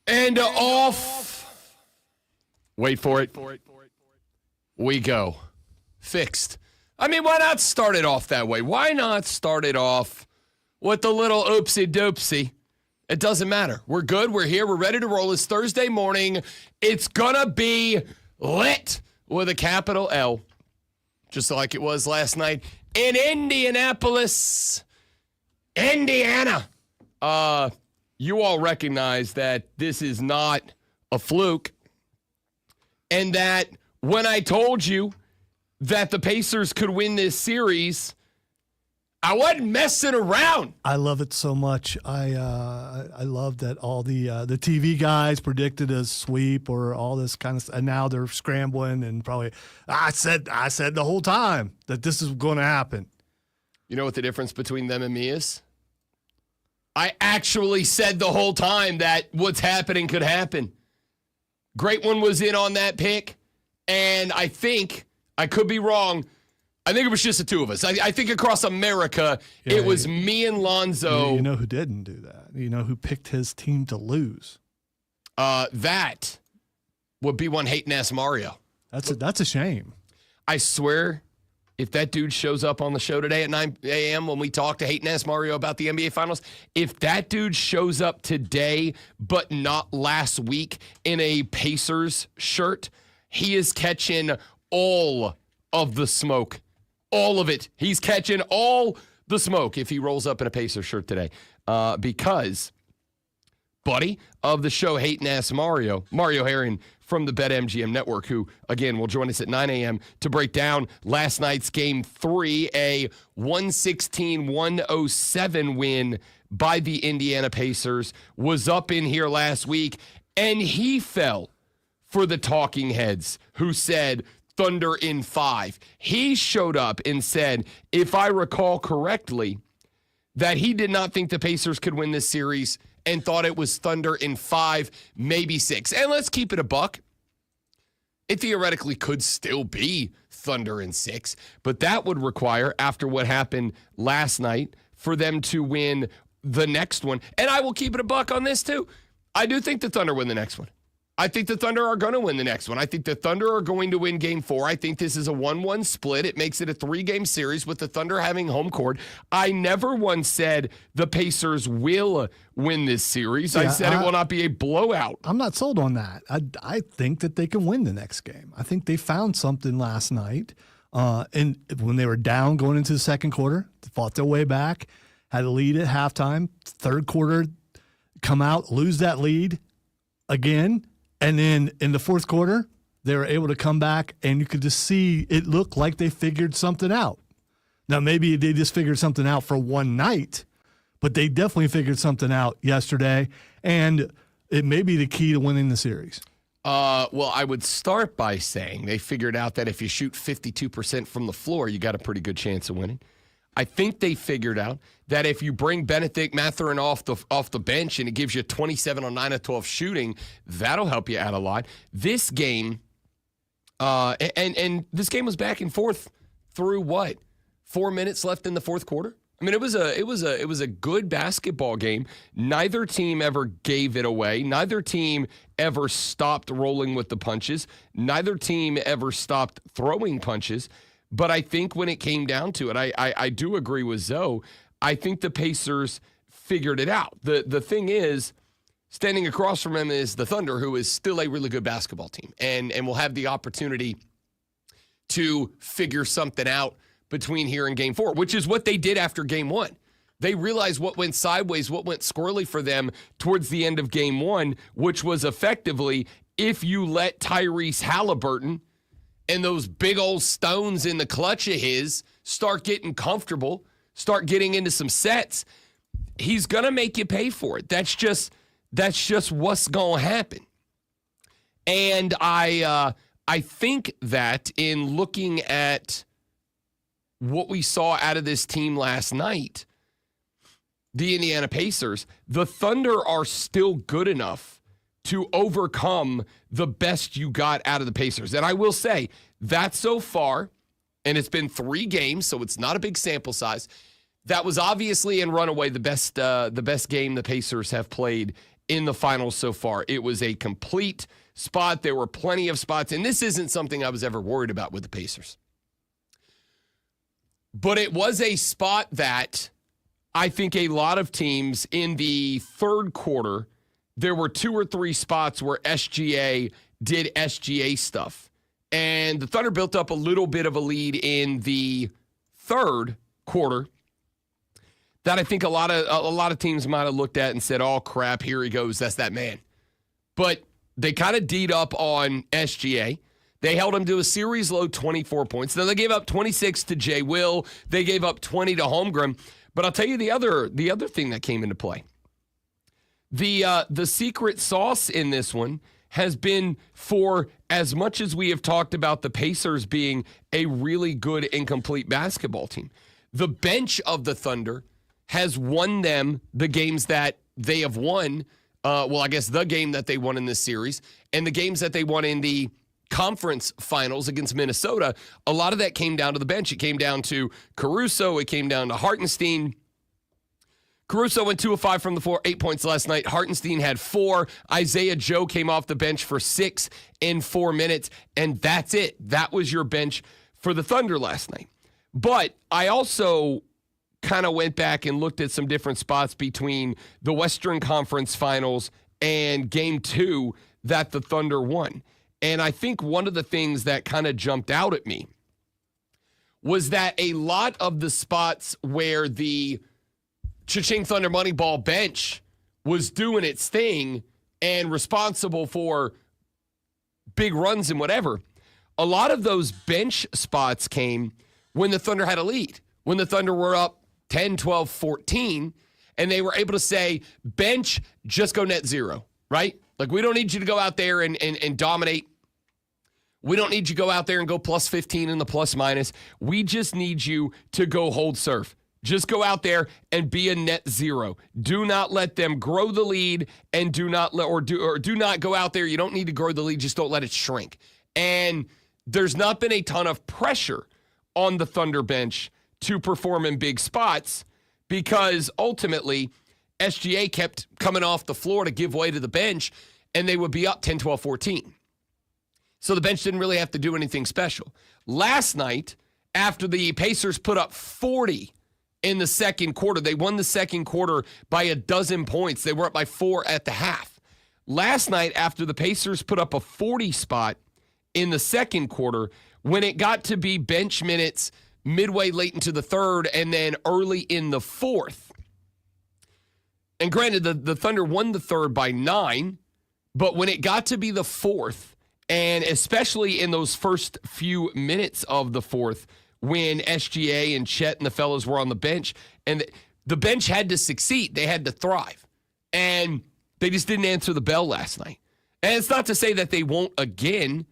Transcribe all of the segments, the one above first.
And off. Wait for it. We go. Fixed. I mean, why not start it off that way? Why not start it off with a little oopsie-doopsie? It doesn't matter. We're good. We're here. We're ready to roll. It's Thursday morning. It's going to be lit with a capital L, just like it was last night in Indianapolis, Indiana. You all recognize that this is not a fluke, and that when I told you that the Pacers could win this series, I wasn't messing around. I love it so much. I love that all the TV guys predicted a sweep or all this kind of stuff, and now they're scrambling and probably I said the whole time that this is going to happen. You know what the difference between them and me is? I actually said the whole time that what's happening could happen. Great one was in on that pick, and I think, I could be wrong, I think it was just the two of us. I think across America, it was me and Lonzo. You know who didn't do that? You know who picked his team to lose? That would be one hating-ass Mario. That's a shame. I swear, if that dude shows up on the show today at 9 a.m. when we talk to hating-ass Mario about the NBA Finals, if that dude shows up today but not last week in a Pacers shirt, he is catching all of the smoke. All of it. He's catching all the smoke if he rolls up in a Pacers shirt today. Because, buddy of the show, hating-ass Mario Herring from the BetMGM Network, who, again, will join us at 9 a.m. to break down last night's Game 3, a 116-107 win by the Indiana Pacers, was up in here last week, and he fell for the talking heads who said Thunder in 5. He showed up and said, if I recall correctly, that he did not think the Pacers could win this series and thought it was Thunder in 5, maybe 6. And let's keep it a buck. It theoretically could still be Thunder in 6, but that would require, after what happened last night, for them to win the next one. And I will keep it a buck on this too. I do think the Thunder win the next one. I think the Thunder are going to win the next one. I think the Thunder are going to win Game 4. I think this is a 1-1 split. It makes it a 3-game series with the Thunder having home court. I never once said the Pacers will win this series. Yeah, I said it will not be a blowout. I'm not sold on that. I think that they can win the next game. I think they found something last night. And when they were down going into the second quarter, they fought their way back, had a lead at halftime, third quarter, come out, lose that lead again. And then in the fourth quarter, they were able to come back, and you could just see it looked like they figured something out. Now, maybe they just figured something out for one night, but they definitely figured something out yesterday, and it may be the key to winning the series. Well, I would start by saying they figured out that if you shoot 52% from the floor, you got a pretty good chance of winning. I think they figured out that if you bring Benedict Mathurin off the bench and it gives you 27 on 9 of 12 shooting, that'll help you out a lot. This game, and this game was back and forth through what? 4 minutes left in the fourth quarter. I mean, it was a good basketball game. Neither team ever gave it away. Neither team ever stopped rolling with the punches. Neither team ever stopped throwing punches. But I think when it came down to it, I do agree with Zoe. I think the Pacers figured it out. The thing is, standing across from him is the Thunder, who is still a really good basketball team and will have the opportunity to figure something out between here and Game 4, which is what they did after Game 1. They realized what went sideways, what went squirrely for them towards the end of Game 1, which was effectively if you let Tyrese Halliburton and those big old stones in the clutch of his start getting comfortable, start getting into some sets, he's going to make you pay for it. That's just what's going to happen. And I think that in looking at what we saw out of this team last night, the Indiana Pacers, the Thunder are still good enough to overcome the best you got out of the Pacers. And I will say that so far, and it's been 3 games, so it's not a big sample size, that was obviously and runaway the best game the Pacers have played in the finals so far. It was a complete spot. There were plenty of spots, and this isn't something I was ever worried about with the Pacers. But it was a spot that I think a lot of teams in the third quarter, there were 2 or 3 spots where SGA did SGA stuff. And the Thunder built up a little bit of a lead in the third quarter that I think a lot of teams might have looked at and said, oh, crap, here he goes. That's that man. But they kind of D'd up on SGA. They held him to a series low 24 points. Then they gave up 26 to Jay Will. They gave up 20 to Holmgren. But I'll tell you the other thing that came into play. The secret sauce in this one has been, for as much as we have talked about the Pacers being a really good and complete basketball team, the bench of the Thunder has won them the games that they have won. I guess the game that they won in this series and the games that they won in the conference finals against Minnesota. A lot of that came down to the bench. It came down to Caruso. It came down to Hartenstein. Caruso went 2 of 5 from the floor, 8 points last night. Hartenstein had 4. Isaiah Joe came off the bench for 6 in 4 minutes, and that's it. That was your bench for the Thunder last night. But I also kind of went back and looked at some different spots between the Western Conference Finals and Game 2 that the Thunder won. And I think one of the things that kind of jumped out at me was that a lot of the spots where the Cha-Ching Thunder Moneyball bench was doing its thing and responsible for big runs and whatever, a lot of those bench spots came when the Thunder had a lead, when the Thunder were up 10, 12, 14, and they were able to say, bench, just go net zero, right? Like, we don't need you to go out there and dominate. We don't need you to go out there and go plus 15 in the plus minus. We just need you to go hold serve. Just go out there and be a net zero. Do not let them grow the lead, and do not go out there. You don't need to grow the lead. Just don't let it shrink. And there's not been a ton of pressure on the Thunder bench to perform in big spots, because ultimately SGA kept coming off the floor to give way to the bench, and they would be up 10, 12, 14. So the bench didn't really have to do anything special. Last night, after the Pacers put up 40 in the second quarter, they won the second quarter by a dozen points. They were up by 4 at the half. Last night, after the Pacers put up a 40 spot in the second quarter, when it got to be bench minutes midway late into the third and then early in the fourth, and granted, the Thunder won the third by 9, but when it got to be the fourth, and especially in those first few minutes of the fourth, when SGA and Chet and the fellas were on the bench, and the bench had to succeed. They had to thrive. And they just didn't answer the bell last night. And it's not to say that they won't again.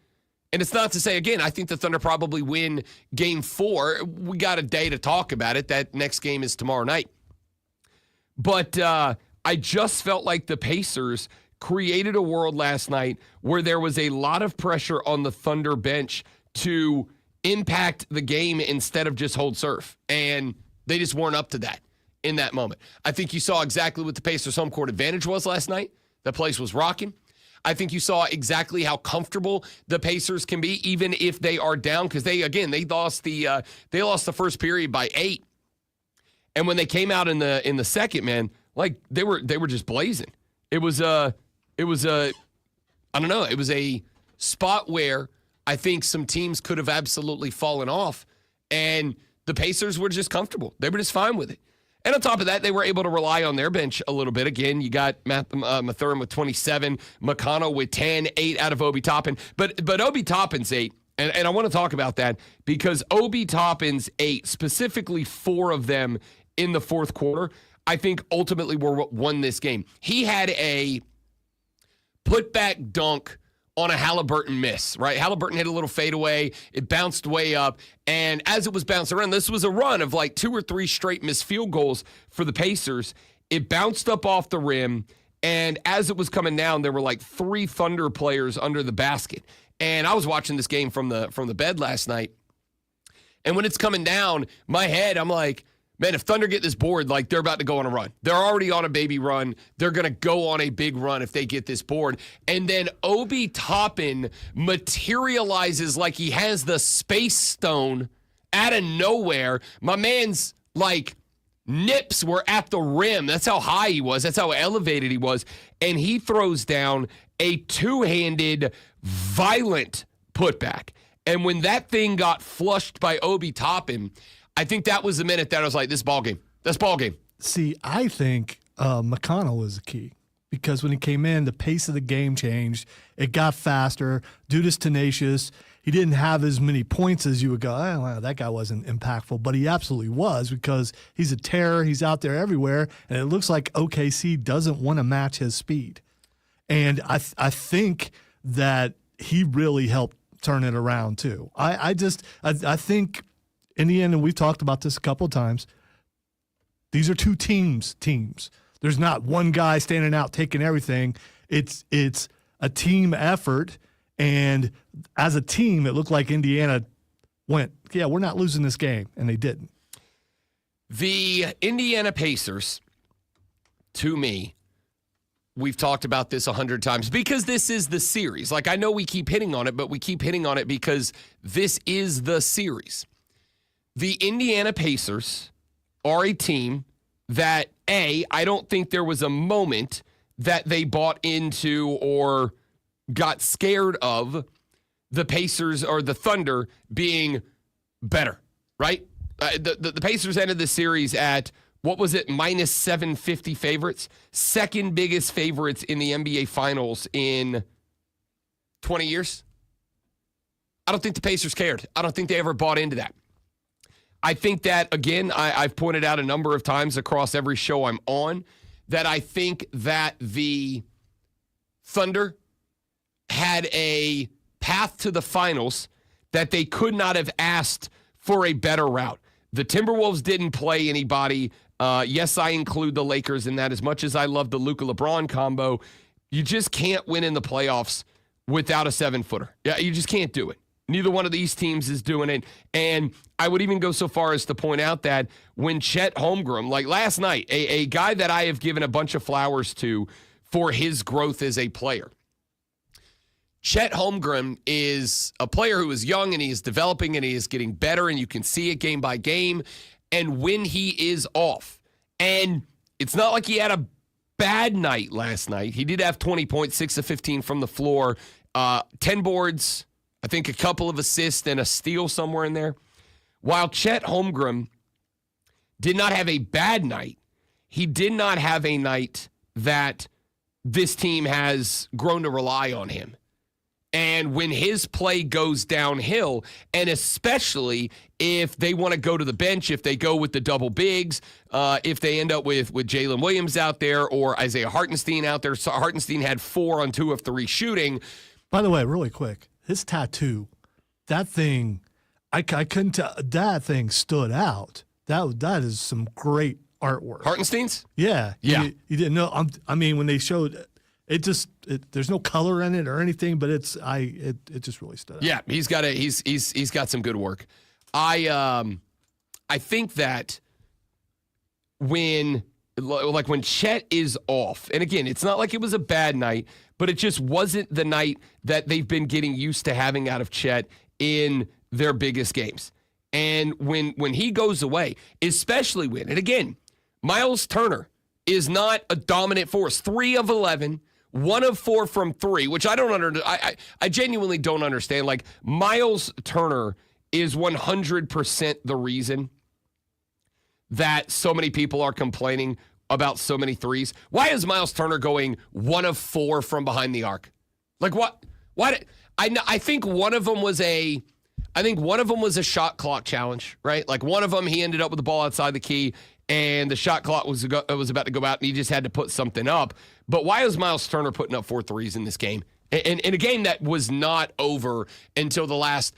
And it's not to say, again, I think the Thunder probably win Game 4. We got a day to talk about it. That next game is tomorrow night. But I just felt like the Pacers created a world last night where there was a lot of pressure on the Thunder bench to impact the game instead of just hold serve. And they just weren't up to that in that moment. I think you saw exactly what the Pacers' home court advantage was last night. The place was rocking. I think you saw exactly how comfortable the Pacers can be, even if they are down, because they lost the first period by 8. And when they came out in the second, man, like they were just blazing. It was a spot where I think some teams could have absolutely fallen off, and the Pacers were just comfortable. They were just fine with it. And on top of that, they were able to rely on their bench a little bit. Again, you got Mathurin with 27, McConnell with 10, 8 out of Obi Toppin. But Obi Toppin's 8, and I want to talk about that because Obi Toppin's 8, specifically 4 of them in the fourth quarter, I think ultimately were what won this game. He had a putback dunk on a Haliburton miss, right? Haliburton hit a little fadeaway. It bounced way up. And as it was bouncing around, this was a run of like 2 or 3 straight missed field goals for the Pacers. It bounced up off the rim. And as it was coming down, there were like 3 Thunder players under the basket. And I was watching this game from the bed last night. And when it's coming down, my head, I'm like, man, if Thunder get this board, like they're about to go on a run. They're already on a baby run. They're going to go on a big run if they get this board. And then Obi Toppin materializes like he has the space stone out of nowhere. My man's like nips were at the rim. That's how high he was. That's how elevated he was. And he throws down a two-handed, violent putback. And when that thing got flushed by Obi Toppin, I think that was the minute that I was like, this ball game. That's ball game. See, I think McConnell was the key because when he came in, the pace of the game changed. It got faster. Dude is tenacious. He didn't have as many points as you would go, oh, wow, that guy wasn't impactful. But he absolutely was because he's a terror. He's out there everywhere. And it looks like OKC doesn't want to match his speed. And I think that he really helped turn it around too. I think in the end, and we've talked about this a couple of times, these are two teams. There's not one guy standing out taking everything. It's a team effort. And as a team, it looked like Indiana went, yeah, we're not losing this game. And they didn't. The Indiana Pacers, to me, we've talked about this 100 times because this is the series. Like, I know we keep hitting on it, but we keep hitting on it because this is the series. The Indiana Pacers are a team that, I don't think there was a moment that they bought into or got scared of the Pacers or the Thunder being better, right? The Pacers ended the series at, what was it, minus 750 favorites? Second biggest favorites in the NBA Finals in 20 years. I don't think the Pacers cared. I don't think they ever bought into that. I think that, again, I've pointed out a number of times across every show I'm on, that I think that the Thunder had a path to the finals that they could not have asked for a better route. The Timberwolves didn't play anybody. Yes, I include the Lakers in that. As much as I love the Luka LeBron combo, you just can't win in the playoffs without a 7-footer. Yeah, you just can't do it. Neither one of these teams is doing it. And I would even go so far as to point out that when Chet Holmgren, like last night, a guy that I have given a bunch of flowers to for his growth as a player, Chet Holmgren is a player who is young and he is developing and he is getting better, and you can see it game by game. And when he is off, and it's not like he had a bad night last night. He did have 20 points, 6 of 15 from the floor, 10 boards, I think a couple of assists and a steal somewhere in there. While Chet Holmgren did not have a bad night, he did not have a night that this team has grown to rely on him. And when his play goes downhill, and especially if they want to go to the bench, if they go with the double bigs, if they end up with Jalen Williams out there or Isaiah Hartenstein out there. So Hartenstein had 4 on 2 of 3 shooting. By the way, really quick, his tattoo, that thing, I couldn't tell. That thing stood out. That is some great artwork. Hartenstein's? Yeah. Yeah. You didn't know. I mean, when they showed it, there's no color in it or anything, but it just really stood out. Yeah, he's got some good work. I think that when Chet is off, and again, it's not like it was a bad night, but it just wasn't the night that they've been getting used to having out of Chet in their biggest games. And when he goes away, especially when, and again, Miles Turner is not a dominant force. 3 of 11, 1 of 4 from 3, which I genuinely don't understand. Like, Miles Turner is 100% the reason that so many people are complaining about so many threes. Why is Miles Turner going 1 of 4 from behind the arc? Like, what? Why? I think one of them was a shot clock challenge, right? Like, one of them, he ended up with the ball outside the key, and the shot clock was about to go out, and he just had to put something up. But why is Miles Turner putting up 4 threes in this game? And a game that was not over until the last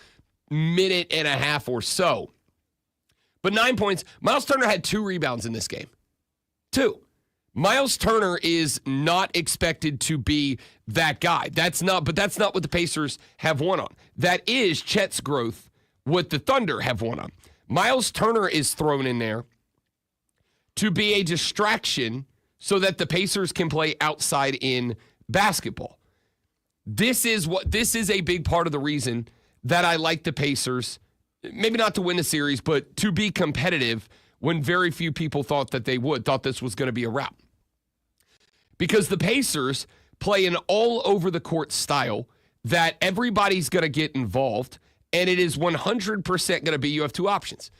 minute and a half or so. But 9 points. Miles Turner had 2 rebounds in this game. 2. Miles Turner is not expected to be that guy. That's not what the Pacers have won on. That is Chet's growth, what the Thunder have won on. Miles Turner is thrown in there to be a distraction so that the Pacers can play outside in basketball. This is a big part of the reason that I like the Pacers, maybe not to win the series, but to be competitive when very few people thought this was going to be a wrap. Because the Pacers play an all over the court style that everybody's going to get involved, and it is 100% going to be you have two options.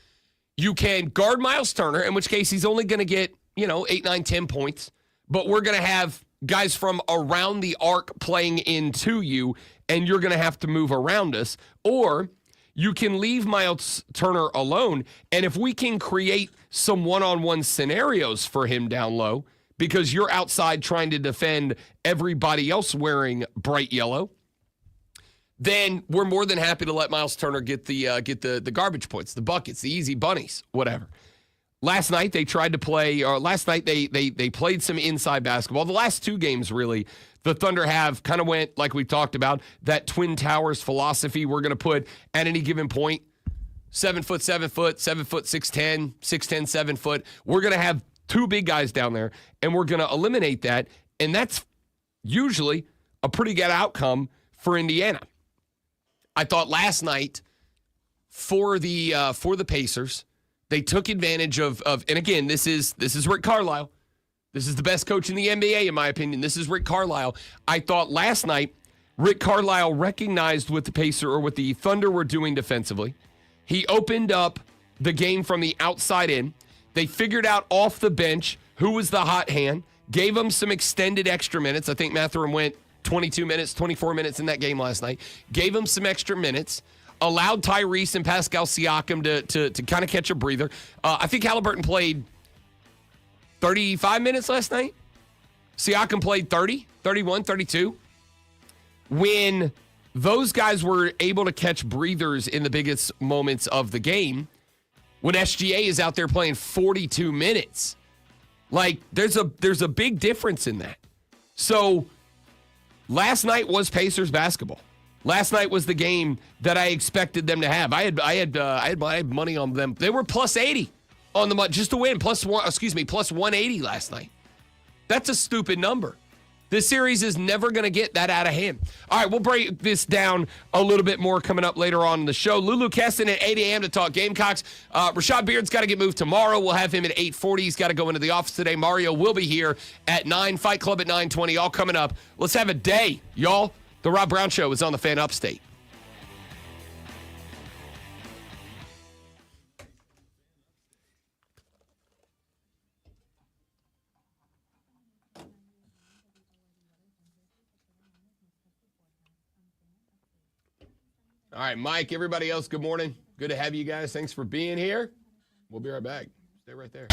You can guard Miles Turner, in which case he's only going to get, 8, 9, 10 points, but we're going to have guys from around the arc playing into you, and you're going to have to move around us. Or you can leave Miles Turner alone, and if we can create some one-on-one scenarios for him down low, because you're outside trying to defend everybody else wearing bright yellow, then we're more than happy to let Miles Turner get the garbage points, the buckets, the easy bunnies, whatever. Last night they tried to play, or last night they played some inside basketball. The last two games, really, the Thunder have kind of went, like we talked about, that Twin Towers philosophy. We're going to put, at any given point, 7 foot, 7 foot, 7 foot, 6'10", 6'10", 7 foot. We're going to have two big guys down there, and we're going to eliminate that, and that's usually a pretty good outcome for Indiana. I thought last night for the Pacers, they took advantage of and again, this is Rick Carlisle. This is the best coach in the NBA, in my opinion. This is Rick Carlisle. I thought last night Rick Carlisle recognized what the Thunder were doing defensively. He opened up the game from the outside in. They figured out off the bench who was the hot hand, gave them some extended extra minutes. I think Mathurin went 22 minutes, 24 minutes in that game last night. Gave them some extra minutes. Allowed Tyrese and Pascal Siakam to kind of catch a breather. I think Halliburton played 35 minutes last night. Siakam played 30, 31, 32. When those guys were able to catch breathers in the biggest moments of the game, when SGA is out there playing 42 minutes, like there's a big difference in that. So last night was Pacers basketball. Last night was the game that I expected them to have. I had money on them. They were plus 80 on the just to win. Plus 180 last night. That's a stupid number. This series is never going to get that out of hand. All right, we'll break this down a little bit more coming up later on in the show. Lulu Keston at 8 a.m. to talk Gamecocks. Rashad Beard's got to get moved tomorrow. We'll have him at 8:40. He's got to go into the office today. Mario will be here at 9. Fight Club at 9:20. All coming up. Let's have a day, y'all. The Rob Brown Show is on the Fan Upstate. All right, Mike, everybody else, good morning. Good to have you guys. Thanks for being here. We'll be right back. Stay right there.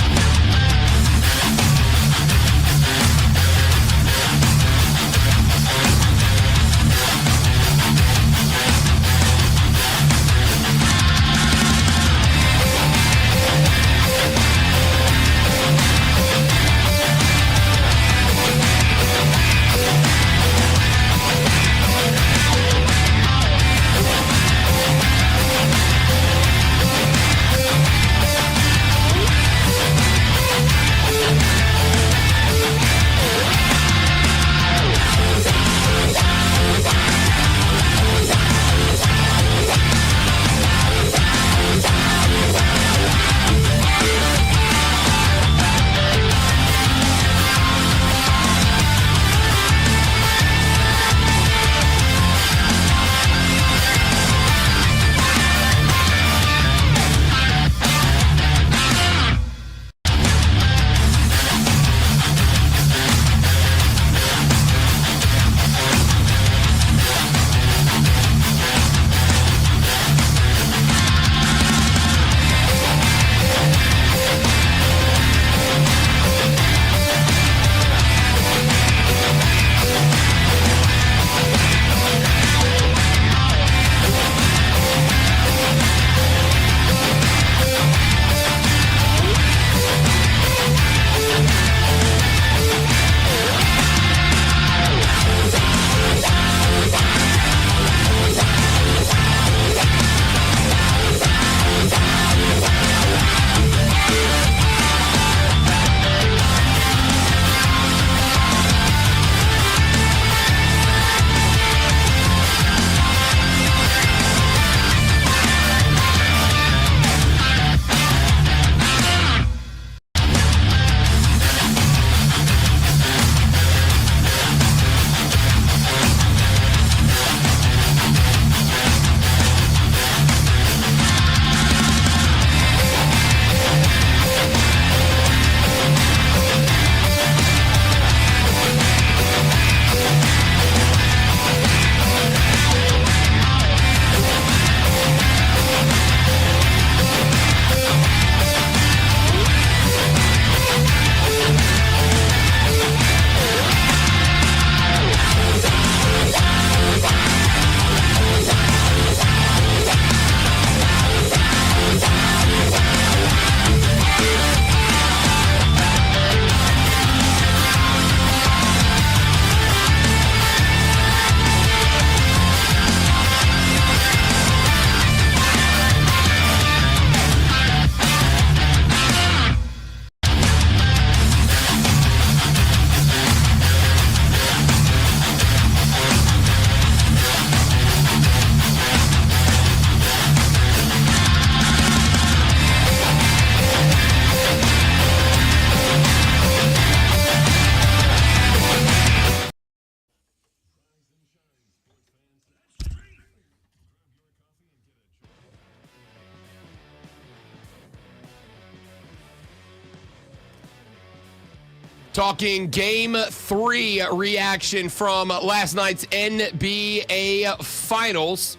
Talking Game 3 reaction from last night's NBA Finals.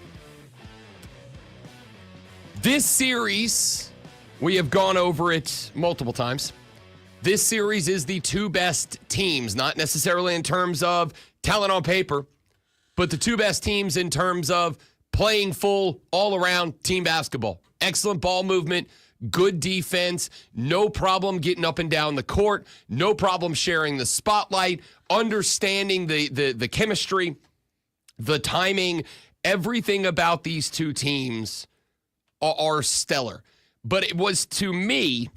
This series, we have gone over it multiple times. This series is the two best teams, not necessarily in terms of talent on paper, but the two best teams in terms of playing full, all-around team basketball. Excellent ball movement, good defense, no problem getting up and down the court, no problem sharing the spotlight, understanding the chemistry, the timing, everything about these two teams are stellar. But it was, to me,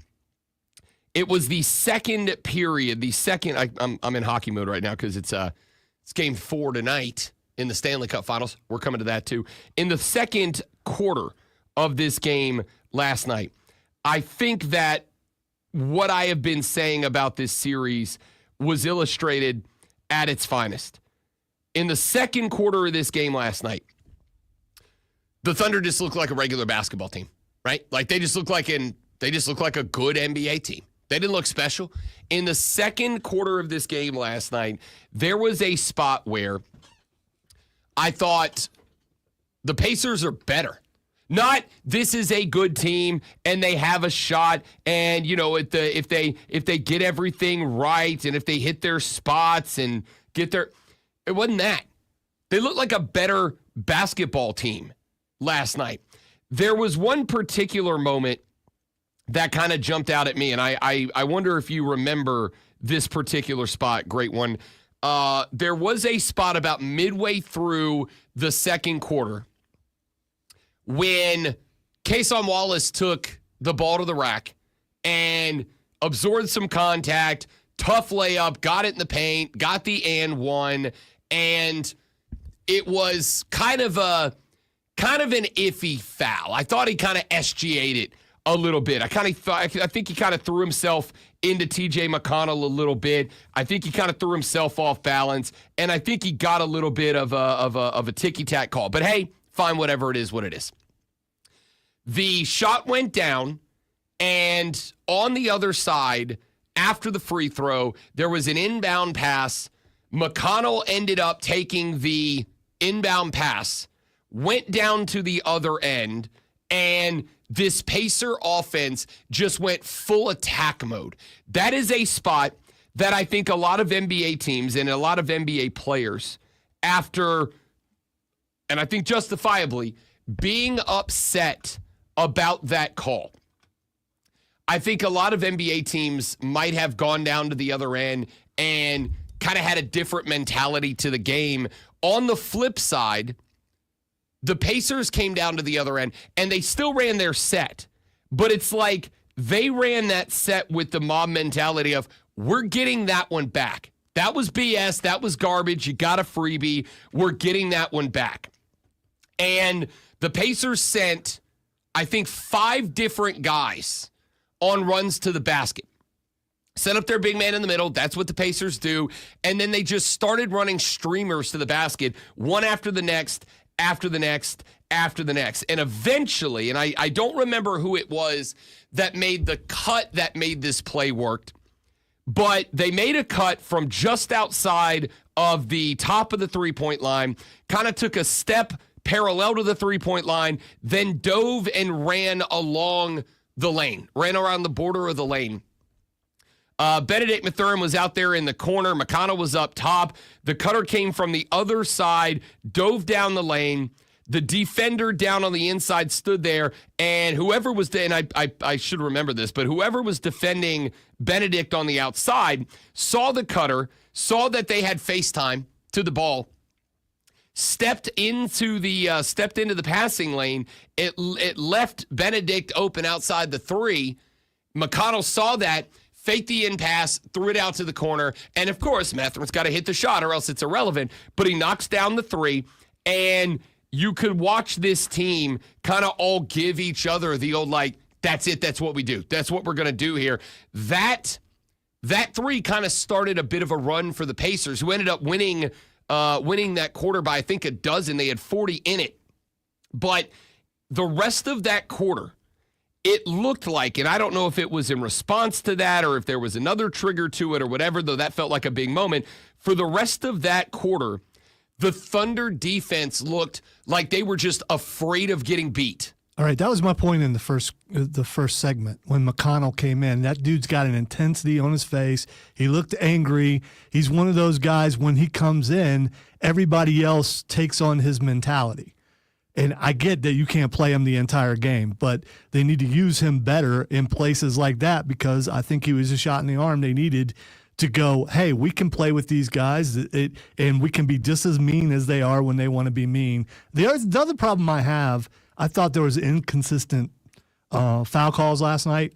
it was the second period, I'm in hockey mode right now because it's game 4 tonight in the Stanley Cup Finals. We're coming to that too. In the second quarter of this game last night, I think that what I have been saying about this series was illustrated at its finest. In the second quarter of this game last night, the Thunder just looked like a regular basketball team, right? Like they just look like a good NBA team. They didn't look special. In the second quarter of this game last night, there was a spot where I thought the Pacers are better. Not this is a good team and they have a shot, and if they get everything right and if they hit their spots and get their, it wasn't that. They looked like a better basketball team last night. There was one particular moment that kind of jumped out at me, and I wonder if you remember this particular spot. Great one. There was a spot about midway through the second quarter when Cason Wallace took the ball to the rack and absorbed some contact, tough layup, got it in the paint, got the and one, and it was kind of an iffy foul. I thought he kind of SGA'd it a little bit. I think he kind of threw himself into TJ McConnell a little bit. I think he kind of threw himself off balance, and I think he got a little bit of a ticky-tack call. But hey, fine, whatever it is, what it is. The shot went down, and on the other side, after the free throw, there was an inbound pass. McConnell ended up taking the inbound pass, went down to the other end, and this Pacer offense just went full attack mode. That is a spot that I think a lot of NBA teams and a lot of NBA players, after, and I think justifiably, being upset about that call, I think a lot of NBA teams might have gone down to the other end and kind of had a different mentality to the game. On the flip side, the Pacers came down to the other end, and they still ran their set. But it's like they ran that set with the mob mentality of, we're getting that one back. That was BS. That was garbage. You got a freebie. We're getting that one back. And the Pacers sent, I think, 5 different guys on runs to the basket. Set up their big man in the middle. That's what the Pacers do. And then they just started running streamers to the basket, one after the next, after the next, after the next. And eventually, and I don't remember who it was that made the cut that made this play worked, but they made a cut from just outside of the top of the three-point line, kind of took a step parallel to the three-point line, then dove and ran along the lane, ran around the border of the lane. Benedict Mathurin was out there in the corner. McConnell was up top. The cutter came from the other side, dove down the lane. The defender down on the inside stood there, and whoever was there, and I should remember this, but whoever was defending Benedict on the outside saw the cutter, saw that they had FaceTime to the ball, stepped into the passing lane. It left Benedict open outside the three. McConnell saw that, faked the in pass, threw it out to the corner, and of course, Mathurin's got to hit the shot or else it's irrelevant, but he knocks down the three, and you could watch this team kind of all give each other the old, like, that's it, that's what we do. That's what we're going to do here. That three kind of started a bit of a run for the Pacers, who ended up winning that quarter by, I think, a dozen. They had 40 in it. But the rest of that quarter, it looked like, and I don't know if it was in response to that or if there was another trigger to it or whatever, though that felt like a big moment. For the rest of that quarter, the Thunder defense looked like they were just afraid of getting beat. All right, that was my point in the first segment when McConnell came in. That dude's got an intensity on his face. He looked angry. He's one of those guys, when he comes in, everybody else takes on his mentality. And I get that you can't play him the entire game, but they need to use him better in places like that, because I think he was a shot in the arm they needed to go, hey, we can play with these guys and we can be just as mean as they are when they want to be mean. The other problem I have, I thought there was inconsistent foul calls last night.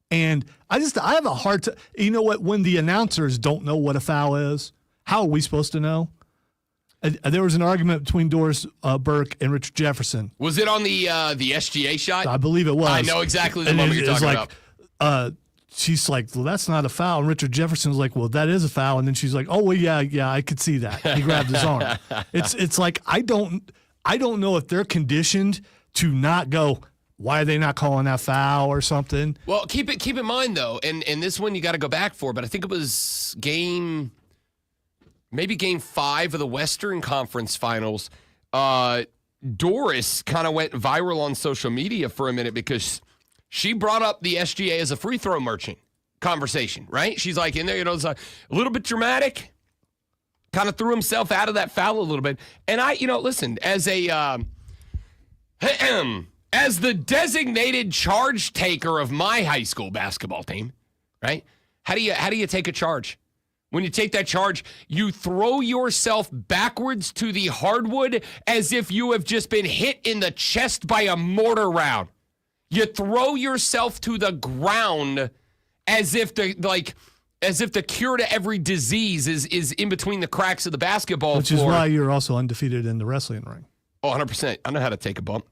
And I have a hard time. You know what? When the announcers don't know what a foul is, how are we supposed to know? There was an argument between Doris Burke and Richard Jefferson. Was it on the SGA shot? I believe it was. I know exactly the moment you're talking about. She's like, well, that's not a foul. And Richard Jefferson's like, well, that is a foul. And then she's like, oh, well, yeah, I could see that. He grabbed his arm. It's like, I don't know if they're conditioned to not go, why are they not calling that foul or something? Well, keep in mind, though, and this one you got to go back for, but I think it was maybe game 5 of the Western Conference Finals. Doris kind of went viral on social media for a minute because she brought up the SGA as a free throw merchant conversation, right? She's like in there, it's like a little bit dramatic, kind of threw himself out of that foul a little bit. And listen, as as the designated charge taker of my high school basketball team, right? How do you take a charge? When you take that charge, you throw yourself backwards to the hardwood as if you have just been hit in the chest by a mortar round. You throw yourself to the ground as if the cure to every disease is in between the cracks of the basketball floor. Which is why you're also undefeated in the wrestling ring. Oh, 100%. I know how to take a bump.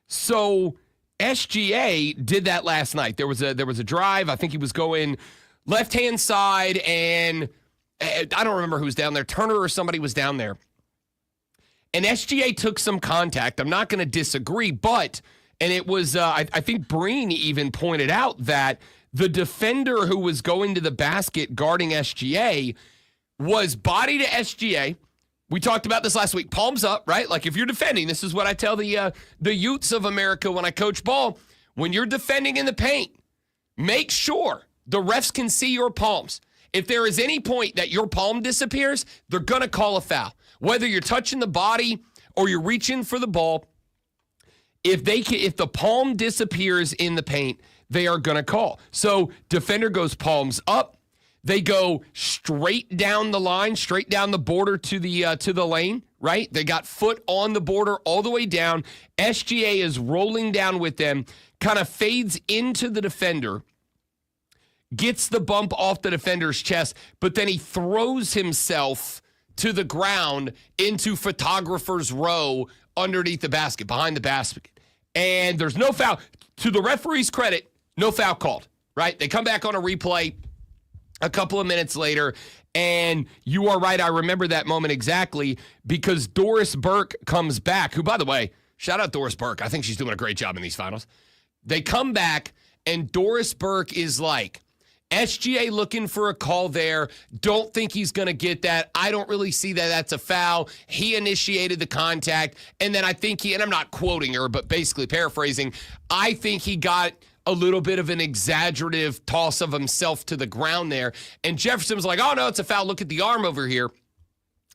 So SGA did that last night. There was a drive. I think he was going left-hand side, and I don't remember who was down there. Turner or somebody was down there. And SGA took some contact. I'm not going to disagree, but, and it was, I think Breen even pointed out that the defender who was going to the basket guarding SGA was body to SGA. We talked about this last week. Palms up, right? Like if you're defending, this is what I tell the youths of America when I coach ball. When you're defending in the paint, make sure the refs can see your palms. If there is any point that your palm disappears, they're going to call a foul. Whether you're touching the body or you're reaching for the ball, if the palm disappears in the paint, they are going to call. So defender goes palms up. They go straight down the line, straight down the border to the lane, right? They got foot on the border all the way down. SGA is rolling down with them, kind of fades into the defender, gets the bump off the defender's chest, but then he throws himself to the ground into photographer's row underneath the basket, behind the basket. And there's no foul. To the referee's credit, no foul called, right? They come back on a replay a couple of minutes later, and you are right. I remember that moment exactly because Doris Burke comes back, who, by the way, shout out Doris Burke. I think she's doing a great job in these finals. They come back, and Doris Burke is like, SGA looking for a call there. Don't think he's going to get that. I don't really see that that's a foul. He initiated the contact, and then I think and I'm not quoting her, but basically paraphrasing, I think he got a little bit of an exaggerative toss of himself to the ground there. And Jefferson was like, oh, no, it's a foul. Look at the arm over here.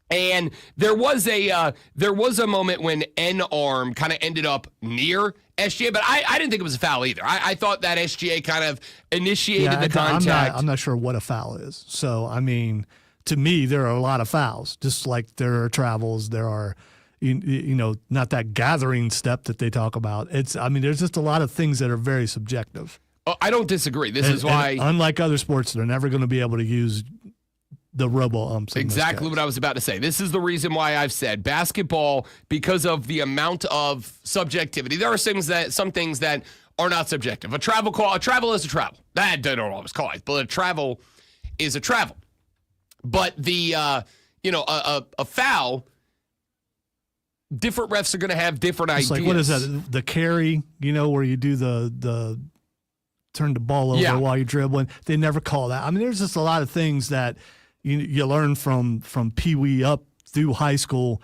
And there was a moment when N-arm kind of ended up near SGA, but I didn't think it was a foul either. I thought that SGA kind of initiated the contact. I'm not sure what a foul is. So, I mean, to me, there are a lot of fouls, just like there are travels, there are, not that gathering step that they talk about. There's just a lot of things that are very subjective. Oh, I don't disagree. This is why. Unlike other sports, they're never going to be able to use the robo-umps. Exactly what I was about to say. This is the reason why I've said basketball, because of the amount of subjectivity. There are some things that are not subjective. A travel is a travel. That don't always call it, but a travel is a travel. But the a foul, different refs are going to have different It's ideas. like, what is that? The carry, where you do the turn the ball over while you're dribbling. They never call that. I mean, there's just a lot of things that you learn from Pee Wee up through high school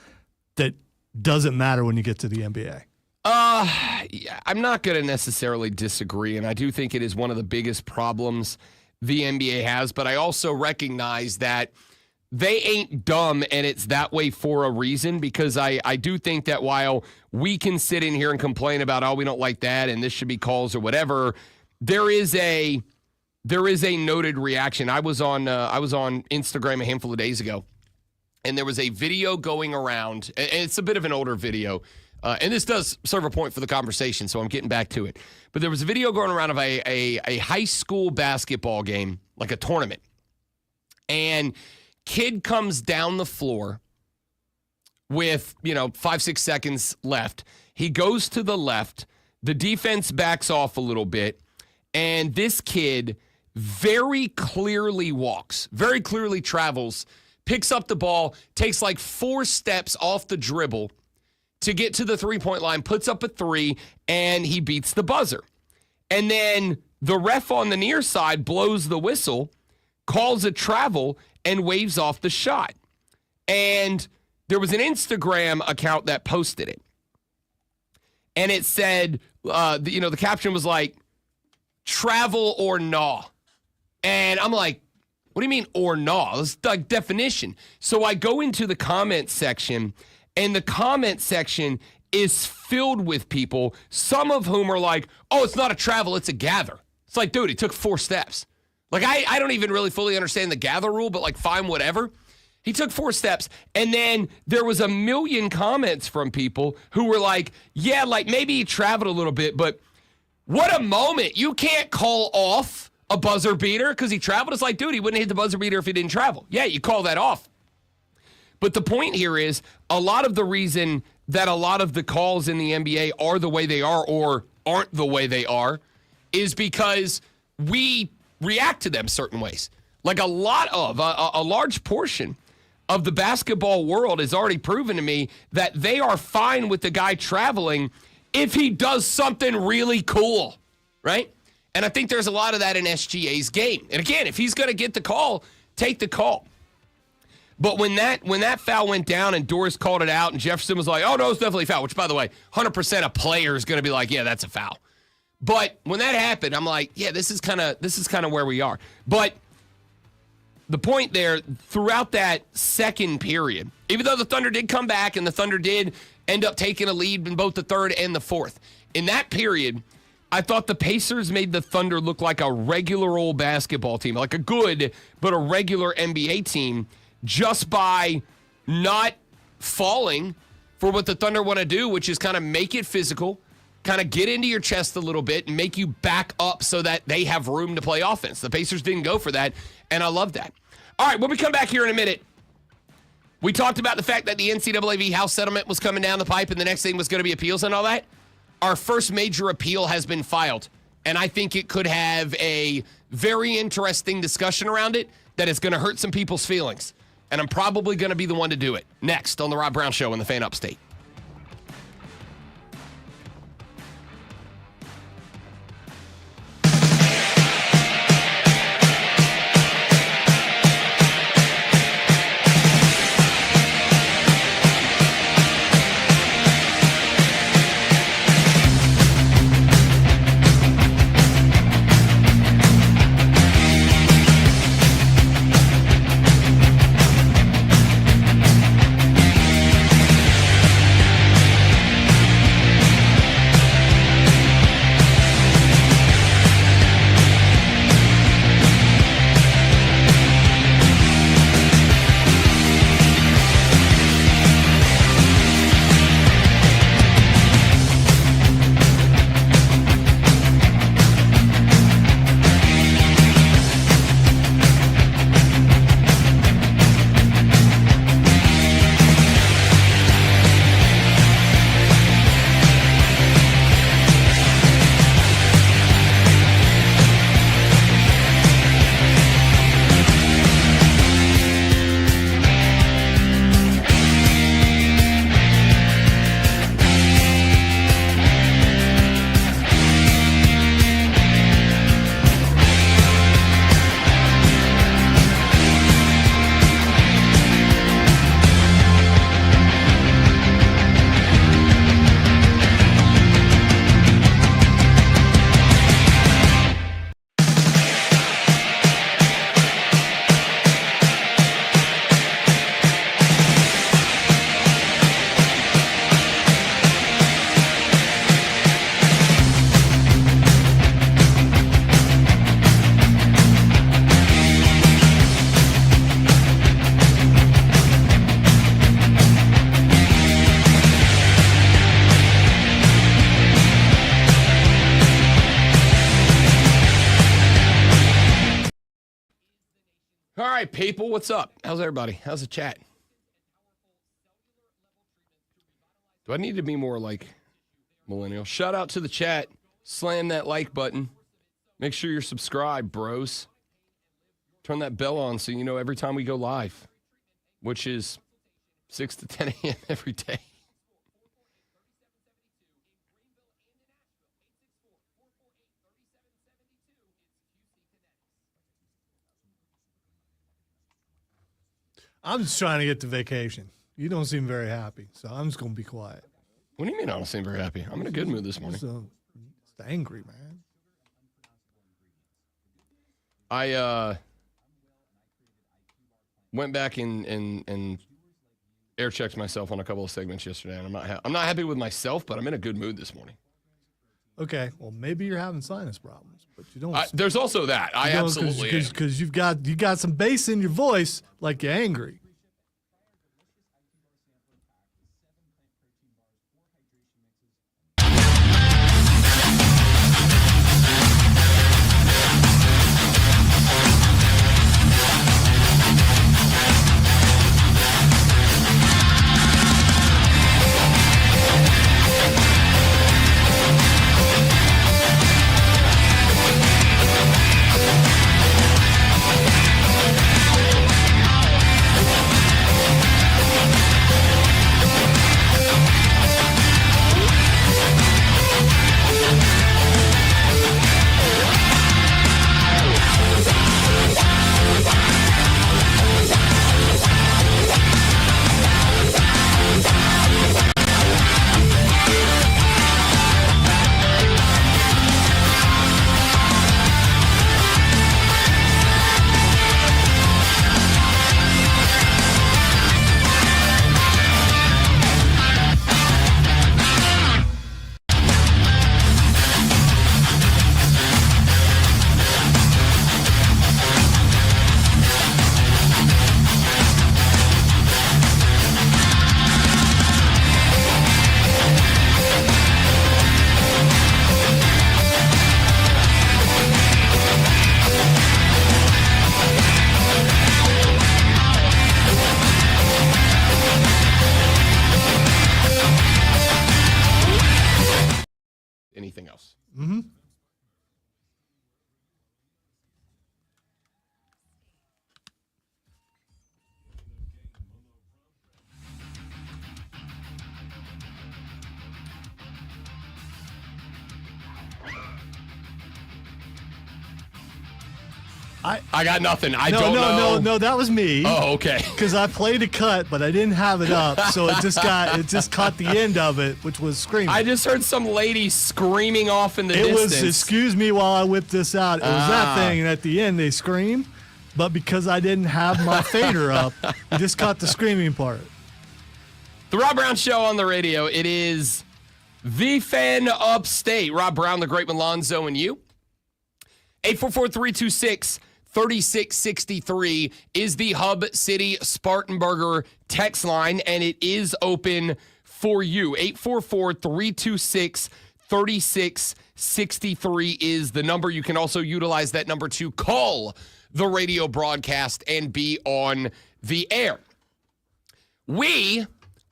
that doesn't matter when you get to the NBA. Yeah, I'm not going to necessarily disagree, and I do think it is one of the biggest problems the NBA has, but I also recognize that they ain't dumb, and it's that way for a reason, because I do think that while we can sit in here and complain about, oh, we don't like that, and this should be calls or whatever, there is a noted reaction. I was on Instagram a handful of days ago, and there was a video going around, and it's a bit of an older video, and this does serve a point for the conversation, so I'm getting back to it. But there was a video going around of a high school basketball game, like a tournament, and kid comes down the floor with 5-6 seconds left. He goes to the left. The defense backs off a little bit, and this kid very clearly walks, very clearly travels, picks up the ball, takes like 4 steps off the dribble to get to the three-point line, puts up a 3, and he beats the buzzer. And then the ref on the near side blows the whistle, calls a travel, and waves off the shot. And there was an Instagram account that posted it. And it said, the caption was like, travel or nah. And I'm like, what do you mean or nah? That's like definition. So I go into the comment section, and the comment section is filled with people, some of whom are like, oh, it's not a travel, it's a gather. It's like, dude, he took 4 steps. Like, I don't even really fully understand the gather rule, but like, fine, whatever. He took 4 steps. And then there was a million comments from people who were like, yeah, like maybe he traveled a little bit, but what a moment. You can't call off a buzzer beater because he traveled. It's like, dude, he wouldn't hit the buzzer beater if he didn't travel. Yeah, you call that off. But the point here is a lot of the reason that a lot of the calls in the NBA are the way they are or aren't the way they are is because we react to them certain ways. Like a large portion of the basketball world has already proven to me that they are fine with the guy traveling if he does something really cool, right? And I think there's a lot of that in SGA's game. And again, if he's going to get the call, take the call. But when that foul went down and Doris called it out and Jefferson was like, oh, no, it's definitely a foul, which, by the way, 100% a player is going to be like, yeah, that's a foul. But when that happened, I'm like, yeah, this is kind of where we are. But the point there, throughout that second period, even though the Thunder did come back and the Thunder did end up taking a lead in both the third and the fourth, in that period, I thought the Pacers made the Thunder look like a regular old basketball team, like a good but a regular NBA team, just by not falling for what the Thunder want to do, which is kind of make it physical, kind of get into your chest a little bit and make you back up so that they have room to play offense. The Pacers didn't go for that, and I love that. All right, when we come back here in a minute, we talked about the fact that the NCAA House settlement was coming down the pipe and the next thing was going to be appeals and all that. Our first major appeal has been filed, and I think it could have a very interesting discussion around it that is going to hurt some people's feelings. And I'm probably going to be the one to do it. Next on The Rob Brown Show in the Fan Upstate. right, people, what's up? How's everybody? How's the chat? Do I need to be more like millennial? Shout out to the chat. Slam that like button. Make sure you're subscribed, bros. Turn that bell on so you know every time we go live, which is 6 to 10 a.m. every day. I'm just trying to get to vacation. You don't seem very happy, so I'm just going to be quiet. What do you mean I don't seem very happy? I'm in a good mood this morning. So, it's angry, man. I went back and air checked myself on a couple of segments yesterday, and I'm not happy with myself, but I'm in a good mood this morning. Okay, well maybe you're having sinus problems, but you don't. There's also that. I absolutely am. Because you got some bass in your voice, like you're angry. Anything else? Mm-hmm. I got nothing. I don't know. No, that was me. Oh, okay. Because I played a cut, but I didn't have it up, so it just caught the end of it, which was screaming. I just heard some lady screaming off in the It distance. was, excuse me while I whip this out. It was that thing, and at the end they scream, but because I didn't have my fader up, I just caught the screaming part. The Rob Brown Show on the radio. It is the Fan Upstate. Rob Brown, the Great Malonzo, and you. 844-326-3663 is the Hub City Spartanburger text line, and it is open for you. 844-326-3663 is the number. You can also utilize that number to call the radio broadcast and be on the air. We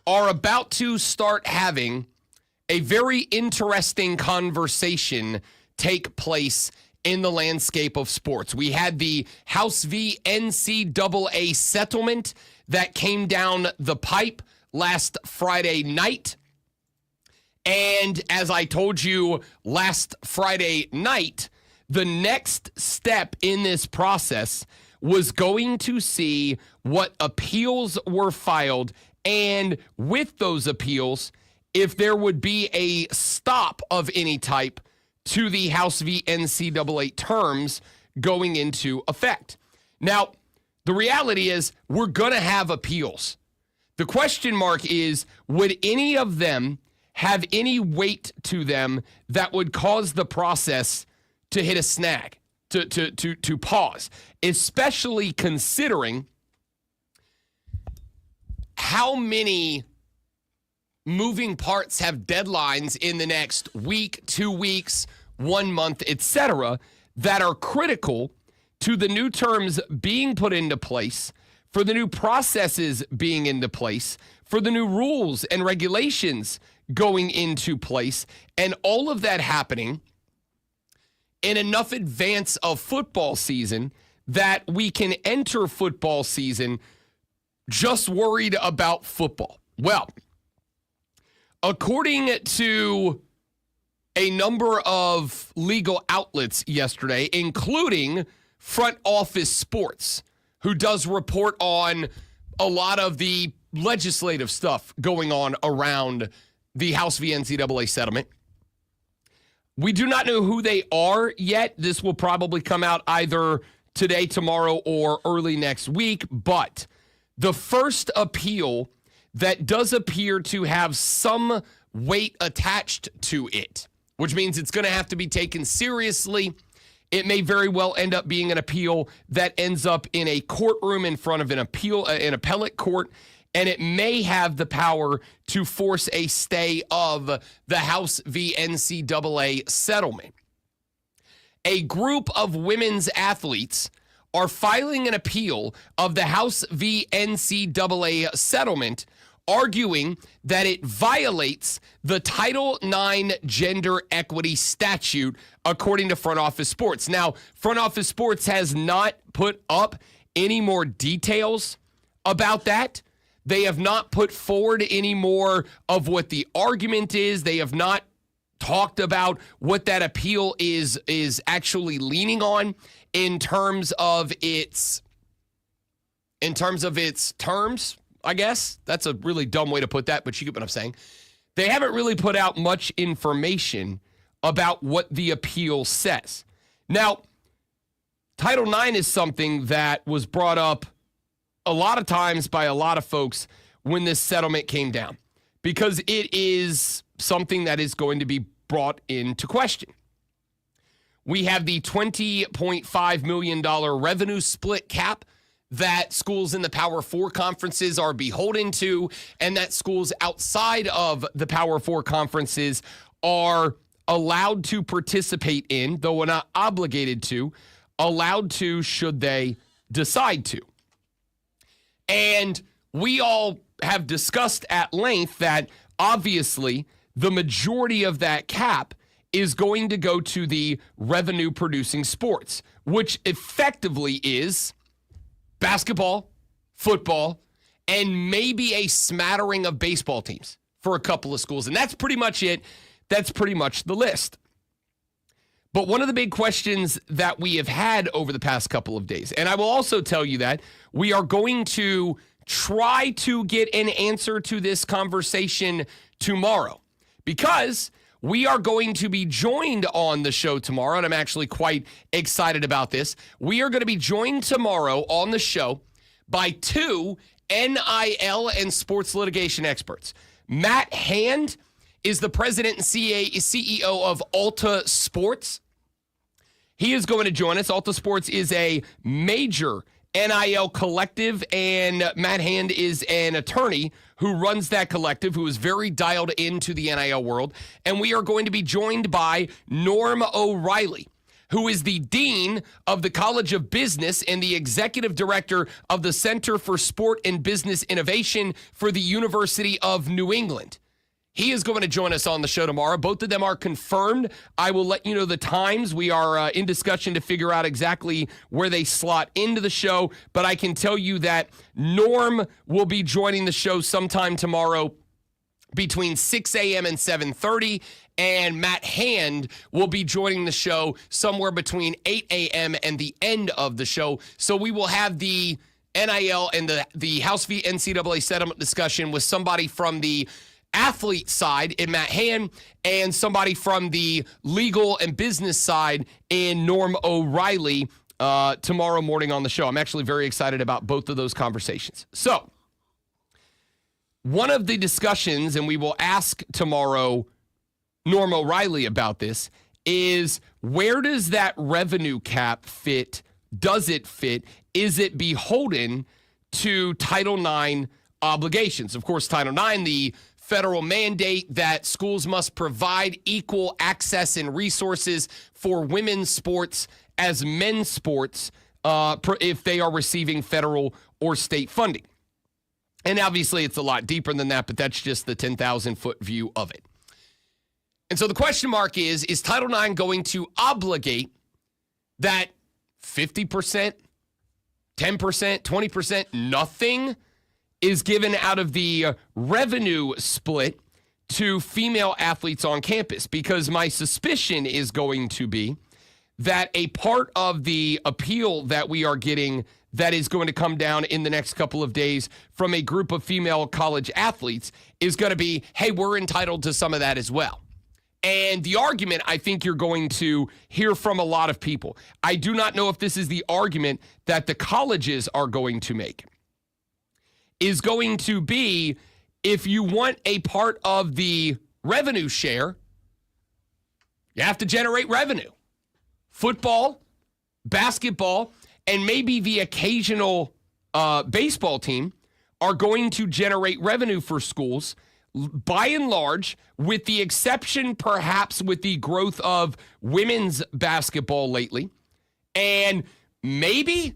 are about to start having a very interesting conversation take place in the landscape of sports. We had the House v. NCAA settlement that came down the pipe last Friday night. And as I told you last Friday night, the next step in this process was going to see what appeals were filed, and with those appeals, if there would be a stop of any type to the House v. NCAA terms going into effect. Now, the reality is we're going to have appeals. The question mark is, would any of them have any weight to them that would cause the process to hit a snag, to pause, especially considering how many moving parts have deadlines in the next week, 2 weeks, 1 month, etc., that are critical to the new terms being put into place, for the new processes being into place, for the new rules and regulations going into place, and all of that happening in enough advance of football season that we can enter football season just worried about football. Well, according to a number of legal outlets yesterday, including Front Office Sports, who does report on a lot of the legislative stuff going on around the House v. NCAA settlement. We do not know who they are yet. This will probably come out either today, tomorrow, or early next week. But the first appeal that does appear to have some weight attached to it, which means it's going to have to be taken seriously. It may very well end up being an appeal that ends up in a courtroom in front of an appellate court, and it may have the power to force a stay of the House v. NCAA settlement. A group of women's athletes are filing an appeal of the House v. NCAA settlement, arguing that it violates the Title IX gender equity statute, according to Front Office Sports. Now, Front Office Sports has not put up any more details about that. They have not put forward any more of what the argument is. They have not talked about what that appeal is actually leaning on in terms of its terms, I guess. That's a really dumb way to put that, but you get what I'm saying. They haven't really put out much information about what the appeal says. Now, Title IX is something that was brought up a lot of times by a lot of folks when this settlement came down, because it is something that is going to be brought into question. We have the $20.5 million revenue split cap that schools in the Power Four conferences are beholden to, and that schools outside of the Power Four conferences are allowed to participate in, though we're not obligated to, allowed to should they decide to. And we all have discussed at length that obviously the majority of that cap is going to go to the revenue producing sports, which effectively is basketball, football, and maybe a smattering of baseball teams for a couple of schools. And that's pretty much it. That's pretty much the list. But one of the big questions that we have had over the past couple of days, and I will also tell you that we are going to try to get an answer to this conversation tomorrow, because we are going to be joined on the show tomorrow, and I'm actually quite excited about this. We are going to be joined tomorrow on the show by two NIL and sports litigation experts. Matt Hand is the president and CEO of Alta Sports. He is going to join us. Alta Sports is a major NIL collective, and Matt Hand is an attorney who runs that collective, who is very dialed into the NIL world. And we are going to be joined by Norm O'Reilly, who is the dean of the College of Business and the executive director of the Center for Sport and Business Innovation for the University of New England. He is going to join us on the show tomorrow. Both of them are confirmed. I will let you know the times. We are in discussion to figure out exactly where they slot into the show. But I can tell you that Norm will be joining the show sometime tomorrow between 6 a.m. and 7:30. And Matt Hand will be joining the show somewhere between 8 a.m. and the end of the show. So we will have the NIL and the House v. NCAA settlement discussion with somebody from the athlete side in Matt Hand and somebody from the legal and business side in Norm O'Reilly tomorrow morning on the show. I'm actually very excited about both of those conversations. So one of the discussions, and we will ask tomorrow Norm O'Reilly about this, is where does that revenue cap fit? Does it fit? Is it beholden to Title IX obligations? Of course, Title IX, the federal mandate that schools must provide equal access and resources for women's sports as men's sports if they are receiving federal or state funding. And obviously it's a lot deeper than that, but that's just the 10,000-foot view of it. And so the question mark is Title IX going to obligate that 50%, 10%, 20%, nothing is given out of the revenue split to female athletes on campus? Because my suspicion is going to be that a part of the appeal that we are getting that is going to come down in the next couple of days from a group of female college athletes is going to be, hey, we're entitled to some of that as well. And the argument I think you're going to hear from a lot of people. I do not know if this is the argument that the colleges are going to make. Is going to be, if you want a part of the revenue share, you have to generate revenue. Football, basketball, and maybe the occasional baseball team are going to generate revenue for schools, by and large, with the exception perhaps with the growth of women's basketball lately. And maybe,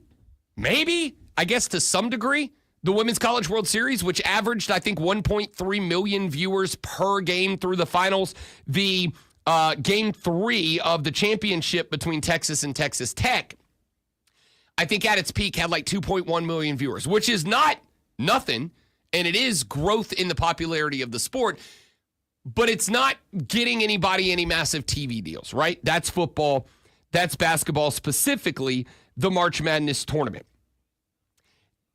I guess to some degree, the Women's College World Series, which averaged, I think, 1.3 million viewers per game through the finals. The game 3 of the championship between Texas and Texas Tech, I think at its peak had like 2.1 million viewers, which is not nothing, and it is growth in the popularity of the sport, but it's not getting anybody any massive TV deals, right? That's football. That's basketball, specifically the March Madness tournament.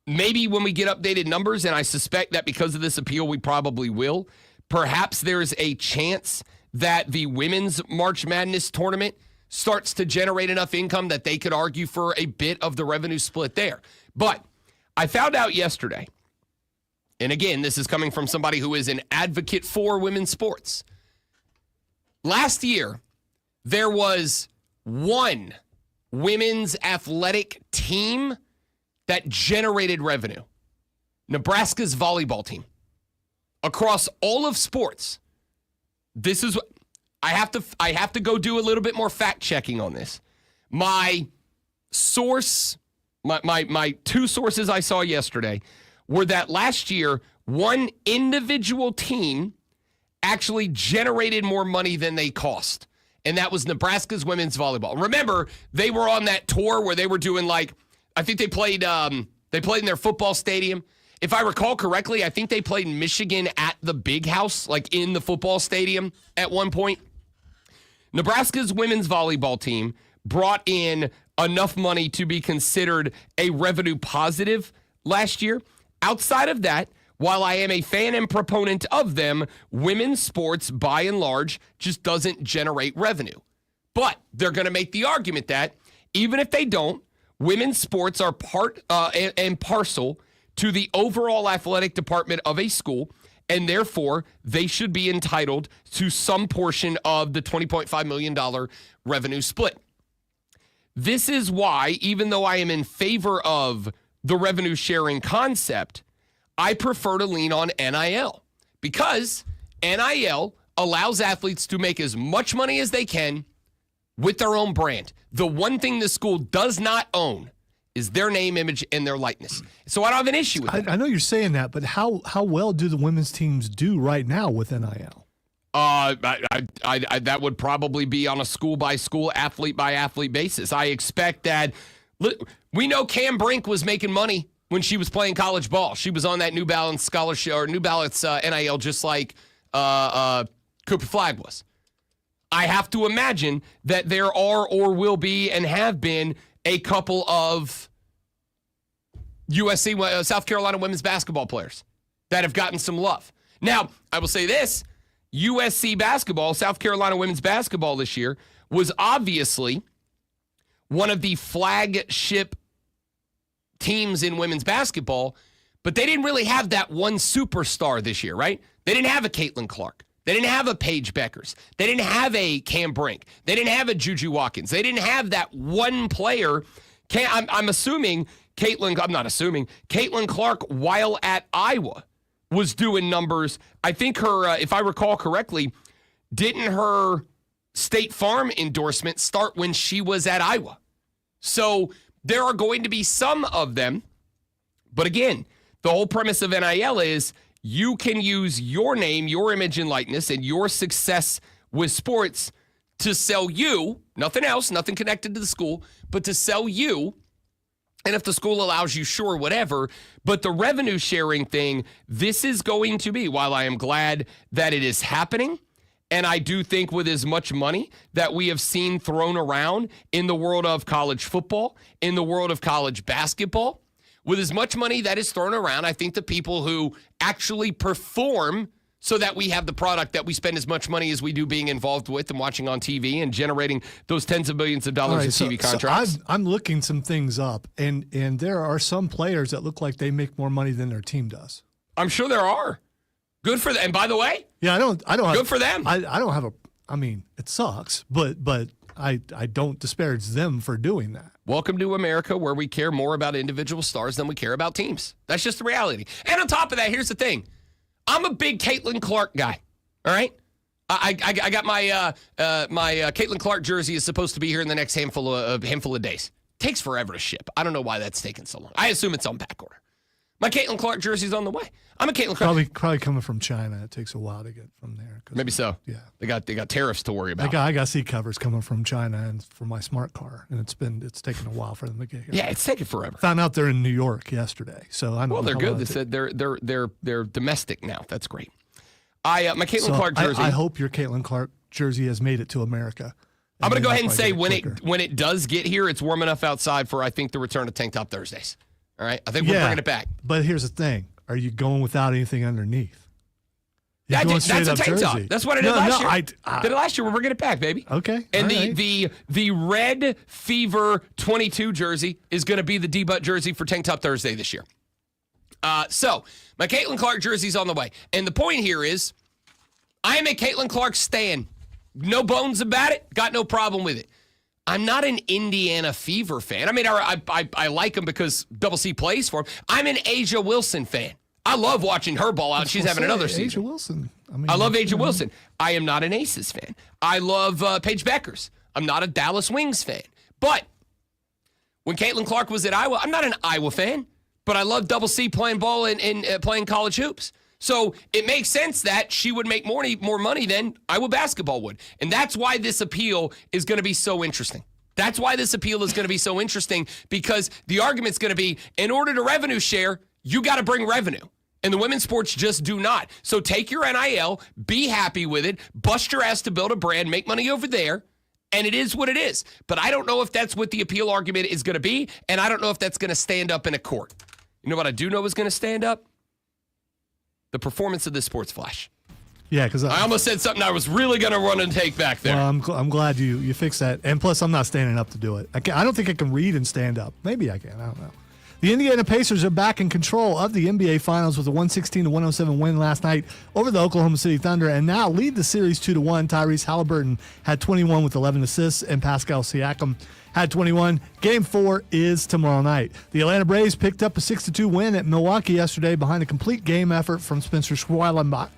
Maybe when we get updated numbers, and I suspect that because of this appeal, we probably will, perhaps there's a chance that the women's March Madness tournament starts to generate enough income that they could argue for a bit of the revenue split there. But I found out yesterday, and again, this is coming from somebody who is an advocate for women's sports. Last year, there was one women's athletic team that generated revenue. Nebraska's volleyball team. Across all of sports. This is what I have to go do a little bit more fact checking on this. My source, my two sources I saw yesterday were that last year, one individual team actually generated more money than they cost. And that was Nebraska's women's volleyball. Remember, they were on that tour where they were doing like, I think they played in their football stadium. If I recall correctly, I think they played in Michigan at the Big House, like in the football stadium at one point. Nebraska's women's volleyball team brought in enough money to be considered a revenue positive last year. Outside of that, while I am a fan and proponent of them, women's sports, by and large, just doesn't generate revenue. But they're going to make the argument that even if they don't, women's sports are part and parcel to the overall athletic department of a school, and therefore they should be entitled to some portion of the $20.5 million revenue split. This is why, even though I am in favor of the revenue sharing concept, I prefer to lean on NIL, because NIL allows athletes to make as much money as they can with their own brand. The one thing the school does not own is their name, image, and their likeness. So I don't have an issue with that. I know you're saying that, but how well do the women's teams do right now with NIL? That would probably be on a school-by-school, athlete-by-athlete basis. I expect that. We know Cam Brink was making money when she was playing college ball. She was on that New Balance scholarship or New Balance NIL, just like Cooper Flagg was. I have to imagine that there are or will be and have been a couple of USC, South Carolina women's basketball players that have gotten some love. Now, I will say this, USC basketball, South Carolina women's basketball this year was obviously one of the flagship teams in women's basketball, but they didn't really have that one superstar this year, right? They didn't have a Caitlin Clark. They didn't have a Paige Beckers. They didn't have a Cam Brink. They didn't have a Juju Watkins. They didn't have that one player. I'm assuming Caitlin Clark, while at Iowa, was doing numbers. I think her, if I recall correctly, didn't her State Farm endorsement start when she was at Iowa? So There are going to be some of them. But again, the whole premise of NIL is you can use your name, your image and likeness, and your success with sports to sell you, nothing else, nothing connected to the school, but to sell you. And if the school allows you, sure, whatever. But the revenue sharing thing, this is going to be, while I am glad that it is happening, and I do think with as much money that we have seen thrown around in the world of college football, in the world of college basketball, with as much money that is thrown around, I think the people who actually perform so that we have the product that we spend as much money as we do being involved with and watching on TV and generating those tens of billions of dollars in TV contracts. So I'm looking some things up, and there are some players that look like they make more money than their team does. I'm sure there are. Good for them. And by the way, yeah, I don't. Good for them. I don't have a. I mean, it sucks, but I don't disparage them for doing that. Welcome to America, where we care more about individual stars than we care about teams. That's just the reality. And on top of that, here's the thing. I'm a big Caitlin Clark guy, all right? I got my Caitlin Clark jersey is supposed to be here in the next handful of days. Takes forever to ship. I don't know why that's taking so long. I assume it's on back order. My Caitlin Clark jersey's on the way. I'm a Caitlin Clark. Probably coming from China. It takes a while to get from there. Maybe so. Yeah. They got tariffs to worry about. I got seat covers coming from China and for my smart car, and it's taken a while for them to get here. Yeah, it's taken forever. Found out they're in New York yesterday, so I know. Well, they're good. They said they're domestic now. That's great. My Caitlin Clark jersey. I hope your Caitlin Clark jersey has made it to America. I'm going to go ahead and say when it does get here, it's warm enough outside for, I think, the return of Tank Top Thursdays. All right? I think we're bringing it back. But here's the thing. Are you going without anything underneath? Yeah, that's a tank top. That's what I did last year. Did it last year. We're bringing it back, baby. Okay. And the Red Fever 22 jersey is going to be the debut jersey for Tank Top Thursday this year. So my Caitlin Clark jersey's on the way. And the point here is I am a Caitlin Clark stan. No bones about it. Got no problem with it. I'm not an Indiana Fever fan. I mean, I like him because Double C plays for him. I'm an A'ja Wilson fan. I love watching her ball out. She's having another season. A'ja Wilson. I love A'ja Wilson. I am not an Aces fan. I love Paige Beckers. I'm not a Dallas Wings fan. But when Caitlin Clark was at Iowa, I'm not an Iowa fan, but I love Double C playing ball and playing college hoops. So it makes sense that she would make more money than Iowa basketball would. And that's why this appeal is going to be so interesting. That's why this appeal is going to be so interesting, because the argument's going to be, in order to revenue share, you got to bring revenue. And the women's sports just do not. So take your NIL, be happy with it, bust your ass to build a brand, make money over there, and it is what it is. But I don't know if that's what the appeal argument is going to be, and I don't know if that's going to stand up in a court. You know what I do know is going to stand up? The performance of this Sports Flash. Yeah, because I almost said something I was really going to run and take back there. Well, I'm glad you fixed that. And plus, I'm not standing up to do it. I don't think I can read and stand up. Maybe I can. I don't know. The Indiana Pacers are back in control of the NBA Finals with a 116-107 win last night over the Oklahoma City Thunder, and now lead the series 2-1. Tyrese Halliburton had 21 with 11 assists, and Pascal Siakam had 21. Game 4 is tomorrow night. The Atlanta Braves picked up a 6-2 win at Milwaukee yesterday behind a complete game effort from Spencer Schweilenbach,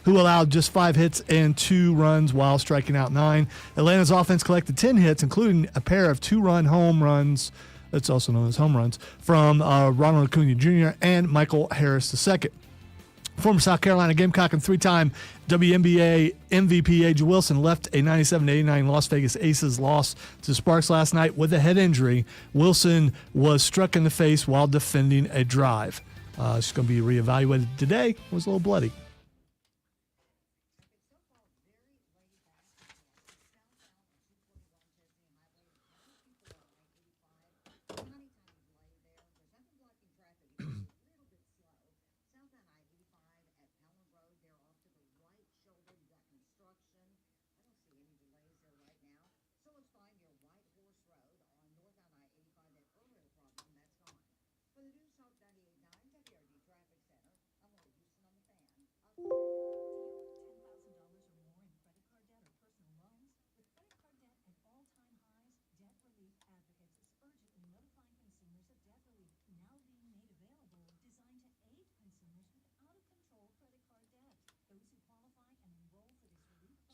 who allowed just 5 hits and 2 runs while striking out 9. Atlanta's offense collected 10 hits, including a pair of 2-run home runs, that's also known as home runs, from Ronald Acuna Jr. and Michael Harris II. Former South Carolina Gamecock and 3-time WNBA MVP A'ja Wilson left a 97-89 Las Vegas Aces loss to Sparks last night with a head injury. Wilson was struck in the face while defending a drive. She's going to be reevaluated today. It was a little bloody.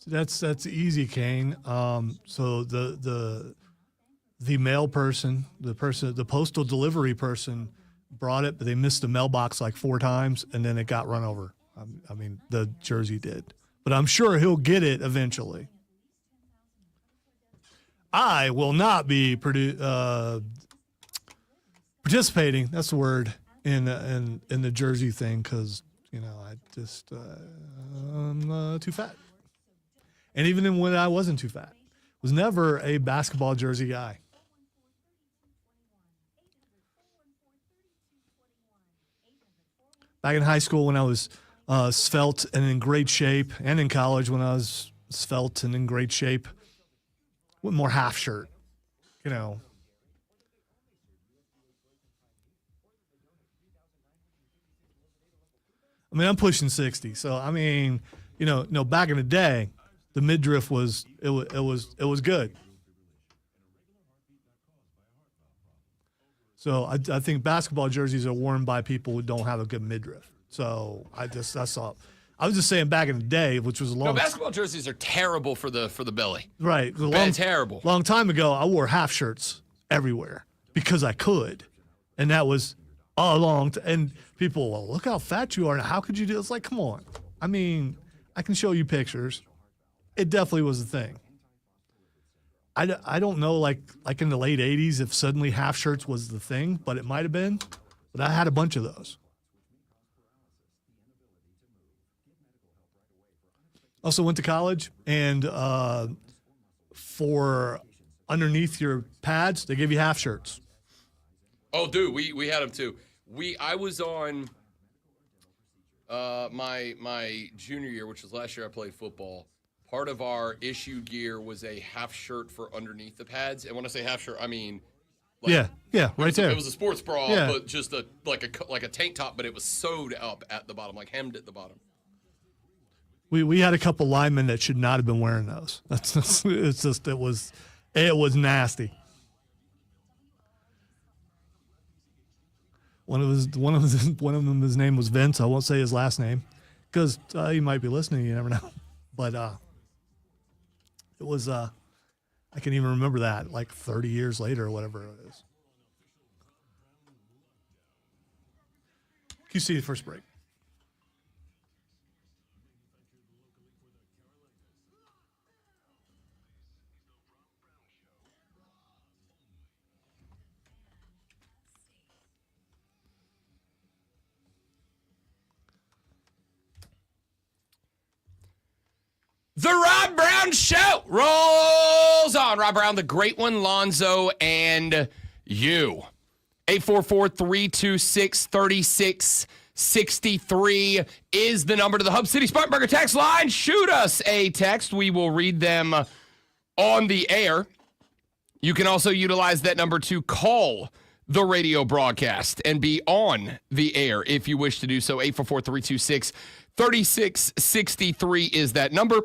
That's easy, Kane. So the the mail person, the postal delivery person brought it, but they missed the mailbox like 4 times, and then it got run over. I mean, the jersey did. But I'm sure he'll get it eventually. I will not be participating, that's the word, in the jersey thing because, I just I'm too fat. And even when I wasn't too fat, was never a basketball jersey guy. Back in high school when I was svelte and in great shape, and in college when I was svelte and in great shape, with more half shirt, I mean, I'm pushing 60, so I mean, back in the day, the midriff was good. So I think basketball jerseys are worn by people who don't have a good midriff. So that's all. I was just saying back in the day, which was a long. No, basketball jerseys are terrible for the belly. Right, Terrible. Long time ago, I wore half shirts everywhere because I could, and that was all along. And people, well, look how fat you are. How could you do? It's like, come on. I mean, I can show you pictures. It definitely was a thing. I don't know, like in the late 80s, if suddenly half shirts was the thing, but it might have been. But I had a bunch of those. Also went to college, and for underneath your pads, they give you half shirts. Oh, dude, we had them too. I was on my junior year, which was last year I played football. Part of our issue gear was a half shirt for underneath the pads. And when I say half shirt, I mean, right there. It was a sports bra, Yeah. but just like a tank top, but it was sewed up at the bottom, like hemmed at the bottom. We had a couple linemen that should not have been wearing those. It was nasty. One of them, his name was Vince. I won't say his last name because he might be listening. You never know. But it was, I can even remember that, like 30 years later or whatever it is. QC, the first break. The Rob Brown Show rolls on. Rob Brown, the great one, Lonzo, and you. 844-326-3663 is the number to the Hub City Spartanburger text line. Shoot us a text. We will read them on the air. You can also utilize that number to call the radio broadcast and be on the air if you wish to do so. 844-326-3663 is that number.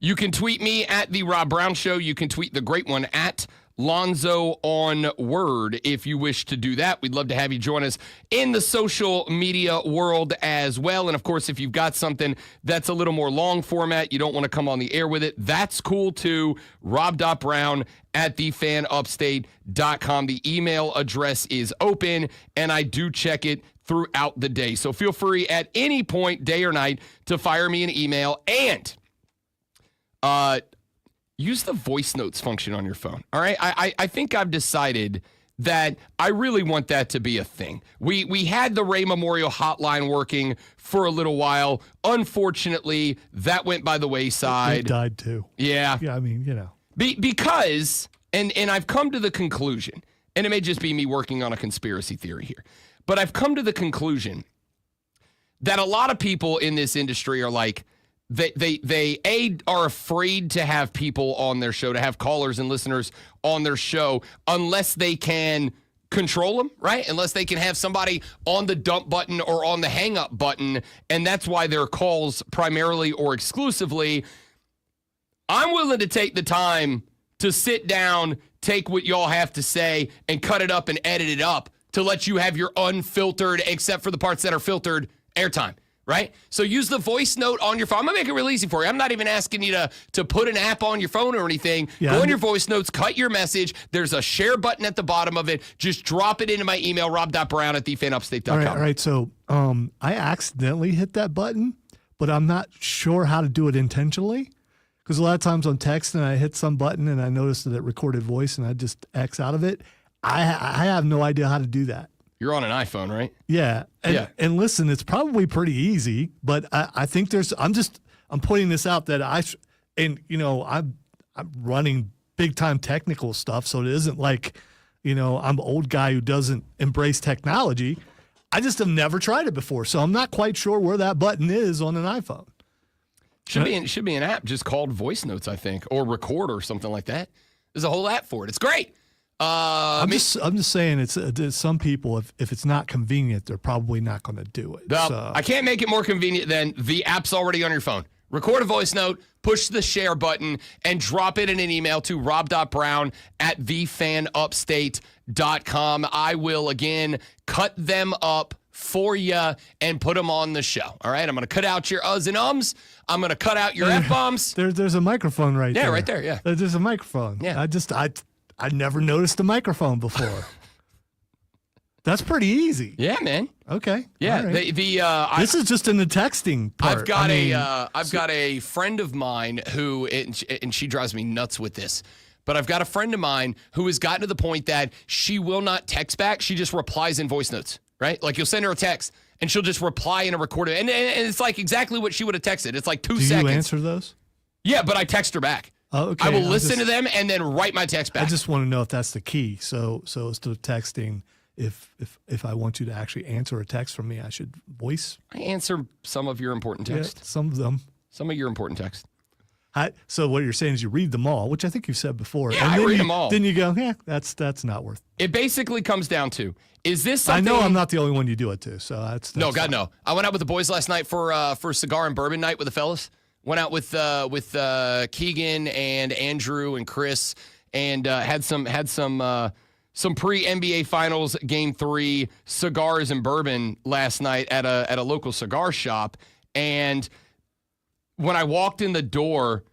You can tweet me at The Rob Brown Show. You can tweet the great one at Lonzo on Word if you wish to do that. We'd love to have you join us in the social media world as well. And, of course, if you've got something that's a little more long format, you don't want to come on the air with it, that's cool too. rob.brown@thefanupstate.com. The email address is open, and I do check it throughout the day. So feel free at any point, day or night, to fire me an email and use the voice notes function on your phone. All right. I think I've decided that I really want that to be a thing. We had the Ray Memorial Hotline working for a little while. Unfortunately, that went by the wayside. It died too. Yeah. Yeah, I mean, Because, and I've come to the conclusion, and it may just be me working on a conspiracy theory here, but I've come to the conclusion that a lot of people in this industry are like, They are afraid to have people on their show, to have callers and listeners on their show, unless they can control them, right? Unless they can have somebody on the dump button or on the hang up button. And that's why their calls primarily or exclusively. I'm willing to take the time to sit down, take what y'all have to say and cut it up and edit it up to let you have your unfiltered, except for the parts that are filtered, airtime. right? So use the voice note on your phone. I'm going to make it real easy for you. I'm not even asking you to put an app on your phone or anything. Yeah. Go in your voice notes, cut your message. There's a share button at the bottom of it. Just drop it into my email, rob.brown@thefanupstate.com. All right. So I accidentally hit that button, but I'm not sure how to do it intentionally. Because a lot of times I'm texting, I hit some button and I notice that it recorded voice and I just X out of it. I have no idea how to do that. You're on an iPhone, right? Yeah. And listen, it's probably pretty easy, but I think I'm putting this out that I'm running big time technical stuff. So it isn't like, I'm an old guy who doesn't embrace technology. I just have never tried it before. So I'm not quite sure where that button is on an iPhone. Should be an app just called Voice Notes, I think, or Record or something like that. There's a whole app for it. It's great. I'm just saying it's some people, if it's not convenient, they're probably not going to do it. I can't make it more convenient than the app's already on your phone. Record a voice note, push the share button, and drop it in an email to rob.brown@thefanupstate.com. I will, again, cut them up for you and put them on the show. All right? I'm going to cut out your uhs and ums. I'm going to cut out your F-bombs. There's a microphone right there. Yeah, right there, yeah. There's a microphone. Yeah. I never noticed a microphone before. That's pretty easy. Yeah, man. Okay. Yeah. Right. This is just in the texting part. I've got a friend of mine who, and she drives me nuts with this, but I've got a friend of mine who has gotten to the point that she will not text back. She just replies in voice notes, right? Like you'll send her a text and she'll just reply in a recorded, and it's like exactly what she would have texted. It's like 2 seconds. Do you answer those? Yeah, but I text her back. Oh, okay. I will listen to them and then write my text back. I just want to know if that's the key. So instead of texting, if I want you to actually answer a text from me, I should voice. I answer some of your important text. Yeah, some of them. Some of your important text. So what you're saying is you read them all, which I think you've said before. Yeah, and I read them all. Then you go, yeah, that's not worth it. It basically comes down to, is this something? I know I'm not the only one you do it to, so that's no, God, fine. no. I went out with the boys last night for cigar and bourbon night with the fellas. Went out with Keegan and Andrew and Chris, and had some pre-NBA Finals Game 3 cigars and bourbon last night at a local cigar shop. And when I walked in the door,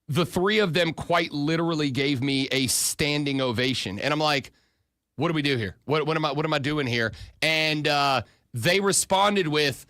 the three of them quite literally gave me a standing ovation, and I'm like, "What do we do here? What am I doing here?" And they responded with,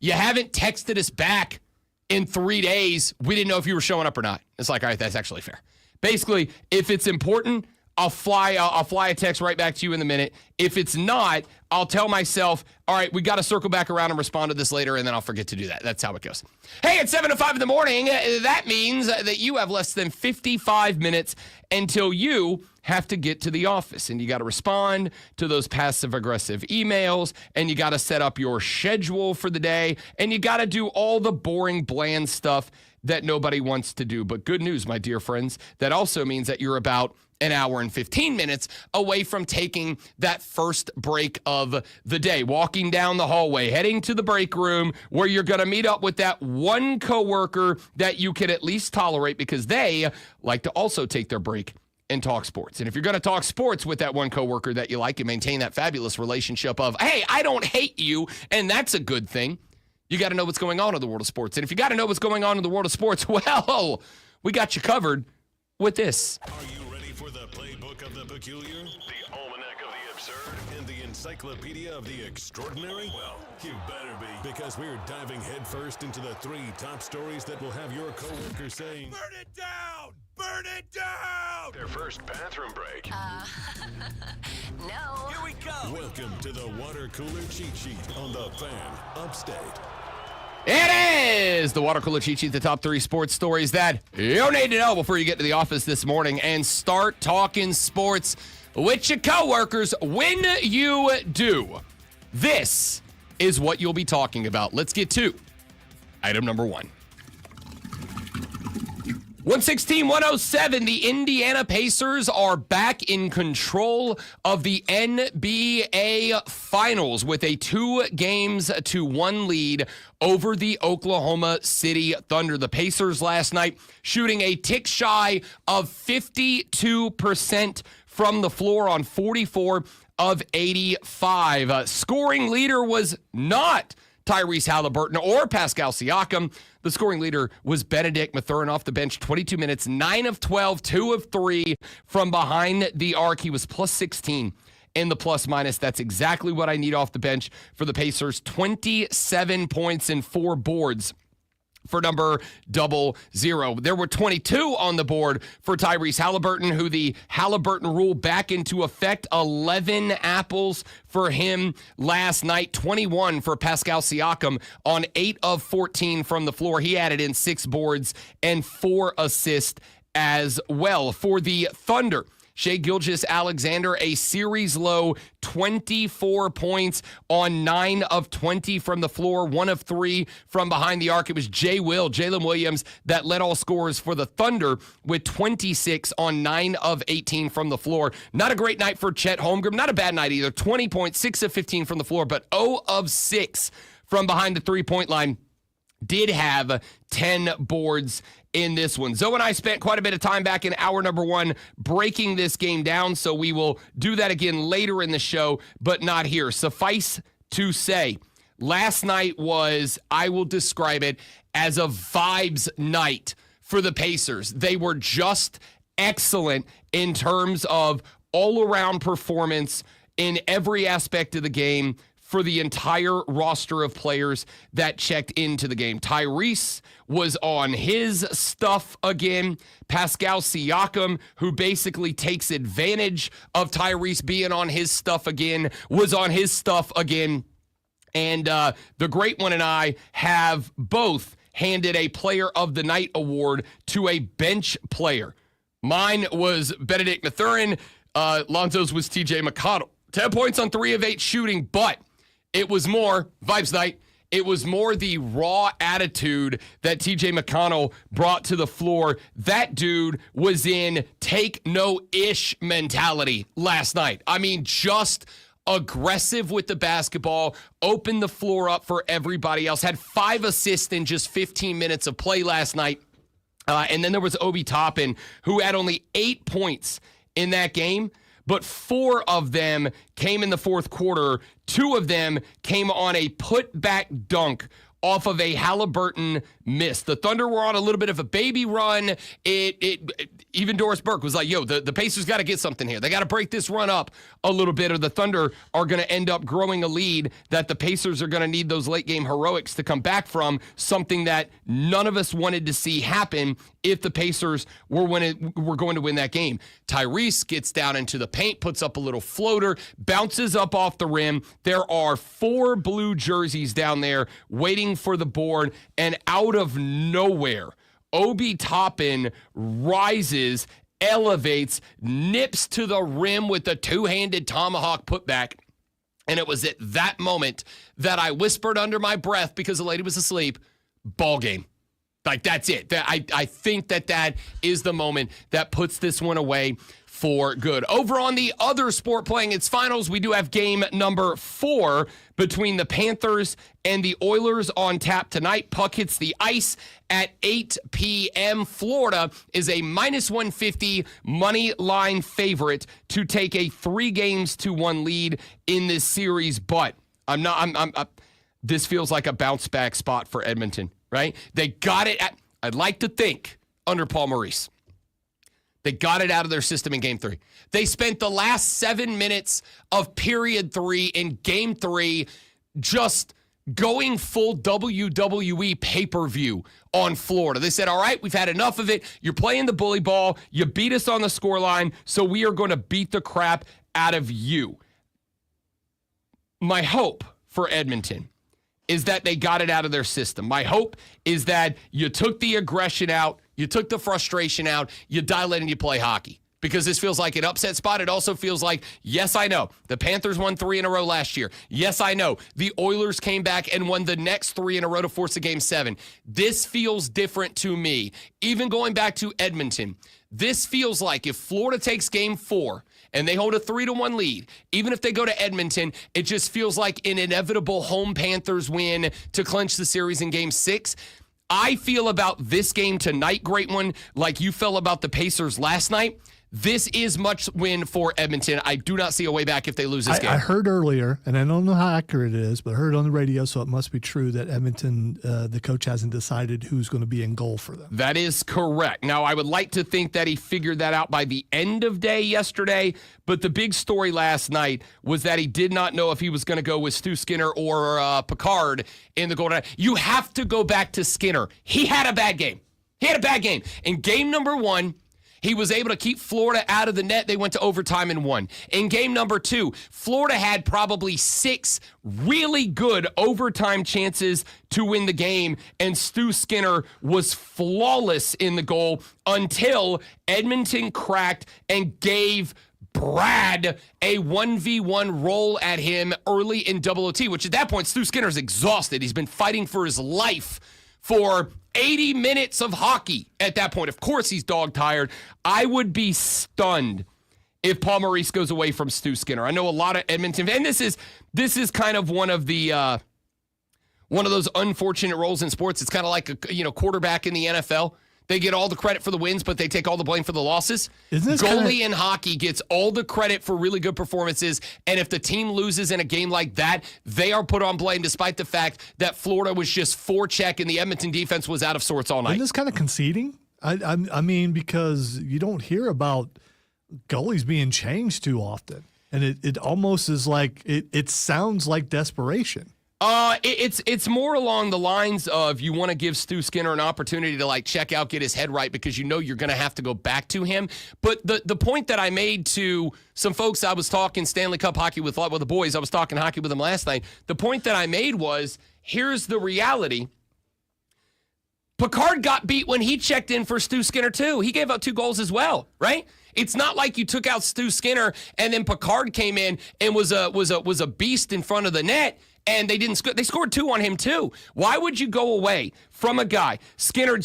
"You haven't texted us back in 3 days. We didn't know if you were showing up or not." It's like, all right, that's actually fair. Basically, if it's important, I'll fly a text right back to you in a minute. If it's not, I'll tell myself, all right, we got to circle back around and respond to this later, and then I'll forget to do that. That's how it goes. Hey, it's 7:05 in the morning. That means that you have less than 55 minutes until you have to get to the office, and you got to respond to those passive-aggressive emails, and you got to set up your schedule for the day, and you got to do all the boring, bland stuff that nobody wants to do. But good news, my dear friends, that also means that you're about an hour and 15 minutes away from taking that first break of the day, walking down the hallway, heading to the break room where you're going to meet up with that one coworker that you can at least tolerate because they like to also take their break and talk sports. And if you're going to talk sports with that one coworker that you like and maintain that fabulous relationship of, hey, I don't hate you, and that's a good thing, you got to know what's going on in the world of sports. And if you got to know what's going on in the world of sports, well, we got you covered with this. Are you ready for the playbook of the peculiar, the almanac of the absurd, and the encyclopedia of the extraordinary? Well, you better be, because we're diving headfirst into the 3 top stories that will have your coworker saying, "Burn it down! Burn it down!" Their first bathroom break. No. Here we go. Welcome to the water cooler cheat sheet on the Fan Upstate. It is the water cooler cheat sheet, the top 3 sports stories that you need to know before you get to the office this morning and start talking sports with your coworkers. When you do, this is what you'll be talking about. Let's get to item number 1. 116-107, the Indiana Pacers are back in control of the NBA Finals with a 2-1 lead over the Oklahoma City Thunder. The Pacers last night shooting a tick shy of 52% from the floor on 44 of 85. Scoring leader was not Tyrese Halliburton or Pascal Siakam. The scoring leader was Benedict Mathurin off the bench, 22 minutes, 9 of 12, 2 of 3 from behind the arc. He was plus 16 in the plus minus. That's exactly what I need off the bench for the Pacers. 27 points and 4 boards for number 00. There were 22 on the board for Tyrese Halliburton, who the Halliburton rule back into effect. 11 apples for him last night. 21 for Pascal Siakam on 8 of 14 from the floor. He added in 6 boards and 4 assists as well. For the Thunder, Shai Gilgeous-Alexander, a series low 24 points on 9 of 20 from the floor, 1 of 3 from behind the arc. It was Jalen Williams, that led all scorers for the Thunder with 26 on 9 of 18 from the floor. Not a great night for Chet Holmgren. Not a bad night either. 20 points, 6 of 15 from the floor, but 0 of 6 from behind the three-point line. Did have 10 boards in this one. Zoe and I spent quite a bit of time back in hour number 1 breaking this game down, so we will do that again later in the show, but not here. Suffice to say, last night was, I will describe it as a vibes night for the Pacers. They were just excellent in terms of all-around performance in every aspect of the game for the entire roster of players that checked into the game. Tyrese was on his stuff again. Pascal Siakam, who basically takes advantage of Tyrese being on his stuff again, was on his stuff again. And the Great One and I have both handed a Player of the Night award to a bench player. Mine was Benedict Mathurin. Lonzo's was TJ McConnell. 10 points on 3 of 8 shooting, but it was more, vibes night, it was more the raw attitude that TJ McConnell brought to the floor. That dude was in take-no-ish mentality last night. I mean, just aggressive with the basketball, opened the floor up for everybody else, had 5 assists in just 15 minutes of play last night. And then there was Obi Toppin, who had only 8 points in that game, but 4 of them came in the fourth quarter. 2 of them came on a putback dunk off of a Halliburton miss. The Thunder were on a little bit of a baby run. Even Doris Burke was like, yo, the Pacers got to get something here. They got to break this run up a little bit, or the Thunder are going to end up growing a lead that the Pacers are going to need those late game heroics to come back from, something that none of us wanted to see happen if the Pacers were going to win that game. Tyrese gets down into the paint, puts up a little floater, bounces up off the rim. There are 4 blue jerseys down there waiting for the board, and out of nowhere, Obi Toppin rises, elevates, nips to the rim with a 2-handed tomahawk putback. And it was at that moment that I whispered under my breath, because the lady was asleep, ball game. Like, that's it. I think that is the moment that puts this one away for good. Over on the other sport playing its finals, we do have game number 4 between the Panthers and the Oilers on tap tonight. Puck hits the ice at 8 p.m. Florida is a -150 money line favorite to take a 3-1 lead in this series, but this feels like a bounce back spot for Edmonton, right? They got it I'd like to think, under Paul Maurice. They got it out of their system in Game 3. They spent the last 7 minutes of period 3 in Game 3 just going full WWE pay-per-view on Florida. They said, all right, we've had enough of it. You're playing the bully ball. You beat us on the scoreline, so we are going to beat the crap out of you. My hope for Edmonton is that they got it out of their system. My hope is that you took the aggression out, you took the frustration out, you dial in and you play hockey. Because this feels like an upset spot. It also feels like, yes, I know, the Panthers won 3 in a row last year. Yes, I know, the Oilers came back and won the next 3 in a row to force a Game 7. This feels different to me. Even going back to Edmonton, this feels like if Florida takes Game 4 and they hold a 3-1 lead, even if they go to Edmonton, it just feels like an inevitable home Panthers win to clinch the series in Game 6. I feel about this game tonight, Great One, like you felt about the Pacers last night. This is much win for Edmonton. I do not see a way back if they lose this game. I heard earlier, and I don't know how accurate it is, but I heard it on the radio, so it must be true that Edmonton, the coach hasn't decided who's going to be in goal for them. That is correct. Now, I would like to think that he figured that out by the end of day yesterday, but the big story last night was that he did not know if he was going to go with Stu Skinner or Picard in the goal. You have to go back to Skinner. He had a bad game. In game number 1, he was able to keep Florida out of the net. They went to overtime and won. In game number 2, Florida had probably 6 really good overtime chances to win the game, and Stu Skinner was flawless in the goal until Edmonton cracked and gave Brad a 1v1 roll at him early in double OT, which at that point, Stu Skinner's exhausted. He's been fighting for his life for 80 minutes of hockey at that point. Of course, he's dog-tired. I would be stunned if Paul Maurice goes away from Stu Skinner. I know a lot of Edmonton, and this is kind of one of those unfortunate roles in sports. It's kind of like a quarterback in the NFL. They get all the credit for the wins, but they take all the blame for the losses. Goalie in hockey gets all the credit for really good performances, and if the team loses in a game like that, they are put on blame despite the fact that Florida was just forecheck and the Edmonton defense was out of sorts all night. Isn't this kind of conceding? I mean, because you don't hear about goalies being changed too often, and it almost is like it sounds like desperation. It's more along the lines of you want to give Stu Skinner an opportunity to check out, get his head right, because you're going to have to go back to him. But the point that I made to some folks, I was talking Stanley Cup hockey with the boys. I was talking hockey with them last night. The point that I made was, here's the reality. Picard got beat when he checked in for Stu Skinner too. He gave up 2 goals as well, right? It's not like you took out Stu Skinner and then Picard came in and was a beast in front of the net. And they didn't. They scored 2 on him too. Why would you go away from a guy? Skinner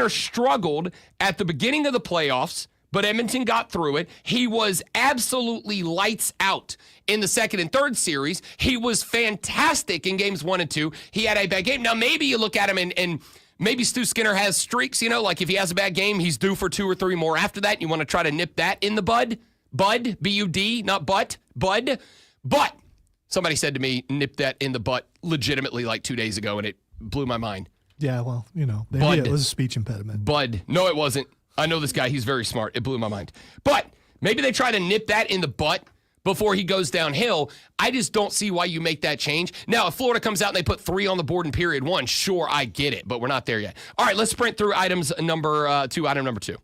struggled at the beginning of the playoffs, but Edmonton got through it. He was absolutely lights out in the second and third series. He was fantastic in games 1 and 2. He had a bad game. Now maybe you look at him and maybe Stu Skinner has streaks. Like if he has a bad game, he's due for 2 or 3 more after that. And you want to try to nip that in the bud, B-U-D, not butt, bud, but. Somebody said to me, nip that in the butt legitimately 2 days ago, and it blew my mind. Yeah, well, maybe it was a speech impediment. Bud. No, it wasn't. I know this guy. He's very smart. It blew my mind. But maybe they try to nip that in the butt before he goes downhill. I just don't see why you make that change. Now, if Florida comes out and they put 3 on the board in period 1, sure, I get it, but we're not there yet. All right, let's sprint through item number 2.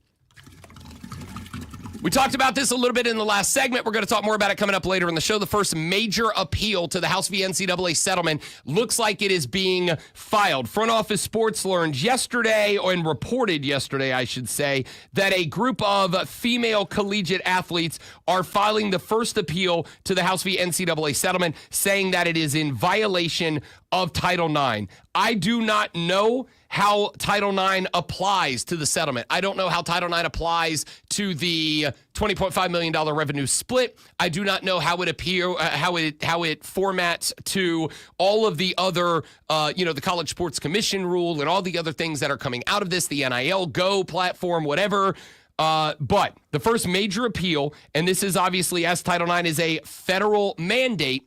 We talked about this a little bit in the last segment. We're going to talk more about it coming up later in the show. The first major appeal to the House v. NCAA settlement looks like it is being filed. Front Office Sports learned yesterday, and reported yesterday, I should say, that a group of female collegiate athletes are filing the first appeal to the House v. NCAA settlement, saying that it is in violation of Title IX. I do not know how Title IX applies to the settlement. I don't know how Title IX applies to the $20.5 million revenue split. I do not know how it formats to all of the other, the College Sports Commission rule and all the other things that are coming out of this, the NIL Go platform, whatever. But the first major appeal, and this is obviously, as Title IX is a federal mandate,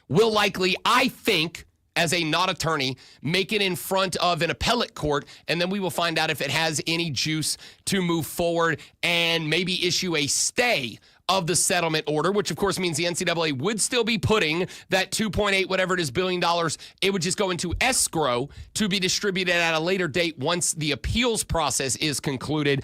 will likely, I think, as a not attorney, make it in front of an appellate court, and then we will find out if it has any juice to move forward and maybe issue a stay of the settlement order, which of course means the NCAA would still be putting that $2.8 whatever it is billion. It would just go into escrow to be distributed at a later date once the appeals process is concluded.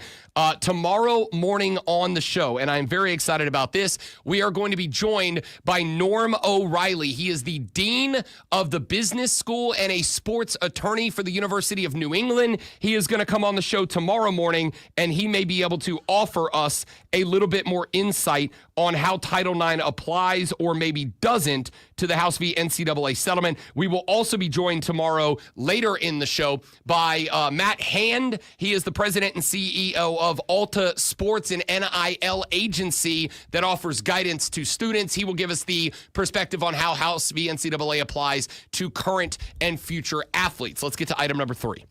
Tomorrow morning on the show, and I'm very excited about this, we are going to be joined by Norm O'Reilly. He is the Dean of the Business School and a sports attorney for the University of New England. He is going to come on the show tomorrow morning, and he may be able to offer us a little bit more insight on how Title IX applies or maybe doesn't to the House v. NCAA settlement. We will also be joined tomorrow later in the show by Matt Hand. He is the president and CEO of Alta Sports, an NIL agency that offers guidance to students. He will give us the perspective on how House v. NCAA applies to current and future athletes. Let's get to item number 3.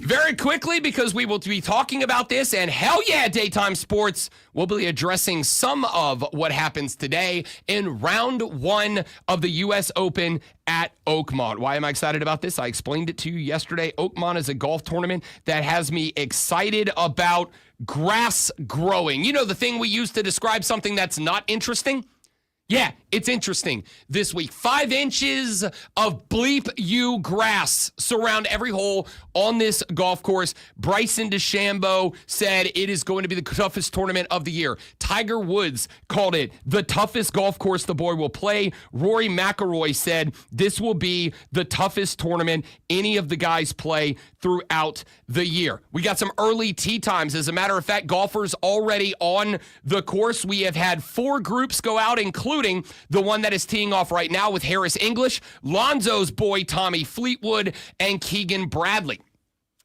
Very quickly, because we will be talking about this, and hell yeah, Daytime Sports will be addressing some of what happens today in round 1 of the U.S. Open at Oakmont. Why am I excited about this? I explained it to you yesterday. Oakmont is a golf tournament that has me excited about grass growing. You know, the thing we use to describe something that's not interesting? Yeah, it's interesting this week. 5 inches of bleep you grass surround every hole on this golf course. Bryson DeChambeau said it is going to be the toughest tournament of the year. Tiger Woods called it the toughest golf course the boy will play. Rory McIlroy said this will be the toughest tournament any of the guys play throughout the year. We got some early tee times. As a matter of fact, golfers already on the course. We have had 4 groups go out, including the one that is teeing off right now with Harris English, Lonzo's boy Tommy Fleetwood, and Keegan Bradley.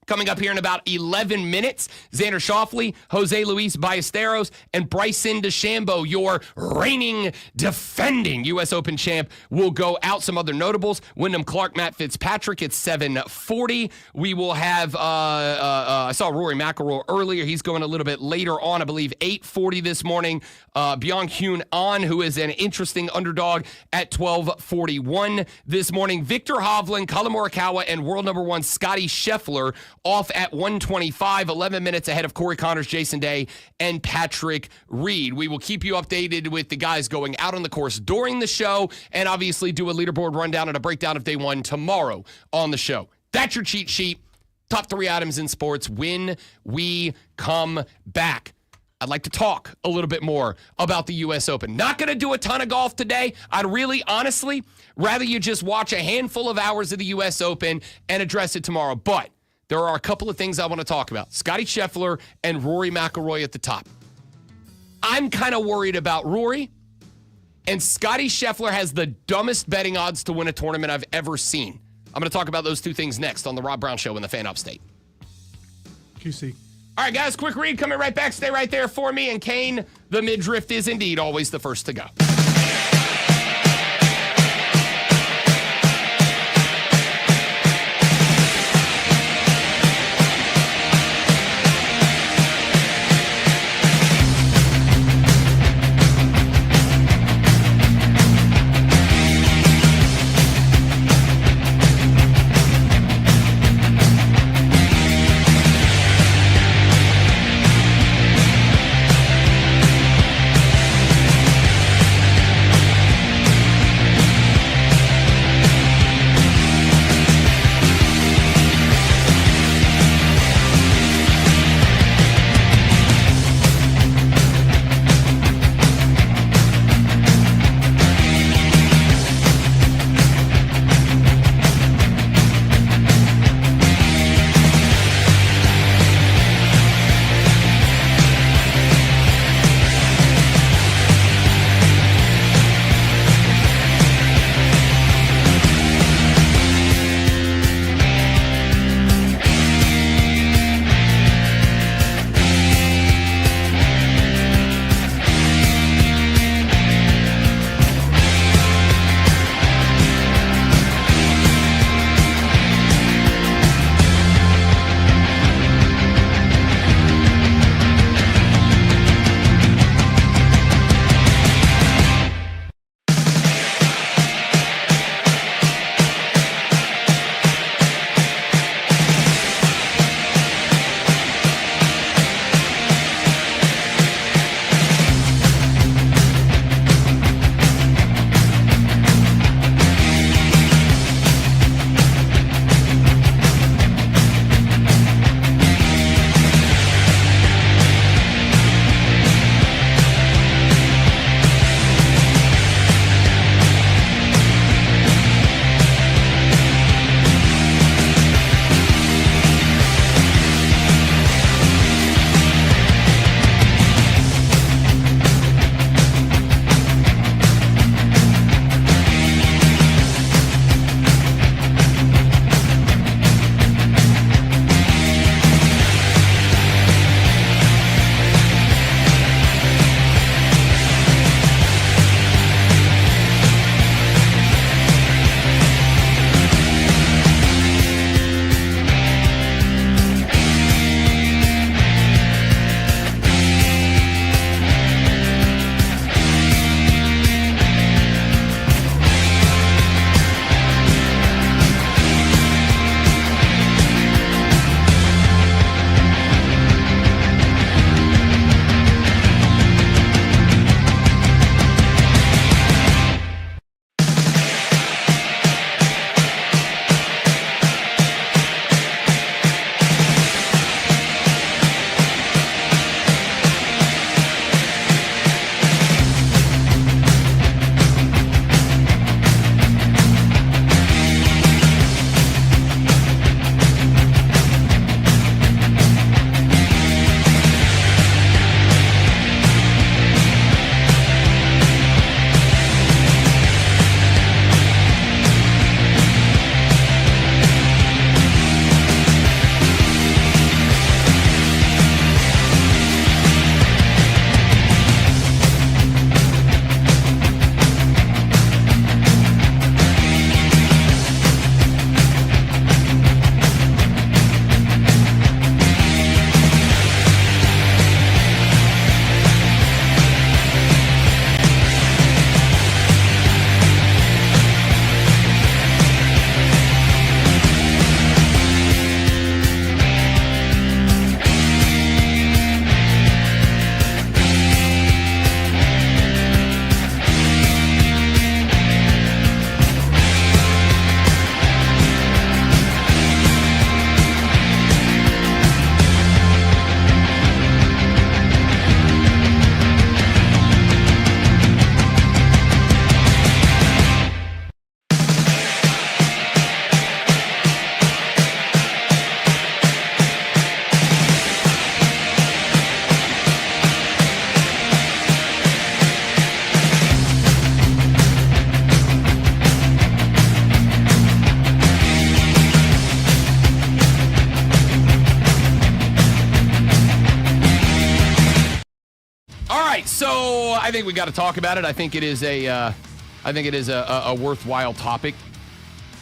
Coming up here in about 11 minutes, Xander Schauffele, Jose Luis Ballesteros, and Bryson DeChambeau, your reigning, defending U.S. Open champ, will go out. Some other notables, Wyndham Clark, Matt Fitzpatrick at 7:40. We will have, I saw Rory McIlroy earlier. He's going a little bit later on, I believe 8:40 this morning. Byung-Hyun Ahn, who is an interesting underdog, at 12:41 this morning. Victor Hovland, Colin Morikawa, and world number 1 Scotty Scheffler off at 1:25, 11 minutes ahead of Corey Connors, Jason Day, and Patrick Reed. We will keep you updated with the guys going out on the course during the show, and obviously do a leaderboard rundown and a breakdown of day 1 tomorrow on the show. That's your cheat sheet. Top 3 items in sports when we come back. I'd like to talk a little bit more about the U.S. Open. Not going to do a ton of golf today. I'd really, honestly, rather you just watch a handful of hours of the U.S. Open and address it tomorrow. But there are a couple of things I want to talk about. Scotty Scheffler and Rory McIlroy at the top. I'm kind of worried about Rory, and Scotty Scheffler has the dumbest betting odds to win a tournament I've ever seen. I'm going to talk about those 2 things next on The Rob Brown Show in the Fan Upstate. QC. All right, guys, quick read coming right back. Stay right there for me. And Kane, the midriff is indeed always the first to go. I think we got to talk about it. I think it is a worthwhile topic.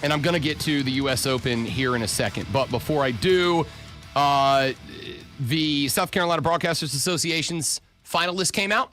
And I'm going to get to the U.S. Open here in a second. But before I do, the South Carolina Broadcasters Association's finalists came out.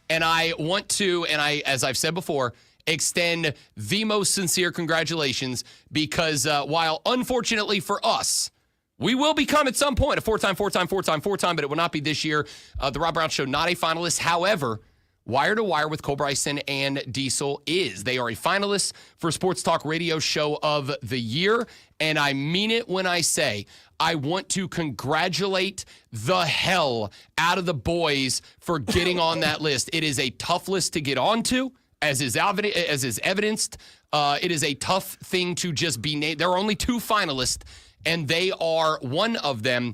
And I want to, as I've said before, extend the most sincere congratulations because while unfortunately for us, we will become at some point a four-time, but it will not be this year. The Rob Brown Show, not a finalist. However, Wire to Wire with Cole Bryson and Diesel is. They are a finalist for Sports Talk Radio Show of the Year, and I mean it when I say I want to congratulate the hell out of the boys for getting on that list. It is a tough list to get onto, as is evidenced. It is a tough thing to just be named. There are only 2 finalists, and they are one of them.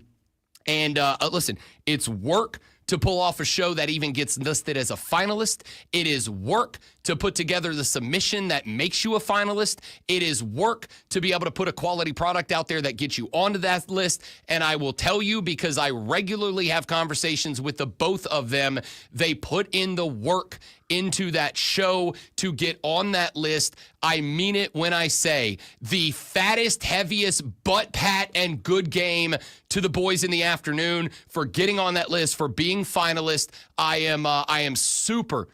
And listen, it's work to pull off a show that even gets listed as a finalist. It is work to put together the submission that makes you a finalist. It is work to be able to put a quality product out there that gets you onto that list. And I will tell you, because I regularly have conversations with the both of them, they put in the work into that show to get on that list. I mean it when I say the fattest, heaviest butt pat and good game to the boys in the afternoon for getting on that list, for being finalists. I am super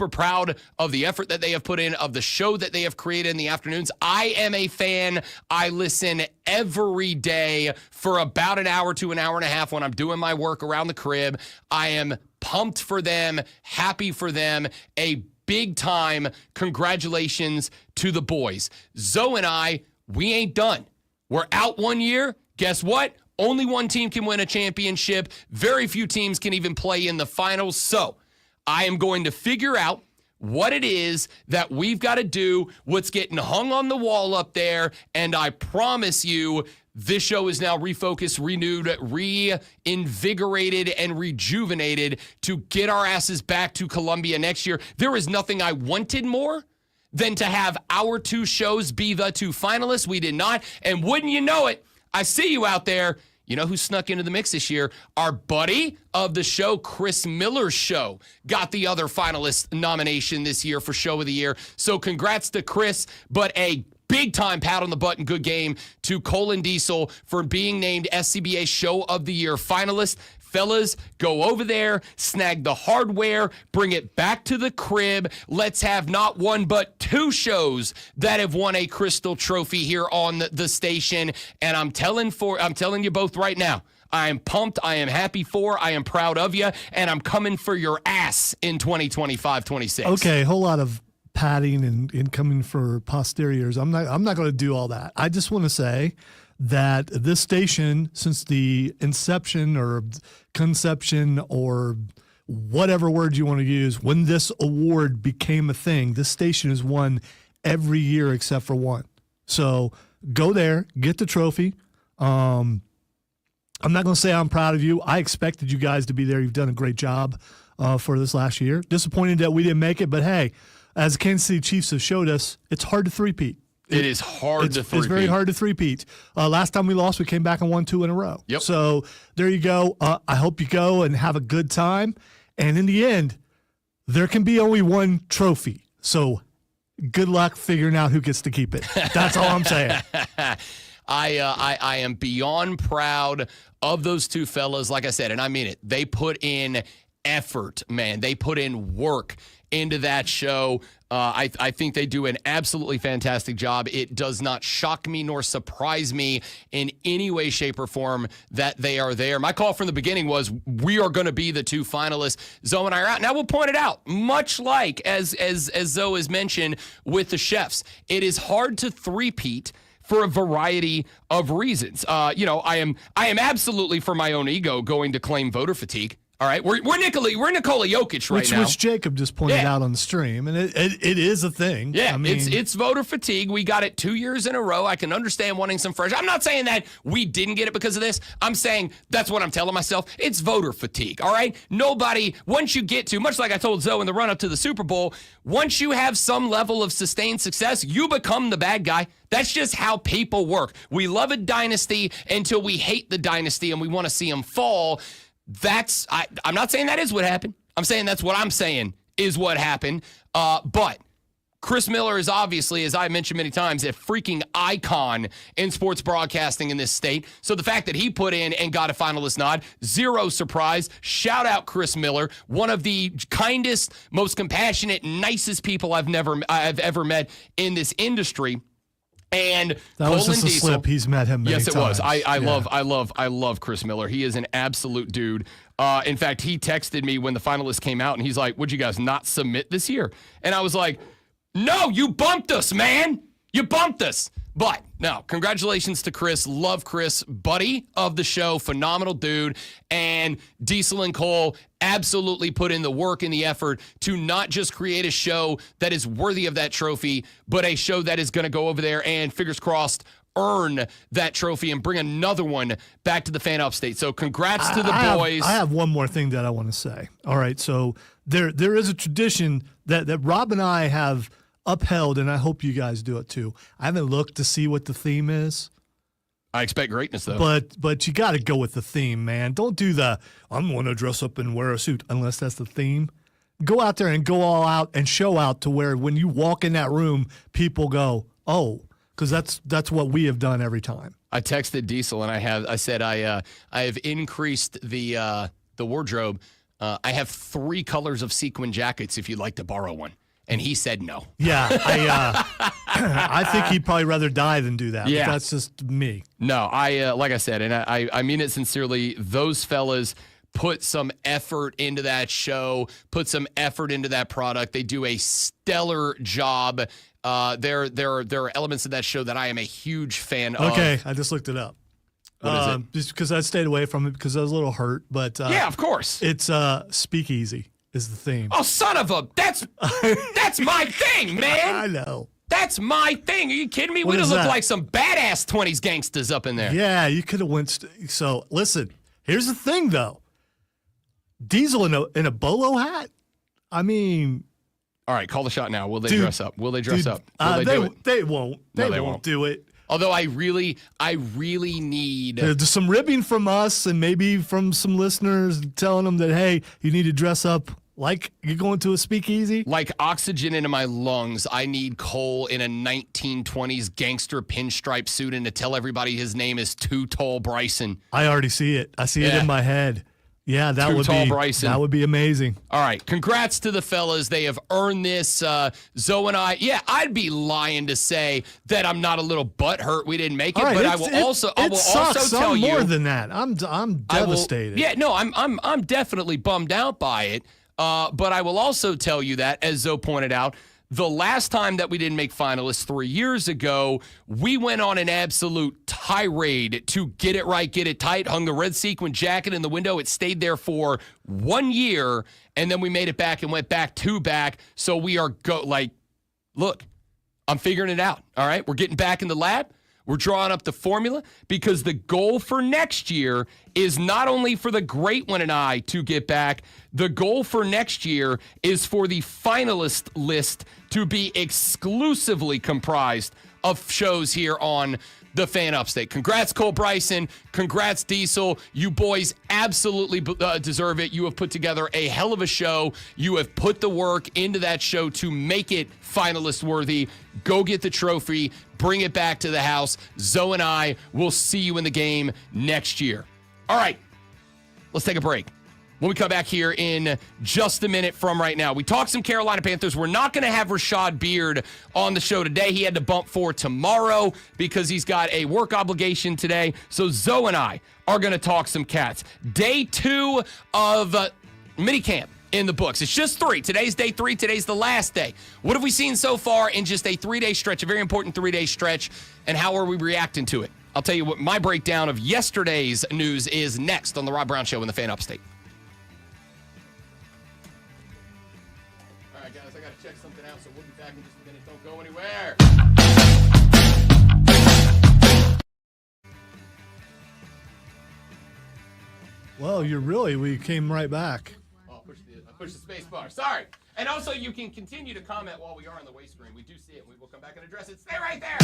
proud of the effort that they have put in, of the show that they have created in the afternoons. I am a fan. I listen every day for about an hour to an hour and a half when I'm doing my work around the crib. I am pumped for them, happy for them. A big time congratulations to the boys. Zoe and I, we ain't done. We're out 1 year. Guess what? Only one team can win a championship. Very few teams can even play in the finals. So I am going to figure out what it is that we've got to do, what's getting hung on the wall up there, and I promise you, this show is now refocused, renewed, reinvigorated, and rejuvenated to get our asses back to Columbia next year. There is nothing I wanted more than to have our 2 shows be the 2 finalists. We did not, and wouldn't you know it, I see you out there. You know who snuck into the mix this year? Our buddy of the show, Chris Miller's show, got the other finalist nomination this year for Show of the Year. So congrats to Chris, but a big-time pat on the butt and good game to Cole and Diesel for being named SCBA Show of the Year finalist. Fellas, go over there, snag the hardware, bring it back to the crib. Let's have not 1 but 2 shows that have won a Crystal Trophy here on the station. And I'm telling you both right now, I am pumped, I am happy I am proud of you, and I'm coming for your ass in 2025-26. Okay, a whole lot of patting and coming for posteriors. I'm not going to do all that. I just want to say that this station, since the inception or conception or whatever word you want to use, when this award became a thing, this station has won every year except for 1. So go there, get the trophy. I'm not going to say I'm proud of you. I expected you guys to be there. You've done a great job for this last year. Disappointed that we didn't make it, but hey, as Kansas City Chiefs have showed us, it's hard to three-peat. It is hard to three-peat. It's very hard to three-peat. Last time we lost, we came back and won 2 in a row. Yep. So there you go. I hope you go and have a good time. And in the end, there can be only 1 trophy. So good luck figuring out who gets to keep it. That's all I'm saying. I am beyond proud of those 2 fellas. Like I said, and I mean it. They put in effort, man. They put in work into that show. I think they do an absolutely fantastic job. It does not shock me nor surprise me in any way, shape, or form that they are there. My call from the beginning was we are going to be the 2 finalists. Zoe and I are out. Now we'll point it out, much like as Zoe has mentioned with the chefs, it is hard to three-peat for a variety of reasons. I am absolutely, for my own ego, going to claim voter fatigue. All right, we're Nikola Jokic right now. Which Jacob just pointed out on the stream, and it is a thing. Yeah, I mean, it's voter fatigue. We got it 2 years in a row. I can understand wanting some fresh. I'm not saying that we didn't get it because of this. I'm saying that's what I'm telling myself. It's voter fatigue, all right? Nobody, once you get to, much like I told Zoe in the run-up to the Super Bowl, once you have some level of sustained success, you become the bad guy. That's just how people work. We love a dynasty until we hate the dynasty and we want to see them fall. I'm not saying that is what happened. I'm saying that's what I'm saying is what happened. But Chris Miller is obviously, as I mentioned many times, a freaking icon in sports broadcasting in this state. So the fact that he put in and got a finalist nod, zero surprise. Shout out Chris Miller, one of the kindest, most compassionate, nicest people I've ever met in this industry. And that was just a slip. He's met him many times. Yes, it was. I love Chris Miller. He is an absolute dude. In fact, he texted me when the finalists came out, and he's like, "Would you guys not submit this year?" And I was like, "No, you bumped us, man. You bumped us." But no, congratulations to Chris. Love Chris, buddy of the show, phenomenal dude. And Diesel and Cole absolutely put in the work and the effort to not just create a show that is worthy of that trophy, but a show that is going to go over there and, fingers crossed, earn that trophy and bring another one back to the Fan Upstate. So congrats to the boys. I have one more thing that I want to say. All right, so there is a tradition that Rob and I have upheld, and I hope you guys do it too. I haven't looked to see what the theme is. I expect greatness, though. But you got to go with the theme, man. Don't do I'm going to dress up and wear a suit unless that's the theme. Go out there and go all out and show out to where when you walk in that room, people go, oh, because that's what we have done every time. I texted Diesel and I said I have increased the wardrobe. I have 3 colors of sequin jackets if you'd like to borrow one. And he said no. Yeah, I think he'd probably rather die than do that. Yeah. But that's just me. No, like I said, and I mean it sincerely, those fellas put some effort into that show, put some effort into that product. They do a stellar job. There are elements of that show that I am a huge fan of. Okay, I just looked it up. What is it? Just because I stayed away from it because I was a little hurt. But yeah, of course. It's Speakeasy is the theme. Oh, son of a! That's my thing, man. I know. That's my thing. Are you kidding me? What We'd have is looked that? like some badass 20s gangsters up in there. Yeah, you could have went. So listen, here's the thing though. Diesel in a bolo hat. I mean, all right, call the shot now. Will they Dude, dress up? Will they dress up? Will they do it? They won't. No, They they won't won't. do it. Although I really need. There's some ribbing from us and maybe from some listeners telling them that, hey, you need to dress up like you're going to a speakeasy. Like oxygen into my lungs, I need Cole in a 1920s gangster pinstripe suit and to tell everybody his name is Too Tall Bryson. I already see it. I see it Yeah. in my head. Yeah, that Too would Tall be Bryson. That would be amazing. All right, congrats to the fellas. They have earned this. Zoe and I, I'd be lying to say that I'm not a little butthurt we didn't make it, All right, but I it will also tell I'm you more than that. I'm devastated. I'm definitely bummed out by it. But I will also tell you that, as Zoe pointed out, the last time that we didn't make finalists 3 years ago, we went on an absolute tirade to get it right, get it tight, hung the red sequin jacket in the window. It stayed there for 1 year, and then we made it back and went back to back. So we are look, I'm figuring it out, all right? We're getting back in the lab. We're drawing up the formula because the goal for next year is not only for the Great One and I to get back, the goal for next year is for the finalist list to be exclusively comprised of shows here on the Fan Upstate. Congrats, Cole Bryson. Congrats, Diesel. You boys absolutely deserve it. You have put together a hell of a show. You have put the work into that show to make it finalist worthy. Go get the trophy. Bring it back to the house. Zoe and I will see you in the game next year. All right, let's take a break. When we come back here in just a minute from right now, we talked some Carolina Panthers. We're not going to have Rashad Beard on the show today. He had to bump for tomorrow because he's got a work obligation today. So Zoe and I are going to talk some Cats. Day 2 of minicamp in the books. It's just 3. Today's day 3. Today's the last day. What have we seen so far in just a 3-day stretch, a very important 3-day stretch, and how are we reacting to it? I'll tell you what my breakdown of yesterday's news is next on The Rob Brown Show in the Fan Upstate. All right, guys, I got to check something out, so we'll be back in just a minute. Don't go anywhere. Well, we came right back. Oh, I pushed the space bar. Sorry. And also, you can continue to comment while we are on the waste screen. We do see it. We will come back and address it. Stay right there.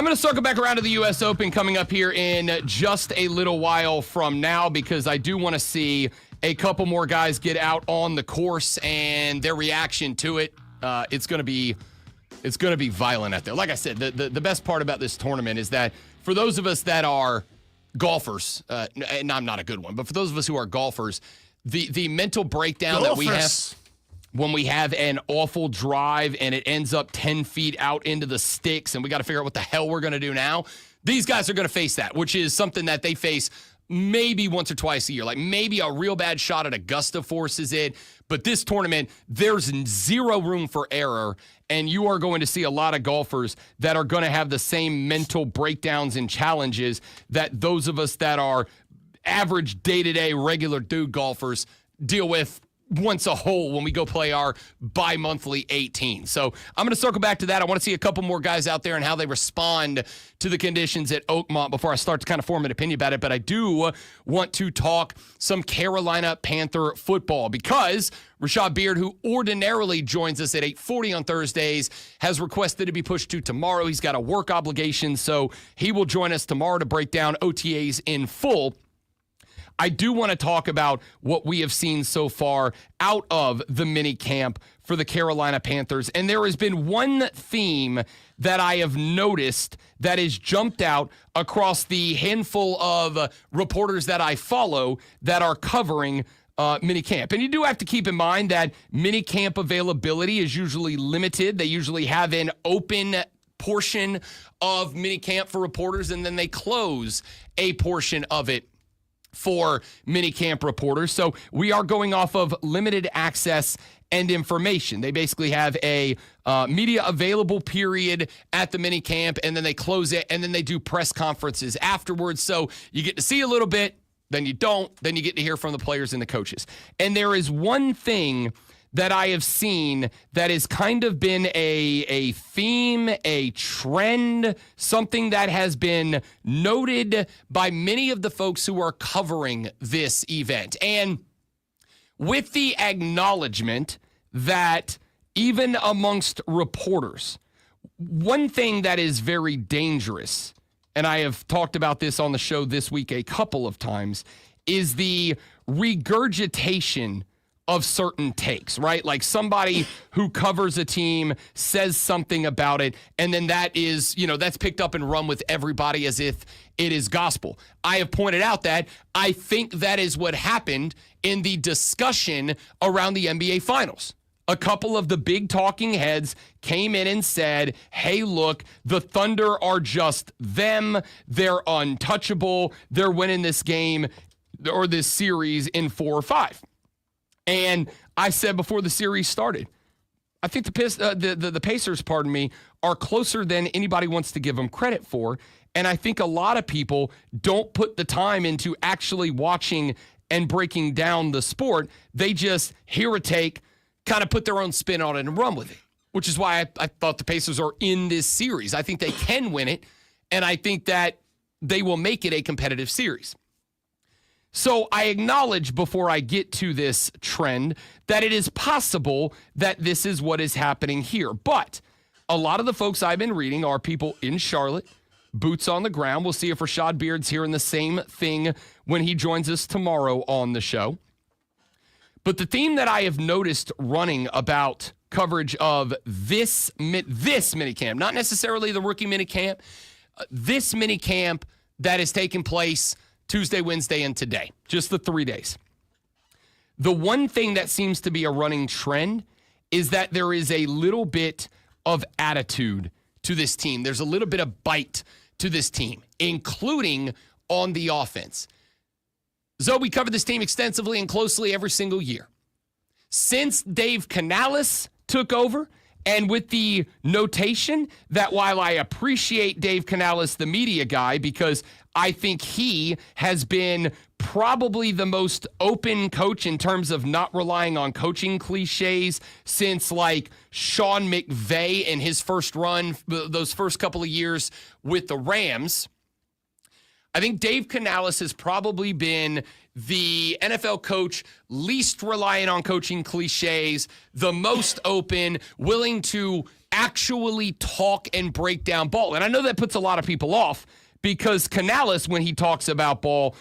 going to circle back around to the U.S. Open coming up here in just a little while from now because I do want to see a couple more guys get out on the course and their reaction to it. It's going to be violent out there. Like I said, the best part about this tournament is that for those of us that are golfers, and I'm not a good one, but for those of us who are golfers, the mental breakdown that we have when we have an awful drive and it ends up 10 feet out into the sticks and we got to figure out what the hell we're going to do now, these guys are going to face that, which is something that they face maybe once or twice a year. Like maybe a real bad shot at Augusta forces it. But this tournament, there's zero room for error. And you are going to see a lot of golfers that are going to have the same mental breakdowns and challenges that those of us that are average day-to-day regular dude golfers deal with once a hole when we go play our bi-monthly 18. So I'm going to circle back to that. I want to see a couple more guys out there and how they respond to the conditions at Oakmont before I start to kind of form an opinion about it. But I do want to talk some Carolina Panther football because Rashad Beard, who ordinarily joins us at 8:40 on Thursdays, has requested to be pushed to tomorrow. He's got a work obligation, so he will join us tomorrow to break down OTAs in full. I do want to talk about what we have seen so far out of the mini camp for the Carolina Panthers. And there has been one theme that I have noticed that has jumped out across the handful of reporters that I follow that are covering mini camp. And you do have to keep in mind that mini camp availability is usually limited. They usually have an open portion of mini camp for reporters, and then they close a portion of it for minicamp reporters. So we are going off of limited access and information. They basically have a media available period at the minicamp, and then they close it, and then they do press conferences afterwards. So you get to see a little bit, then you don't, then you get to hear from the players and the coaches. And there is one thing that I have seen that has kind of been a theme, a trend, something that has been noted by many of the folks who are covering this event. And with the acknowledgement that even amongst reporters, one thing that is very dangerous, and I have talked about this on the show this week a couple of times, is the regurgitation of certain takes, right? Like somebody who covers a team says something about it, and then that is, that's picked up and run with everybody as if it is gospel. I have pointed out that I think that is what happened in the discussion around the NBA Finals. A couple of the big talking heads came in and said, hey, look, the Thunder are just them. They're untouchable. They're winning this game or this series in 4 or 5. And I said before the series started, I think the Pacers, are closer than anybody wants to give them credit for. And I think a lot of people don't put the time into actually watching and breaking down the sport. They just hear a take, kind of put their own spin on it and run with it, which is why I thought the Pacers are in this series. I think they can win it, and I think that they will make it a competitive series. So I acknowledge before I get to this trend that it is possible that this is what is happening here. But a lot of the folks I've been reading are people in Charlotte, boots on the ground. We'll see if Rashad Beard's hearing the same thing when he joins us tomorrow on the show. But the theme that I have noticed running about coverage of this minicamp, not necessarily the rookie minicamp, this minicamp that is taking place Tuesday, Wednesday, and today, just the 3 days. The one thing that seems to be a running trend is that there is a little bit of attitude to this team. There's a little bit of bite to this team, including on the offense. So we cover this team extensively and closely every single year. Since Dave Canales took over, and with the notation that while I appreciate Dave Canales, the media guy, because I think he has been probably the most open coach in terms of not relying on coaching cliches since like Sean McVay in his first run, those first couple of years with the Rams. I think Dave Canales has probably been the NFL coach least reliant on coaching cliches, the most open, willing to actually talk and break down ball. And I know that puts a lot of people off because Canales, when he talks about ball,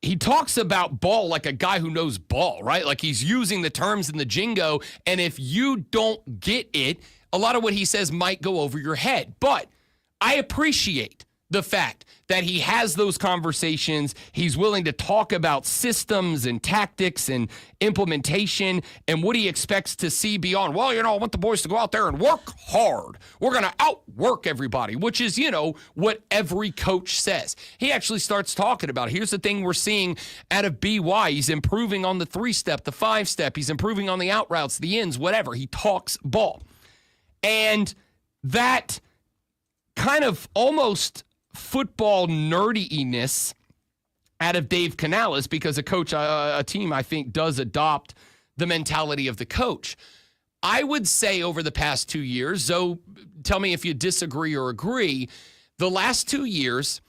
he talks about ball like a guy who knows ball, right? Like he's using the terms and the jingo. And if you don't get it, a lot of what he says might go over your head. But I appreciate the fact that he has those conversations. He's willing to talk about systems and tactics and implementation and what he expects to see beyond. Well, I want the boys to go out there and work hard. We're going to outwork everybody, which is, what every coach says. He actually starts talking about, here's the thing we're seeing out of BY. He's improving on the 3-step, the 5-step. He's improving on the out routes, the ins, whatever. He talks ball. And that kind of almost football nerdiness out of Dave Canales, because a team, I think, does adopt the mentality of the coach. I would say over the past 2 years, Zoe, tell me if you disagree or agree, the last 2 years,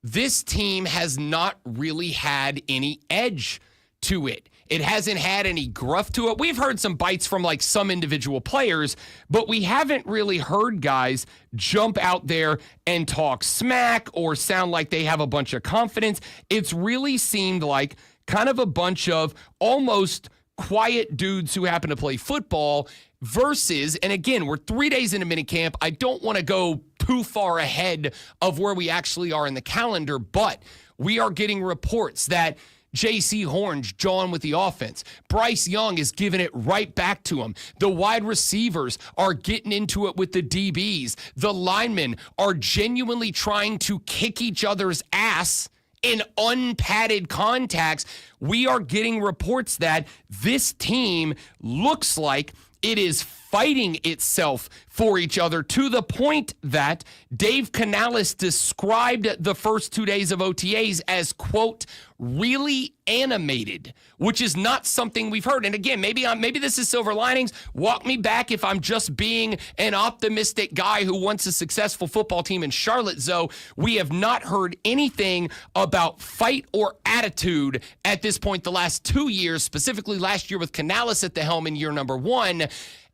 this team has not really had any edge to it. It hasn't had any gruff to it. We've heard some bites from some individual players, but we haven't really heard guys jump out there and talk smack or sound like they have a bunch of confidence. It's really seemed like kind of a bunch of almost quiet dudes who happen to play football versus, and again, we're 3 days into minicamp. I don't want to go too far ahead of where we actually are in the calendar, but we are getting reports that J.C. Horn's John with the offense. Bryce Young is giving it right back to him. The wide receivers are getting into it with the DBs. The linemen are genuinely trying to kick each other's ass in unpadded contacts. We are getting reports that this team looks like it is fighting itself for each other to the point that Dave Canales described the first 2 days of OTAs as, quote, really animated, which is not something we've heard. And again, maybe this is silver linings. Walk me back if I'm just being an optimistic guy who wants a successful football team in Charlotte, Zoe. We have not heard anything about fight or attitude at this point the last 2 years, specifically last year with Canales at the helm in year number 1.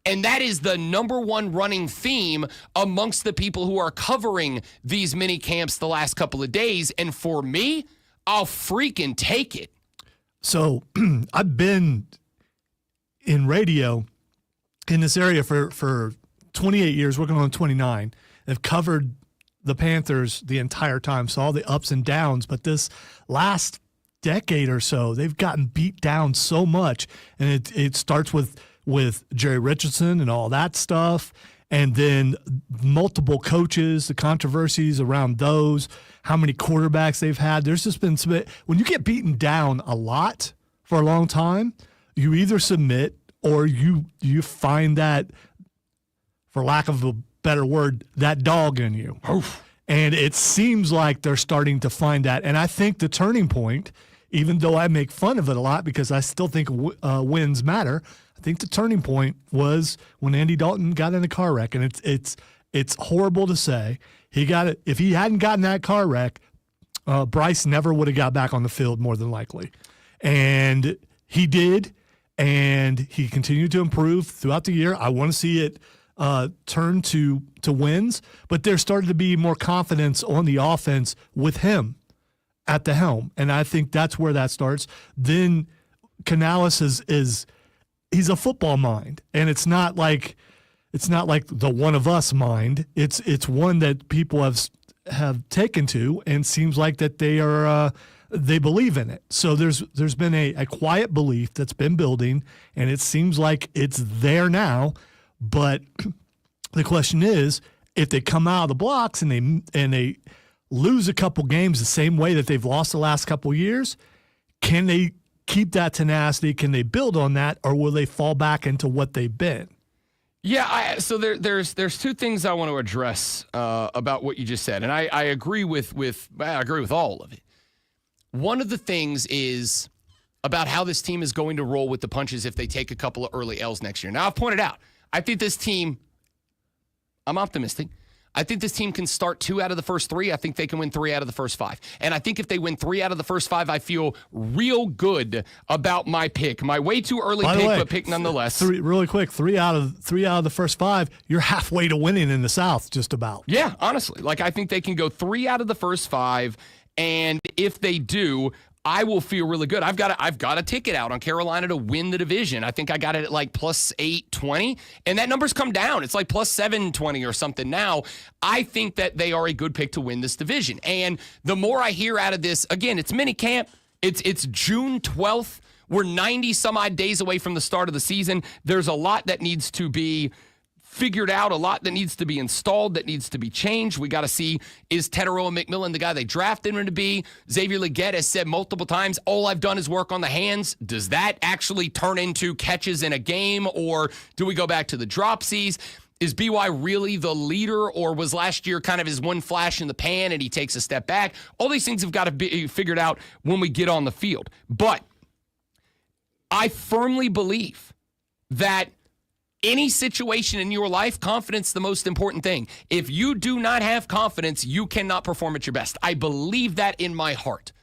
And that is the number one running theme amongst the people who are covering these mini camps the last couple of days. And for me, I'll freaking take it. So I've been in radio in this area for 28 years, working on 29. I've covered the Panthers the entire time, so all the ups and downs. But this last decade or so, they've gotten beat down so much. And it starts with Jerry Richardson and all that stuff, and then multiple coaches, the controversies around those, how many quarterbacks they've had. There's just been when you get beaten down a lot for a long time, you either submit or you find that, for lack of a better word, that dog in you. Oof. And it seems like they're starting to find that. And I think the turning point, even though I make fun of it a lot because I still think wins matter, I think the turning point was when Andy Dalton got in a car wreck, and it's horrible to say. If he hadn't gotten that car wreck, Bryce never would have got back on the field, more than likely. And he did, and he continued to improve throughout the year. I want to see it turn to wins, but there started to be more confidence on the offense with him at the helm, and I think that's where that starts. Then Canales is he's a football mind, and it's not like the one of us mind. It's one that people have taken to, and seems like that they believe in it. So there's been a quiet belief that's been building, and it seems like it's there now. But the question is, if they come out of the blocks and they lose a couple games the same way that they've lost the last couple years, can they keep that tenacity? Can they build on that, or will they fall back into what they've been? Yeah, so there's two things I want to address about what you just said, and I agree with all of it. One of the things is about how this team is going to roll with the punches if they take a couple of early L's next year. Now, I've pointed out, I think this team, I'm optimistic. I think this team can start 2 out of the first 3. I think they can win 3 out of the first 5. And I think if they win 3 out of the first 5, I feel real good about my pick. My way too early pick, but pick nonetheless. Really quick, 3 out of the first 5, you're halfway to winning in the South, just about. Yeah, honestly. Like, I think they can go 3 out of the first 5. And if they do, I will feel really good. I've got a ticket out on Carolina to win the division. I think I got it at like plus 820, and that number's come down. It's like plus 720 or something now. I think that they are a good pick to win this division. And the more I hear out of this, again, it's mini camp. It's June 12th. We're 90 some odd days away from the start of the season. There's a lot that needs to be figured out, a lot that needs to be installed, that needs to be changed. We got to see, is Teteroa McMillan the guy they drafted him to be? Xavier Legette has said multiple times, all I've done is work on the hands. Does that actually turn into catches in a game, or do we go back to the dropsies? Is BY really the leader, or was last year kind of his one flash in the pan and he takes a step back? All these things have got to be figured out when we get on the field. But I firmly believe that any situation in your life, confidence is the most important thing. If you do not have confidence, you cannot perform at your best. I believe that in my heart.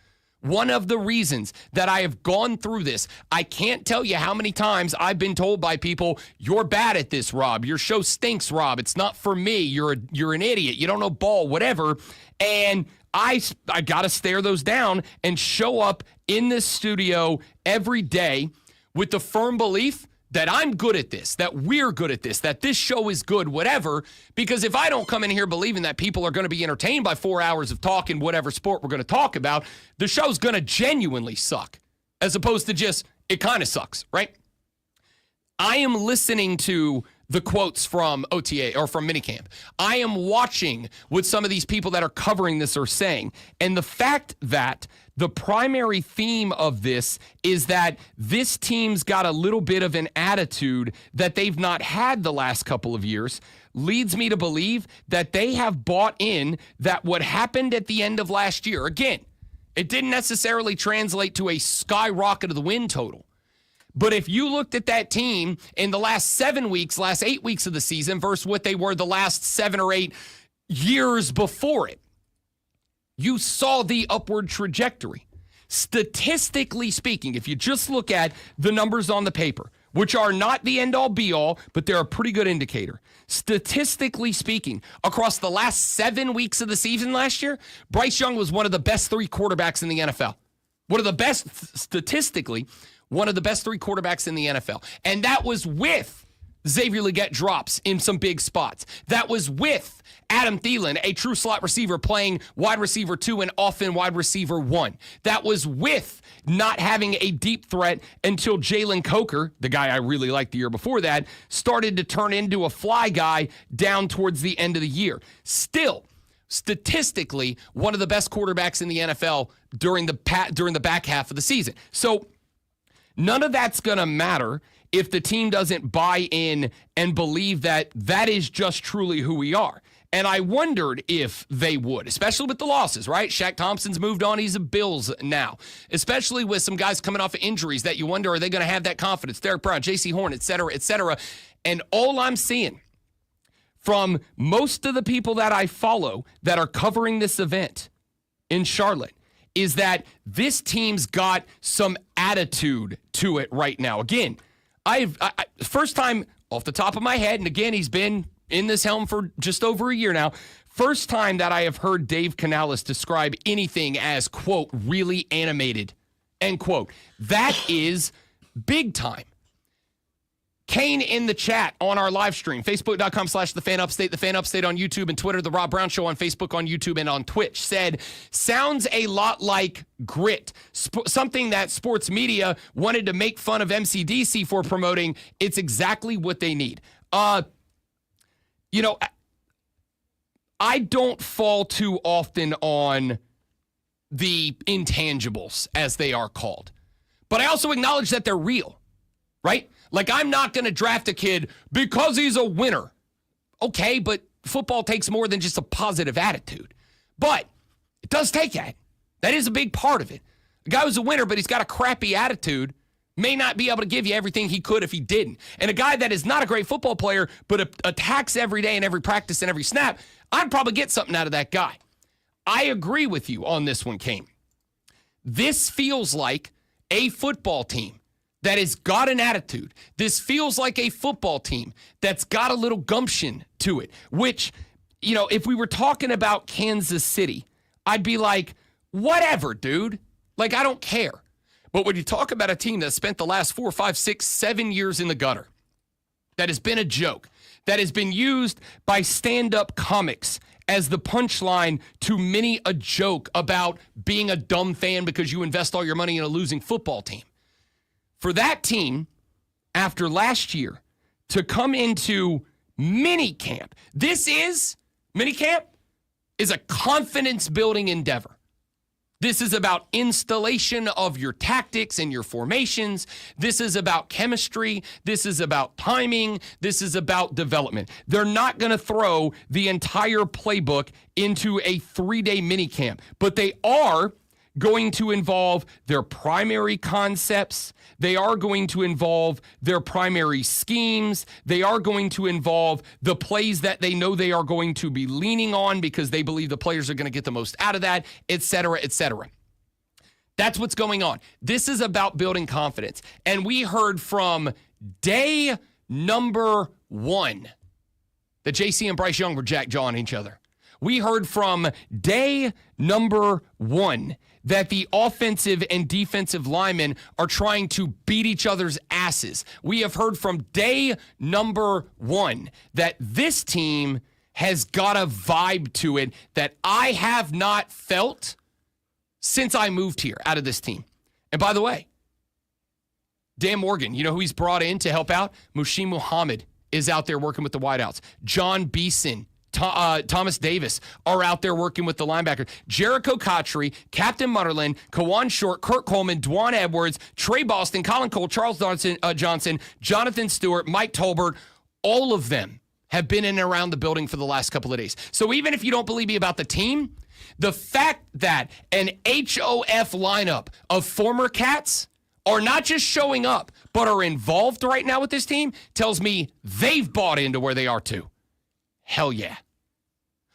One of the reasons that I have gone through this, I can't tell you how many times I've been told by people, you're bad at this, Rob. Your show stinks, Rob. It's not for me. You're an idiot. You don't know ball, whatever. And I got to stare those down and show up in this studio every day with the firm belief that I'm good at this, that we're good at this, that this show is good, whatever. Because if I don't come in here believing that people are going to be entertained by 4 hours of talking whatever sport we're going to talk about, the show's going to genuinely suck, as opposed to just, it kind of sucks, right? I am listening to the quotes from OTA or from minicamp. I am watching what some of these people that are covering this are saying. And the fact that the primary theme of this is that this team's got a little bit of an attitude that they've not had the last couple of years leads me to believe that they have bought in that what happened at the end of last year, again, it didn't necessarily translate to a skyrocket of the win total. But if you looked at that team in the last 7 weeks, last 8 weeks of the season versus what they were the last 7 or 8 years before it, you saw the upward trajectory. Statistically speaking, if you just look at the numbers on the paper, which are not the end-all be-all, but they're a pretty good indicator. Statistically speaking, across the last 7 weeks of the season last year, Bryce Young was one of the best 3 quarterbacks in the NFL. One of the best, statistically, one of the best 3 quarterbacks in the NFL. And that was with Xavier Legette drops in some big spots. That was with Adam Thielen, a true slot receiver, playing wide receiver 2 and often wide receiver 1. That was with not having a deep threat until Jalen Coker, the guy I really liked the year before that, started to turn into a fly guy down towards the end of the year. Still, statistically, one of the best quarterbacks in the NFL during the back half of the season. So none of that's going to matter if the team doesn't buy in and believe that that is just truly who we are. And I wondered if they would, especially with the losses, right? Shaq Thompson's moved on. He's a Bills now. Especially with some guys coming off of injuries that you wonder, are they going to have that confidence? Derek Brown, J.C. Horn, et cetera, et cetera. And all I'm seeing from most of the people that I follow that are covering this event in Charlotte is that this team's got some attitude to it right now. Again, first time off the top of my head, and again, he's been in this helm for just over a year now, first time that I have heard Dave Canales describe anything as, quote, really animated, end quote. That is big time. Kane in the chat on our live stream, facebook.com/TheFanUpstate, The Fan Upstate on YouTube and Twitter, The Rob Brown Show on Facebook, on YouTube, and on Twitch, said, sounds a lot like grit, something that sports media wanted to make fun of MCDC for promoting. It's exactly what they need. You know, I don't fall too often on the intangibles, as they are called, but I also acknowledge that they're real, right? Like, I'm not going to draft a kid because he's a winner. Okay, but football takes more than just a positive attitude. But it does take that. That is a big part of it. A guy who's a winner, but he's got a crappy attitude, may not be able to give you everything he could if he didn't. And a guy that is not a great football player, but attacks every day and every practice and every snap, I'd probably get something out of that guy. I agree with you on this one, Kane. This feels like a football team that has got an attitude. This feels like a football team that's got a little gumption to it, which, if we were talking about Kansas City, I'd be like, whatever, dude. Like, I don't care. But when you talk about a team that spent the last 4, 5, 6, 7 years in the gutter, that has been a joke, that has been used by stand-up comics as the punchline to many a joke about being a dumb fan because you invest all your money in a losing football team. For that team, after last year, to come into minicamp, minicamp is a confidence-building endeavor. This is about installation of your tactics and your formations. This is about chemistry. This is about timing. This is about development. They're not going to throw the entire playbook into a 3-day minicamp, but they are going to involve their primary concepts. They are going to involve their primary schemes. They are going to involve the plays that they know they are going to be leaning on because they believe the players are going to get the most out of that, et cetera, et cetera. That's what's going on. This is about building confidence. And we heard from day number 1 that JC and Bryce Young were jack-jawing each other. We heard from day number 1 that the offensive and defensive linemen are trying to beat each other's asses. We have heard from day number 1 that this team has got a vibe to it that I have not felt since I moved here out of this team. And by the way, Dan Morgan, you know who he's brought in to help out? Muhsin Muhammad is out there working with the wideouts. John Beeson, Thomas Davis are out there working with the linebackers. Jericho Cotchery, Captain Mutterland, Kawan Short, Kurt Coleman, Dwan Edwards, Trey Boston, Colin Cole, Charles Johnson, Jonathan Stewart, Mike Tolbert, all of them have been in and around the building for the last couple of days. So even if you don't believe me about the team, the fact that an HOF lineup of former Cats are not just showing up, but are involved right now with this team tells me they've bought into where they are too. Hell yeah.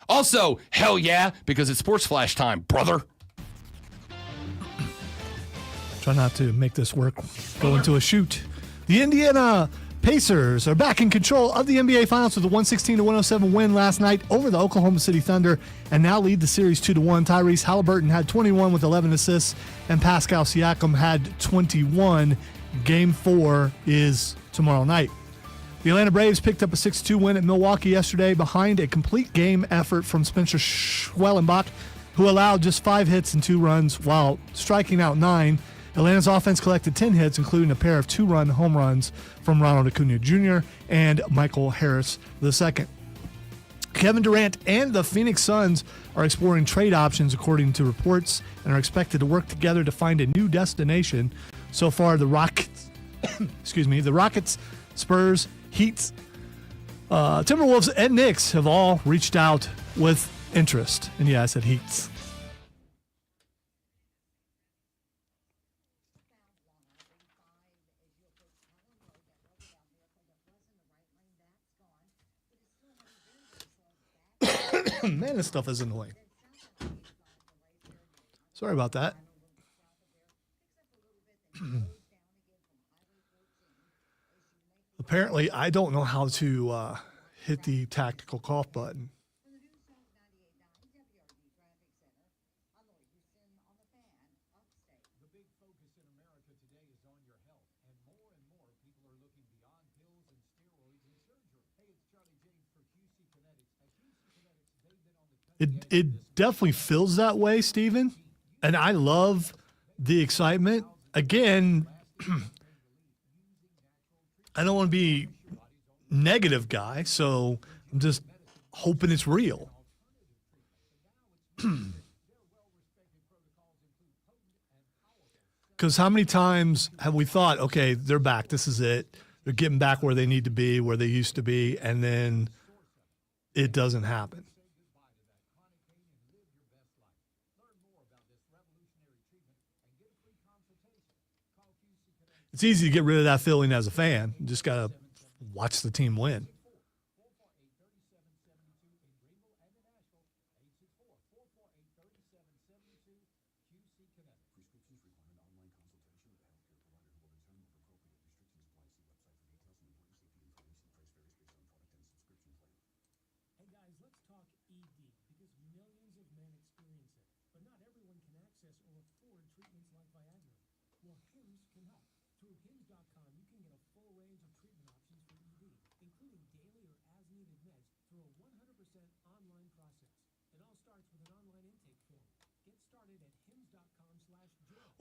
Also, hell yeah, because it's Sports Flash time, brother. Try not to make this work go into a shoot. The Indiana Pacers are back in control of the NBA Finals with a 116-107 win last night over the Oklahoma City Thunder and now lead the series 2-1. Tyrese Halliburton had 21 with 11 assists and Pascal Siakam had 21. Game 4 is tomorrow night. The Atlanta Braves picked up a 6-2 win at Milwaukee yesterday behind a complete game effort from Spencer Schwellenbach, who allowed just 5 hits and 2 runs while striking out 9. Atlanta's offense collected 10 hits, including a pair of 2-run home runs from Ronald Acuna Jr. and Michael Harris II. Kevin Durant and the Phoenix Suns are exploring trade options, according to reports, and are expected to work together to find a new destination. So far, the Rockets, the Rockets, Spurs, Heat, Timberwolves, and Knicks have all reached out with interest. And yeah, I said Heats. Man, this stuff is annoying. Sorry about that. Apparently, I don't know how to hit the tactical cough button. It definitely feels that way, Stephen. And I love the excitement. Again, I don't want to be negative guy, so I'm just hoping it's real. Because how many times have we thought, okay, they're back, this is it. They're getting back where they need to be, where they used to be, and then it doesn't happen. It's easy to get rid of that feeling as a fan. You just got to watch the team win.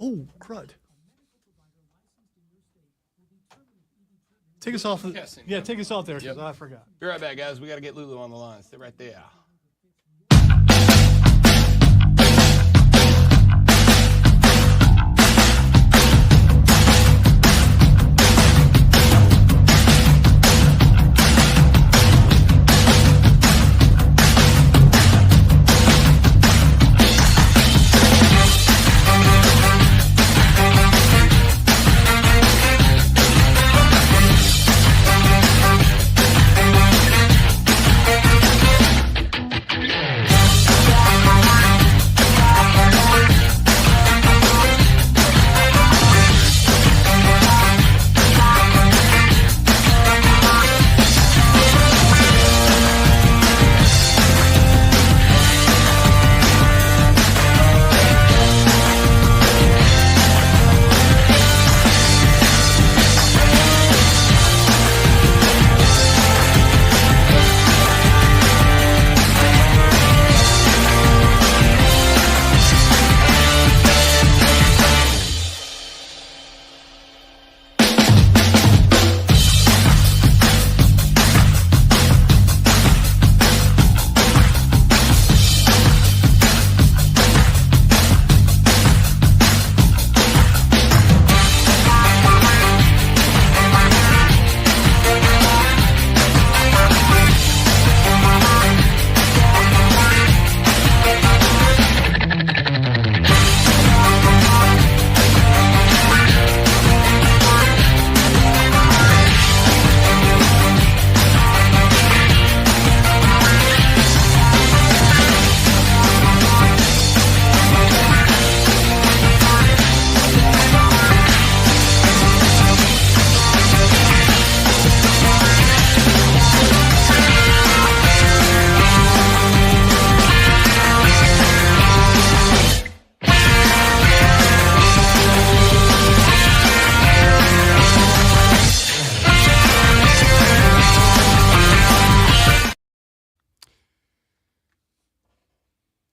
Oh, crud. Take us off. Yeah, take us off there because I forgot. Be right back, guys. We got to get Lulu on the line. Stay right there.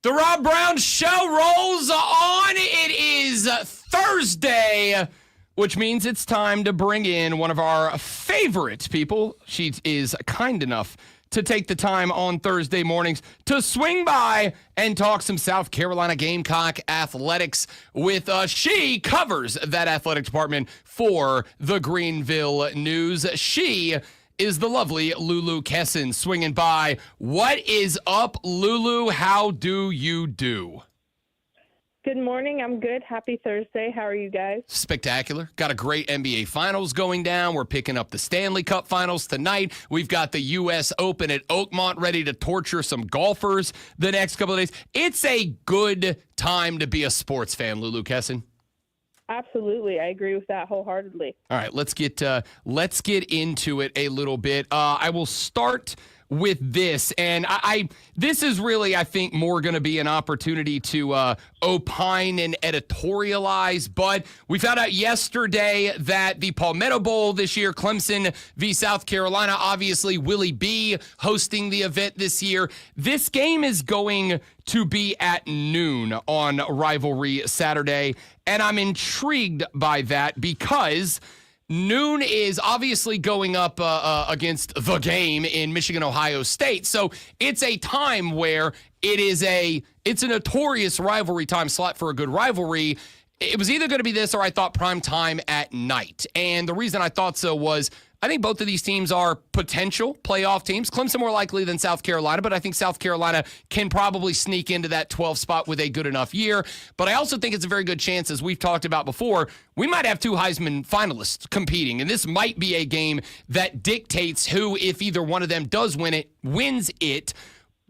The Rob Brown Show rolls on. It is Thursday, which means it's time to bring in one of our favorite people. She is kind enough to take the time on Thursday mornings to swing by and talk some South Carolina Gamecock athletics with us. She covers that athletic department for the Greenville News. She is the lovely Lulu Kesson swinging by. What is up, Lulu? How do you do? Good morning. I'm good. Happy Thursday. How are you guys? Spectacular. Got a great NBA Finals going down. We're picking up the Stanley Cup Finals tonight. We've got the U.S. Open at Oakmont ready to torture some golfers the next couple of days. It's a good time to be a sports fan, Lulu Kesson. Absolutely. I agree with that wholeheartedly. All right, let's get into it a little bit. I will start with this, and this is really, I think, more going to be an opportunity to opine and editorialize, but we found out yesterday that the Palmetto Bowl this year, Clemson v. South Carolina, obviously Willie B hosting the event this year. This game is going to be at noon on Rivalry Saturday, and I'm intrigued by that because noon is obviously going up against the game in Michigan, Ohio State. So it's a time where it's a notorious rivalry time slot for a good rivalry. it was either going to be this or I thought prime time at night. And the reason I thought so was I think both of these teams are potential playoff teams. Clemson more likely than South Carolina, but I think South Carolina can probably sneak into that 12 spot with a good enough year. But I also think it's a very good chance, as we've talked about before, we might have two Heisman finalists competing. And this might be a game that dictates who, if either one of them does win it, wins it.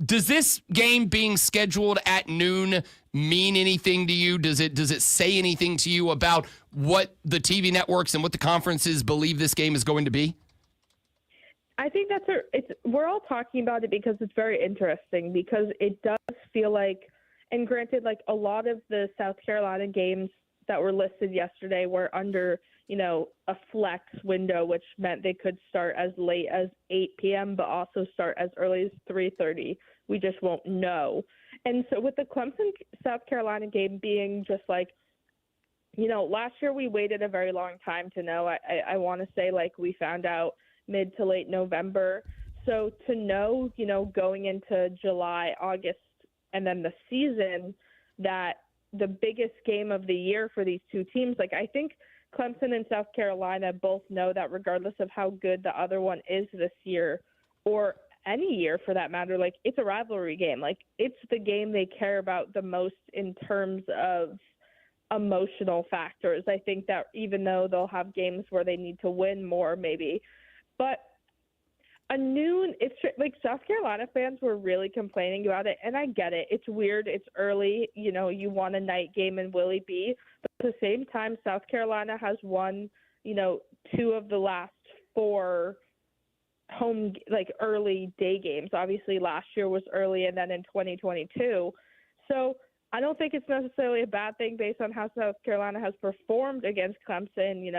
Does this game being scheduled at noon mean anything to you? Does it say anything to you about what the TV networks and what the conferences believe this game is going to be? I think we're all talking about it because it's very interesting, because it does feel like, and granted, like a lot of the South Carolina games that were listed yesterday were under, a flex window, which meant they could start as late as 8 p.m., but also start as early as 3:30. We just won't know. And so with the Clemson-South Carolina game being just like, last year we waited a very long time to know. I want to say like we found out mid to late November. So to know, going into July, August, and then the season, that the biggest game of the year for these two teams, like I think Clemson and South Carolina both know that regardless of how good the other one is this year, or any year for that matter, like it's a rivalry game. Like it's the game they care about the most in terms of emotional factors. I think that even though they'll have games where they need to win more maybe, but a noon, it's like South Carolina fans were really complaining about it, and I get it. It's weird. It's early. You want a night game in Willie B. But at the same time, South Carolina has won, 2 of the last 4 home, like early day games. Obviously, last year was early, and then in 2022. So I don't think it's necessarily a bad thing based on how South Carolina has performed against Clemson,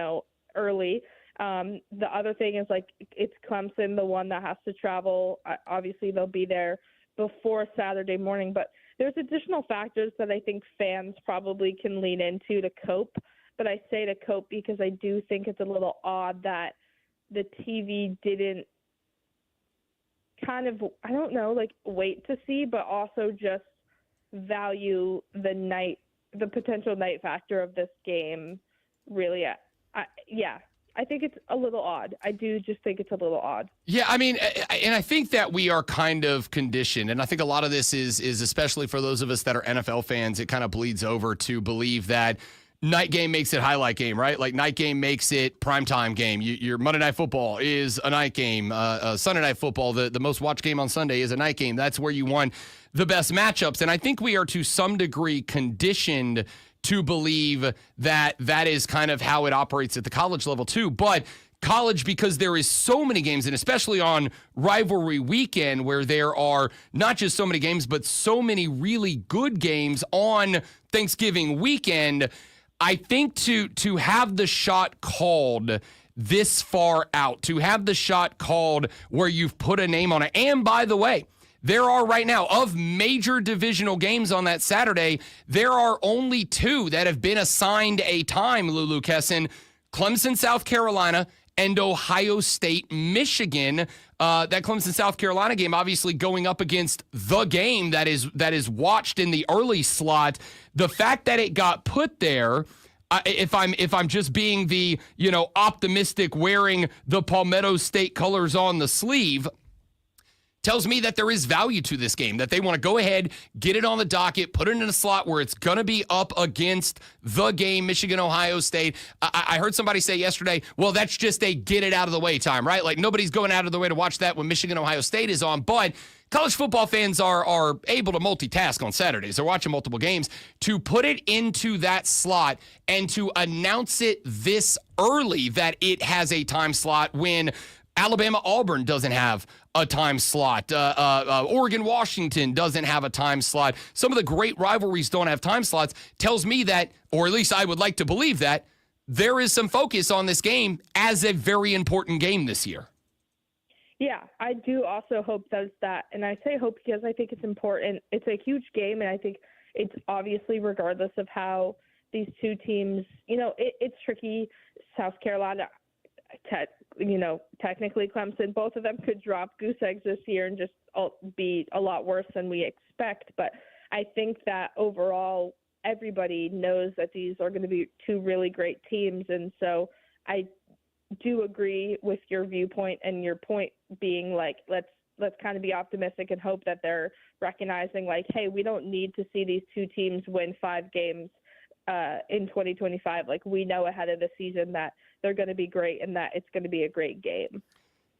early. The other thing is like it's Clemson, the one that has to travel. Obviously, they'll be there before Saturday morning, but there's additional factors that I think fans probably can lean into to cope. But I say to cope because I do think it's a little odd that the TV didn't kind of, I don't know, like wait to see, but also just value the potential night factor of this game. Really, I think it's a little odd. I do just think it's a little odd. Yeah, I mean, and I think that we are kind of conditioned, and I think a lot of this is especially for those of us that are NFL fans, it kind of bleeds over to believe that night game makes it highlight game, right? Like night game makes it primetime game. Your Monday Night Football is a night game. Sunday Night Football, the most watched game on Sunday, is a night game. That's where you want the best matchups, and I think we are to some degree conditioned to believe that that is kind of how it operates at the college level too. But college, because there is so many games, and especially on rivalry weekend where there are not just so many games, but so many really good games on Thanksgiving weekend, I think to have the shot called this far out, to have the shot called where you've put a name on it, and by the way, there are right now, of major divisional games on that Saturday, there are only 2 that have been assigned a time, Lulu Kesson: Clemson, South Carolina, and Ohio State, Michigan. That Clemson, South Carolina game obviously going up against the game that is watched in the early slot. The fact that it got put there, if I'm just being the optimistic, wearing the Palmetto State colors on the sleeve, tells me that there is value to this game, that they want to go ahead, get it on the docket, put it in a slot where it's going to be up against the game, Michigan, Ohio State. I heard somebody say yesterday, well, that's just a get it out of the way time, right? Like nobody's going out of the way to watch that when Michigan, Ohio State is on. But college football fans are able to multitask on Saturdays. They're watching multiple games. To put it into that slot and to announce it this early that it has a time slot when Alabama-Auburn doesn't have a time slot. Oregon-Washington doesn't have a time slot. Some of the great rivalries don't have time slots. Tells me that, or at least I would like to believe that, there is some focus on this game as a very important game this year. Yeah, I do also hope that it's that. And I say hope because I think it's important. It's a huge game, and I think it's obviously regardless of how these two teams, it's tricky. South Carolina, technically Clemson, both of them could drop goose eggs this year and just be a lot worse than we expect. But I think that overall, everybody knows that these are going to be two really great teams. And so I do agree with your viewpoint, and your point being like, let's kind of be optimistic and hope that they're recognizing like, hey, we don't need to see these two teams win 5 games in 2025. Like, we know ahead of the season that they're going to be great and that it's going to be a great game.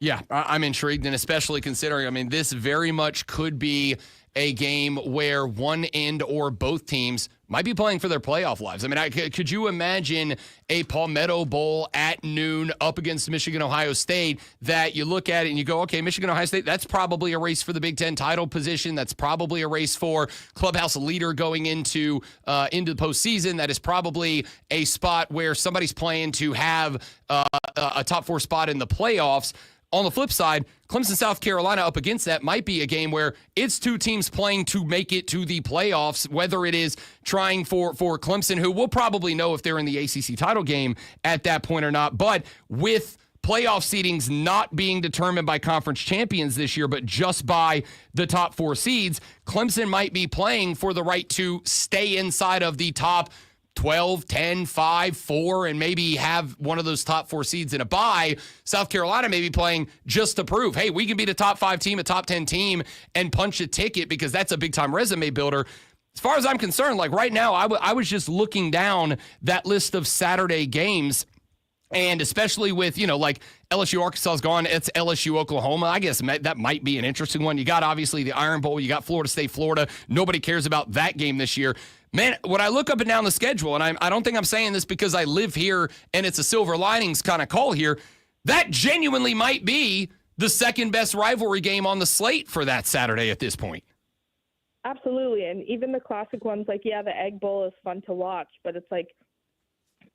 Yeah, I'm intrigued, and especially considering, I mean, this very much could be a game where one end or both teams might be playing for their playoff lives. I mean, could you imagine a Palmetto Bowl at noon up against Michigan, Ohio State, that you look at it and you go, okay, Michigan, Ohio State, that's probably a race for the Big Ten title position. That's probably a race for clubhouse leader going into the postseason. That is probably a spot where somebody's playing to have a top 4 spot in the playoffs. On the flip side, Clemson, South Carolina up against that might be a game where it's two teams playing to make it to the playoffs, whether it is trying for Clemson, who we'll probably know if they're in the ACC title game at that point or not. But with playoff seedings not being determined by conference champions this year, but just by the top 4 seeds, Clemson might be playing for the right to stay inside of the top 12, 10, 5, 4, and maybe have one of those top 4 seeds in a bye. South Carolina may be playing just to prove, hey, we can beat a top 5 team, a top 10 team, and punch a ticket, because that's a big-time resume builder. As far as I'm concerned, like right now, I was just looking down that list of Saturday games, and especially with, like LSU Arkansas is gone, it's LSU Oklahoma. I guess that might be an interesting one. You got obviously the Iron Bowl, you got Florida State Florida. Nobody cares about that game this year. Man, when I look up and down the schedule, and I don't think I'm saying this because I live here and it's a silver linings kind of call here, that genuinely might be the second best rivalry game on the slate for that Saturday at this point. Absolutely. And even the classic ones, like, yeah, the Egg Bowl is fun to watch, but it's like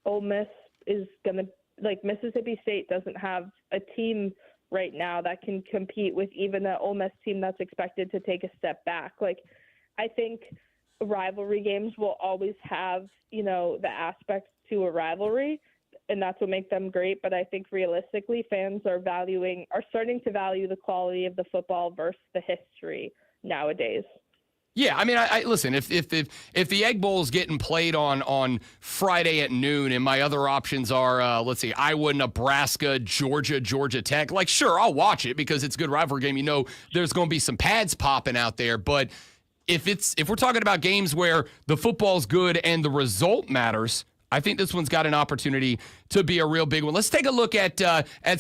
Ole Miss is going to, like, Mississippi State doesn't have a team right now that can compete with even the Ole Miss team that's expected to take a step back. Like, I think rivalry games will always have, the aspects to a rivalry, and that's what makes them great. But I think realistically, fans are starting to value the quality of the football versus the history nowadays. Yeah, I mean, I listen. If the Egg Bowl is getting played on Friday at noon, and my other options are, let's see, Iowa, Nebraska, Georgia Tech. Like, sure, I'll watch it because it's a good rivalry game. There's going to be some pads popping out there, but if we're talking about games where the football's good and the result matters, I think this one's got an opportunity to be a real big one. Let's take a look at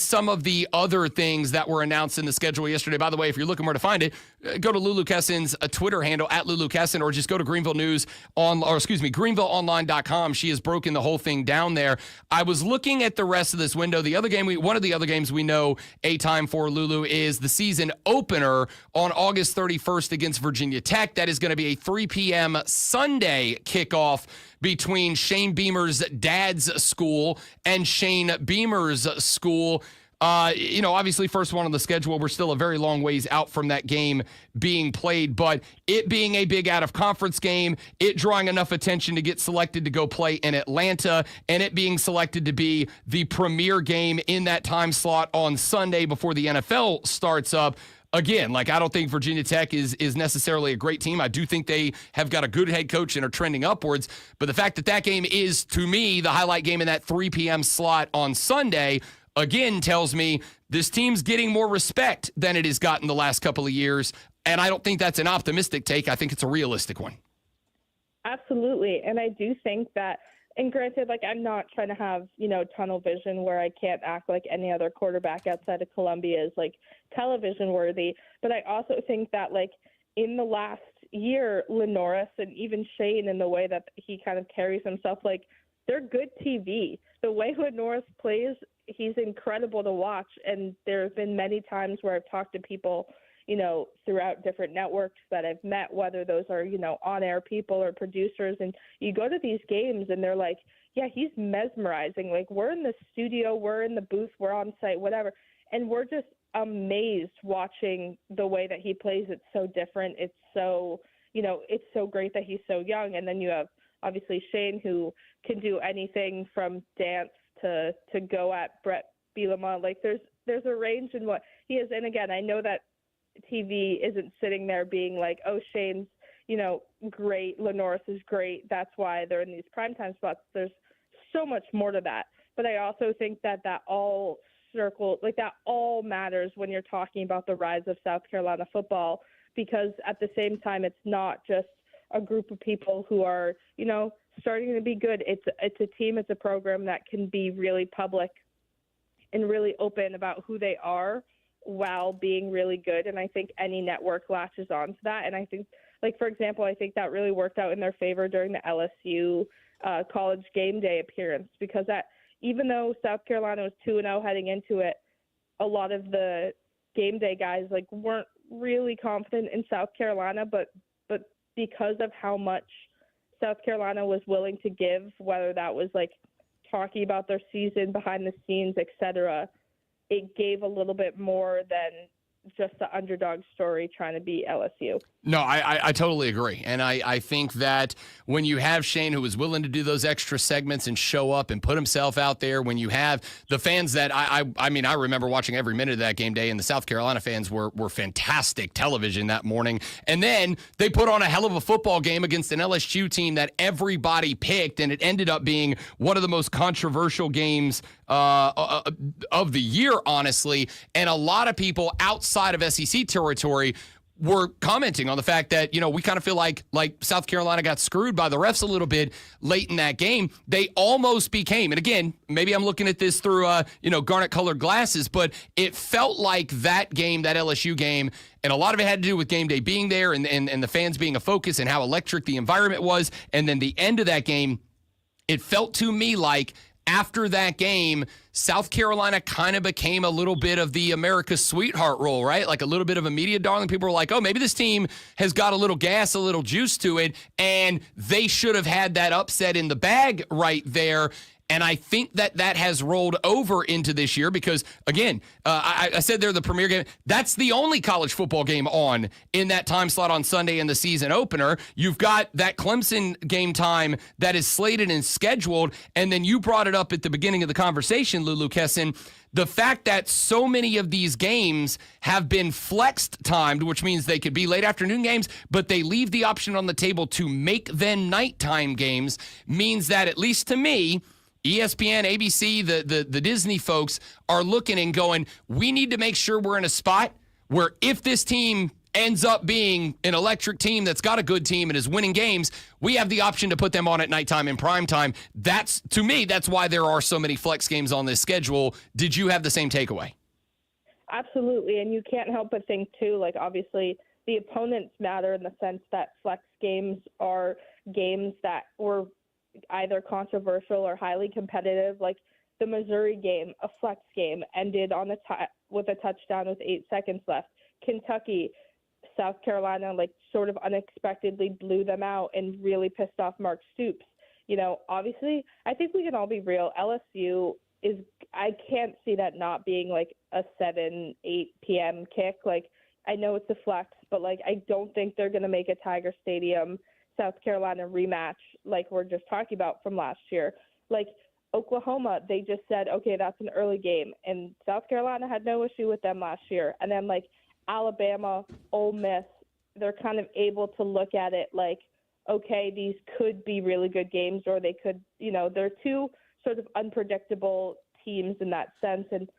some of the other things that were announced in the schedule yesterday. By the way, if you're looking where to find it, go to Lulu Kessen's Twitter handle at Lulu Kessen, or just go to GreenvilleOnline.com. She has broken the whole thing down there. I was looking at the rest of this window. One of the other games we know a time for, Lulu, is the season opener on August 31st against Virginia Tech. That is going to be a 3 p.m. Sunday kickoff between Shane Beamer's dad's school and Shane Beamer's school. Obviously first one on the schedule. We're still a very long ways out from that game being played, but it being a big out-of-conference game, it drawing enough attention to get selected to go play in Atlanta, and it being selected to be the premier game in that time slot on Sunday before the NFL starts up. Again, I don't think Virginia Tech is necessarily a great team. I do think they have got a good head coach and are trending upwards. But the fact that game is, to me, the highlight game in that 3 p.m. slot on Sunday, again, tells me this team's getting more respect than it has gotten the last couple of years. And I don't think that's an optimistic take. I think it's a realistic one. Absolutely. And I do think that, and granted, I'm not trying to have, tunnel vision where I can't act like any other quarterback outside of Columbia is television worthy. But I also think that in the last year, Lenoris and even Shane, in the way that he kind of carries himself, they're good TV. The way Lenoris plays, he's incredible to watch. And there have been many times where I've talked to people, throughout different networks that I've met, whether those are, on-air people or producers. And you go to these games and they're like, yeah, he's mesmerizing. We're in the studio, we're in the booth, we're on site, whatever. And we're just amazed watching the way that he plays. It's so different. It's so, it's so great that he's so young. And then you have obviously Shane, who can do anything from dance to go at Brett Bielema. There's a range in what he is. And again, I know that TV isn't sitting there being oh, Shane's, great. Lenoris is great. That's why they're in these primetime spots. There's so much more to that. But I also think that all matters when you're talking about the rise of South Carolina football, because at the same time, it's not just a group of people who are, starting to be good. It's a team, it's a program that can be really public and really open about who they are while being really good. And I think any network latches on to that. And I think, for example, I think that really worked out in their favor during the LSU College Game Day appearance, because even though South Carolina was 2-0 heading into it, a lot of the game day guys weren't really confident in South Carolina, but because of how much South Carolina was willing to give, whether that was talking about their season behind the scenes, etc., it gave a little bit more than just the underdog story trying to beat LSU. No, I totally agree. And I think that when you have Shane, who is willing to do those extra segments and show up and put himself out there, when you have the fans that I mean, I remember watching every minute of that game day, and the South Carolina fans were fantastic television that morning. And then they put on a hell of a football game against an LSU team that everybody picked, and it ended up being one of the most controversial games of the year, honestly. And a lot of people outside of SEC territory were commenting on the fact that, we kind of feel like South Carolina got screwed by the refs a little bit late in that game. They almost became, and again, maybe I'm looking at this through, garnet colored glasses, but it felt like that game, that LSU game, and a lot of it had to do with game day being there and the fans being a focus and how electric the environment was. And then the end of that game, it felt to me like after that game, South Carolina kind of became a little bit of the America's sweetheart role, right? Like a little bit of a media darling. People were like, oh, maybe this team has got a little gas, a little juice to it, and they should have had that upset in the bag right there. And I think that has rolled over into this year because, again, I said they're the premier game. That's the only college football game on in that time slot on Sunday in the season opener. You've got that Clemson game time that is slated and scheduled. And then you brought it up at the beginning of the conversation, Lulu Kesson, the fact that so many of these games have been flexed timed, which means they could be late afternoon games, but they leave the option on the table to make them nighttime games, means that, at least to me, ESPN, ABC, the Disney folks are looking and going, we need to make sure we're in a spot where if this team ends up being an electric team that's got a good team and is winning games, we have the option to put them on at nighttime and prime time. That's, to me, that's why there are so many flex games on this schedule. Did you have the same takeaway? Absolutely, and you can't help but think, too, obviously the opponents matter in the sense that flex games are games that were either controversial or highly competitive. Like the Missouri game, a flex game, ended on with a touchdown with 8 seconds left. Kentucky, South Carolina, sort of unexpectedly blew them out and really pissed off Mark Stoops. Obviously, I think we can all be real. LSU is, I can't see that not being a 7, 8 p.m. kick. I know it's a flex, but I don't think they're going to make a Tiger Stadium South Carolina rematch like we're just talking about from last year. Oklahoma, they just said, okay, that's an early game. And South Carolina had no issue with them last year. And then Alabama, Ole Miss, they're kind of able to look at it okay, these could be really good games, or they could, they're two sort of unpredictable teams in that sense. And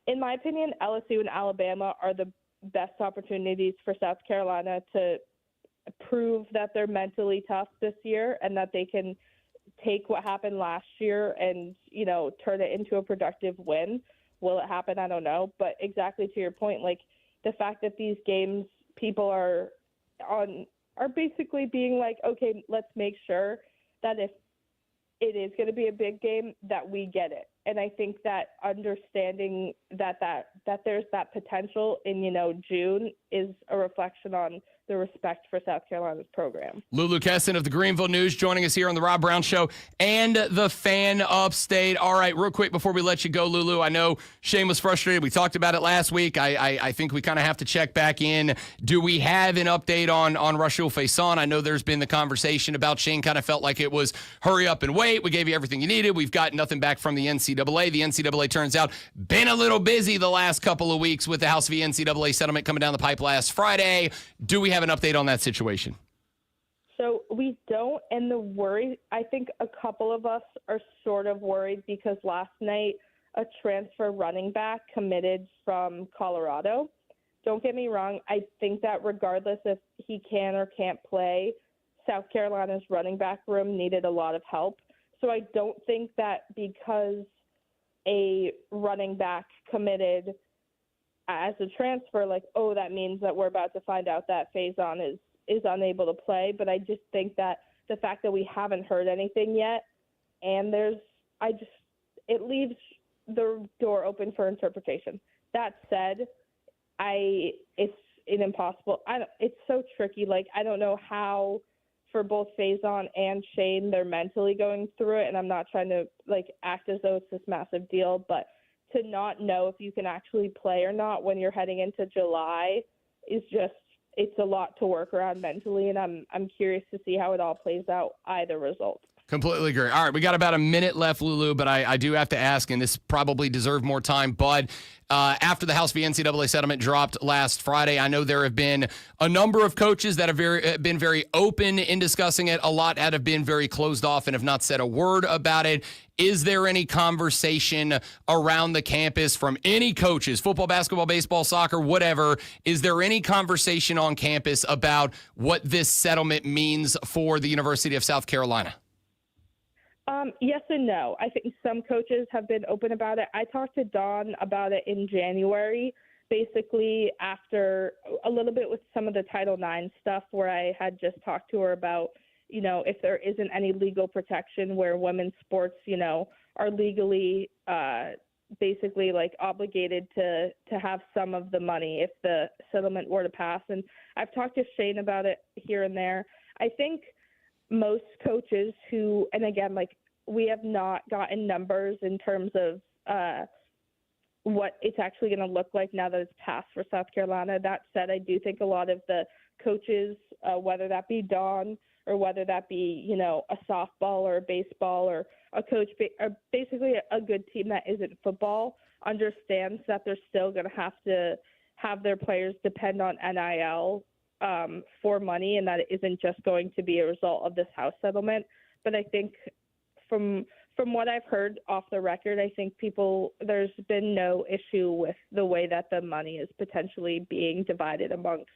in my opinion, LSU and Alabama are the best opportunities for South Carolina to prove that they're mentally tough this year and that they can take what happened last year and, turn it into a productive win. Will it happen? I don't know. But exactly to your point, the fact that these games people are basically being okay, let's make sure that if it is going to be a big game, that we get it. And I think that understanding that there's that potential in, June is a reflection on the respect for South Carolina's program. Lulu Kesson of the Greenville News joining us here on the Rob Brown Show and the Fan Upstate. All right, real quick before we let you go, Lulu, I know Shane was frustrated. We talked about it last week. I think we kind of have to check back in. Do we have an update on Rushul Faison? I know there's been the conversation about Shane kind of felt like it was hurry up and wait. We gave you everything you needed. We've got nothing back from the NCAA. The NCAA turns out been a little busy the last couple of weeks with the House v. NCAA settlement coming down the pipe last Friday. Do we have an update on that situation? So we don't, and the worry, I think a couple of us are sort of worried because last night a transfer running back committed from Colorado. Don't get me wrong, I think that regardless if he can or can't play, South Carolina's running back room needed a lot of help. So I don't think that because a running back committed as a transfer, like, oh, that means that we're about to find out that Faison is unable to play. But I just think that the fact that we haven't heard anything yet, and it leaves the door open for interpretation. That said, it's so tricky. Like, I don't know how for both Faison and Shane, they're mentally going through it. And I'm not trying to act as though it's this massive deal, but to not know if you can actually play or not when you're heading into July is just, it's a lot to work around mentally. And I'm curious to see how it all plays out, either result. Completely agree. All right, we got about a minute left, Lulu, but I do have to ask, and this probably deserved more time, Bud. After the House v. NCAA settlement dropped last Friday, I know there have been a number of coaches that have been very open in discussing it. A lot that have been very closed off and have not said a word about it. Is there any conversation around the campus from any coaches, football, basketball, baseball, soccer, whatever? Is there any conversation on campus about what this settlement means for the University of South Carolina? Yes and no. I think some coaches have been open about it. I talked to Dawn about it in January, basically after a little bit with some of the Title IX stuff where I had just talked to her about, if there isn't any legal protection where women's sports, are legally basically obligated to have some of the money if the settlement were to pass. And I've talked to Shane about it here and there. I think most coaches who, and again, we have not gotten numbers in terms of what it's actually going to look like now that it's passed for South Carolina. That said, I do think a lot of the coaches, whether that be Dawn or whether that be, a softball or a baseball or a coach, basically a good team that isn't football, understands that they're still going to have their players depend on NIL for money, and that it isn't just going to be a result of this House settlement. But I think from what I've heard off the record, I think there's been no issue with the way that the money is potentially being divided amongst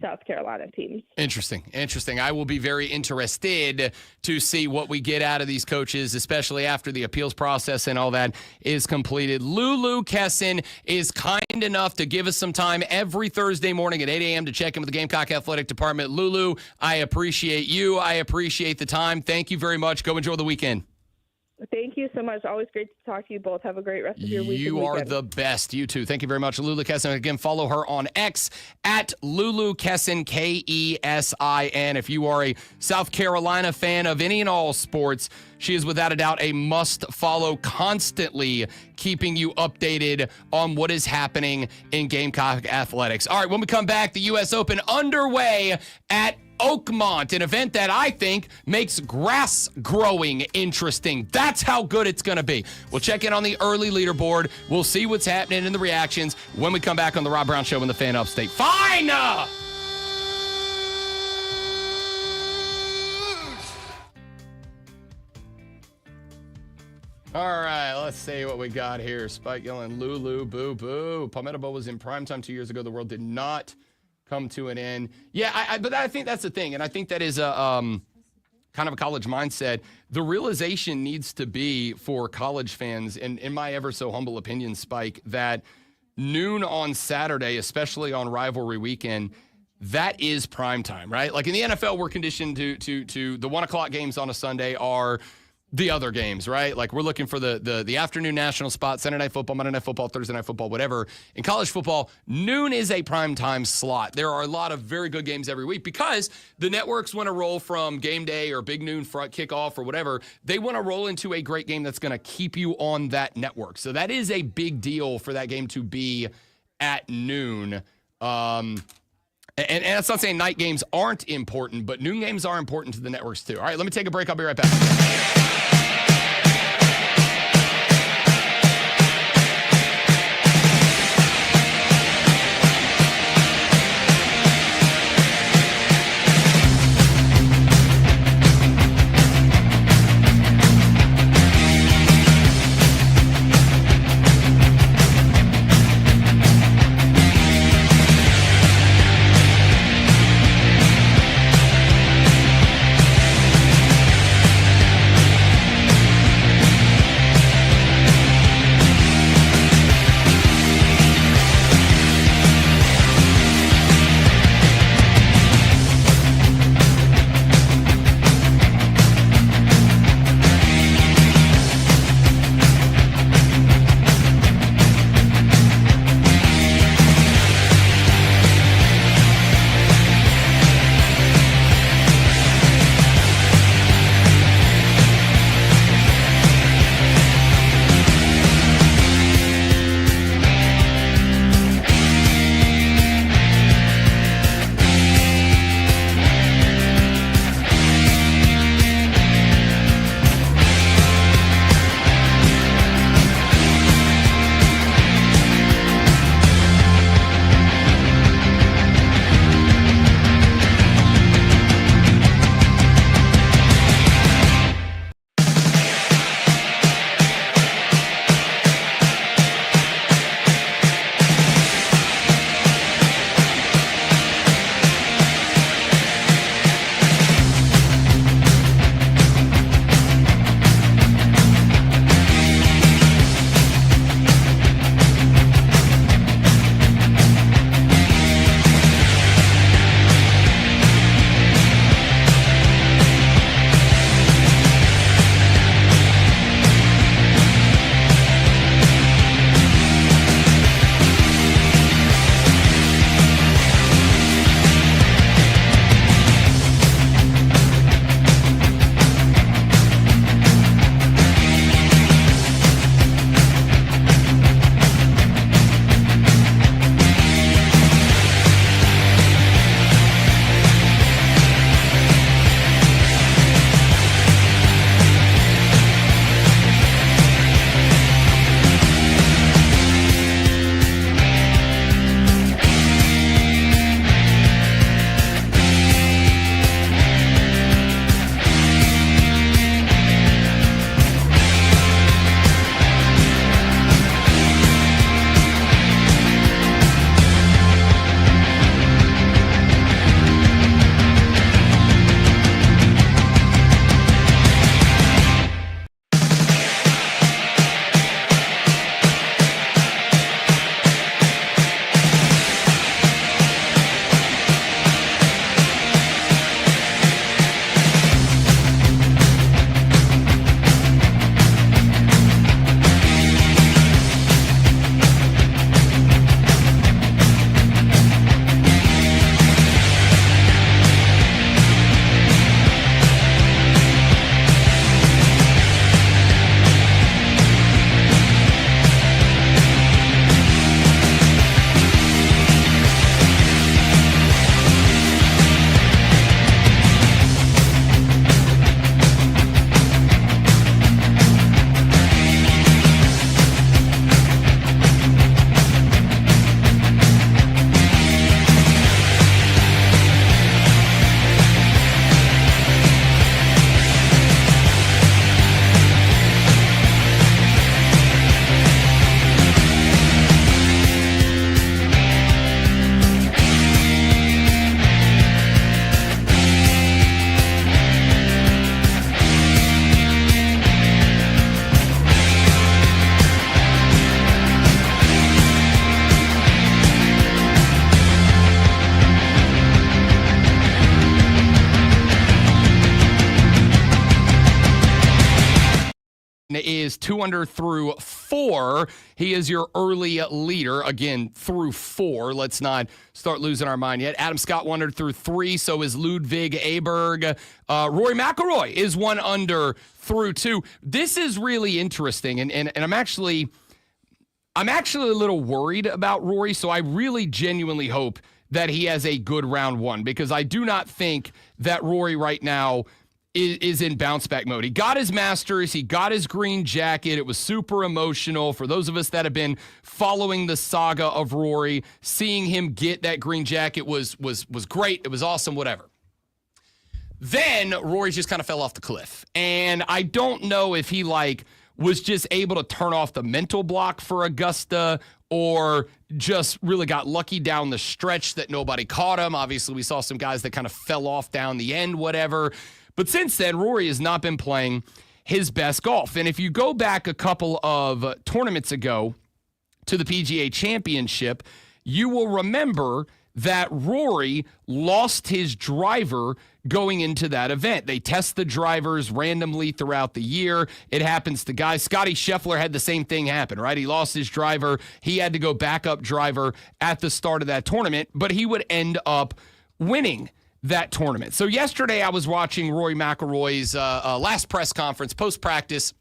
South Carolina teams. Interesting. I will be very interested to see what we get out of these coaches, especially after the appeals process and all that is completed. Lulu Kesson is kind enough to give us some time every Thursday morning at 8 a.m. to check in with the Gamecock Athletic Department. Lulu, I appreciate you. I appreciate the time. Thank you very much. Go enjoy the weekend. Thank you so much. Always great to talk to you both. Have a great rest of your week. You are the best. You too. Thank you very much, Lulu Kesson. Again, follow her on X at Lulu Kesson, Kesin. If you are a South Carolina fan of any and all sports, she is without a doubt a must follow, constantly keeping you updated on what is happening in Gamecock athletics. All right, when we come back, the U.S. Open underway at Oakmont, an event that I think makes grass growing interesting. That's how good it's going to be. We'll check in on the early leaderboard. We'll see what's happening in the reactions when we come back on the Rob Brown Show in the Fan Upstate. Fine! All right, let's see what we got here. Spike yelling, Lulu, boo, boo. Palmetto Bowl was in primetime 2 years ago. The world did not come to an end. Yeah, but I think that's the thing, and I think that is a kind of a college mindset. The realization needs to be for college fans, and in my ever so humble opinion, Spike, that noon on Saturday, especially on rivalry weekend, that is prime time, right? Like in the NFL, we're conditioned to the 1 o'clock games on a Sunday are the other games, right? Like we're looking for the afternoon national spot, Sunday Night Football, Monday Night Football, Thursday Night Football, whatever. In college football, noon is a primetime slot. There are a lot of very good games every week because the networks want to roll from game day or big noon front kickoff or whatever. They want to roll into a great game that's going to keep you on that network. So that is a big deal for that game to be at noon. And that's not saying night games aren't important, but noon games are important to the networks too. All right, let me take a break. I'll be right back. 2 under through 4. He is your early leader, again, through 4. Let's not start losing our mind yet. Adam Scott 1 under through 3. So is Ludwig Aberg. Rory McIlroy is 1 under through 2. This is really interesting, and I'm actually a little worried about Rory, so I really genuinely hope that he has a good round 1, because I do not think that Rory right now is in bounce back mode. He got his Masters, he got his green jacket. It was super emotional for those of us that have been following the saga of Rory. Seeing him get that green jacket was great. It was awesome, whatever. Then Rory just kind of fell off the cliff. And I don't know if he was just able to turn off the mental block for Augusta, or just really got lucky down the stretch that nobody caught him. Obviously, we saw some guys that kind of fell off down the end, whatever. But since then, Rory has not been playing his best golf. And if you go back a couple of tournaments ago to the PGA Championship, you will remember that Rory lost his driver going into that event. They test the drivers randomly throughout the year. It happens to guys. Scotty Scheffler had the same thing happen, right? He lost his driver. He had to go backup driver at the start of that tournament, but he would end up winning that tournament. So yesterday I was watching Rory McIlroy's last press conference, post-practice,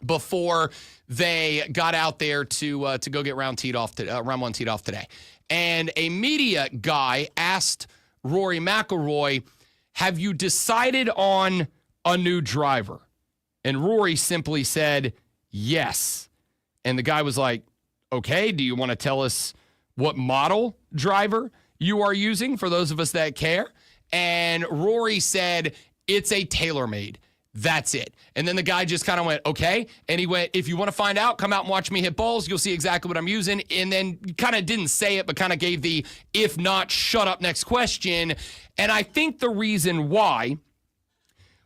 before they got out there to go get round 1 teed off today. And a media guy asked Rory McIlroy, have you decided on a new driver? And Rory simply said, yes. And the guy was like, okay, do you want to tell us what model driver you are using for those of us that care? And Rory said, it's a TaylorMade. That's it. And then the guy just kind of went, okay. And he went, if you want to find out, come out and watch me hit balls. You'll see exactly what I'm using. And then kind of didn't say it, but kind of gave the, if not, shut up, next question. And I think the reason why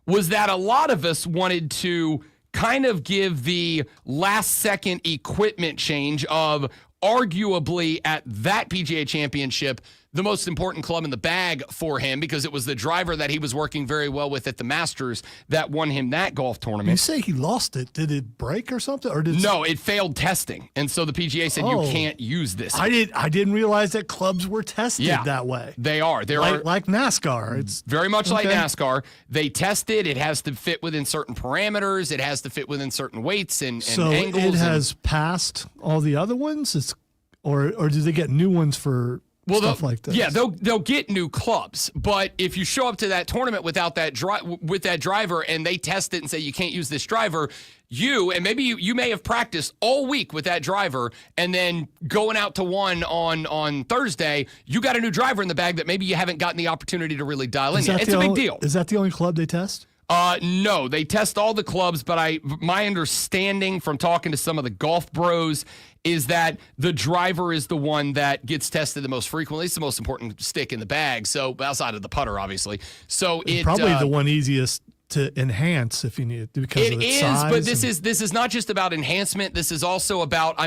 was that a lot of us wanted to kind of give the last second equipment change of arguably at that PGA Championship the most important club in the bag for him, because it was the driver that he was working very well with at the Masters that won him that golf tournament. You say he lost it. Did it break or something? Or No, it failed testing. And so the PGA said, you can't use this. I didn't realize that clubs were tested that way. They are. Like NASCAR. It's very much like NASCAR. They test it. It has to fit within certain parameters. It has to fit within certain weights and angles. So it has passed all the other ones? Or do they get new ones for stuff like this? Yeah, they'll get new clubs, but if you show up to that tournament without that with that driver and they test it and say you can't use this driver, maybe you may have practiced all week with that driver, and then going out to one on Thursday, you got a new driver in the bag that maybe you haven't gotten the opportunity to really dial in yet. It's a big deal. Is that the only club they test? No, they test all the clubs, but my understanding from talking to some of the golf bros is that the driver is the one that gets tested the most frequently. It's the most important stick in the bag, so outside of the putter, obviously. So it's probably the one easiest to enhance if you need it, because of its size. But this is not just about enhancement. This is also about,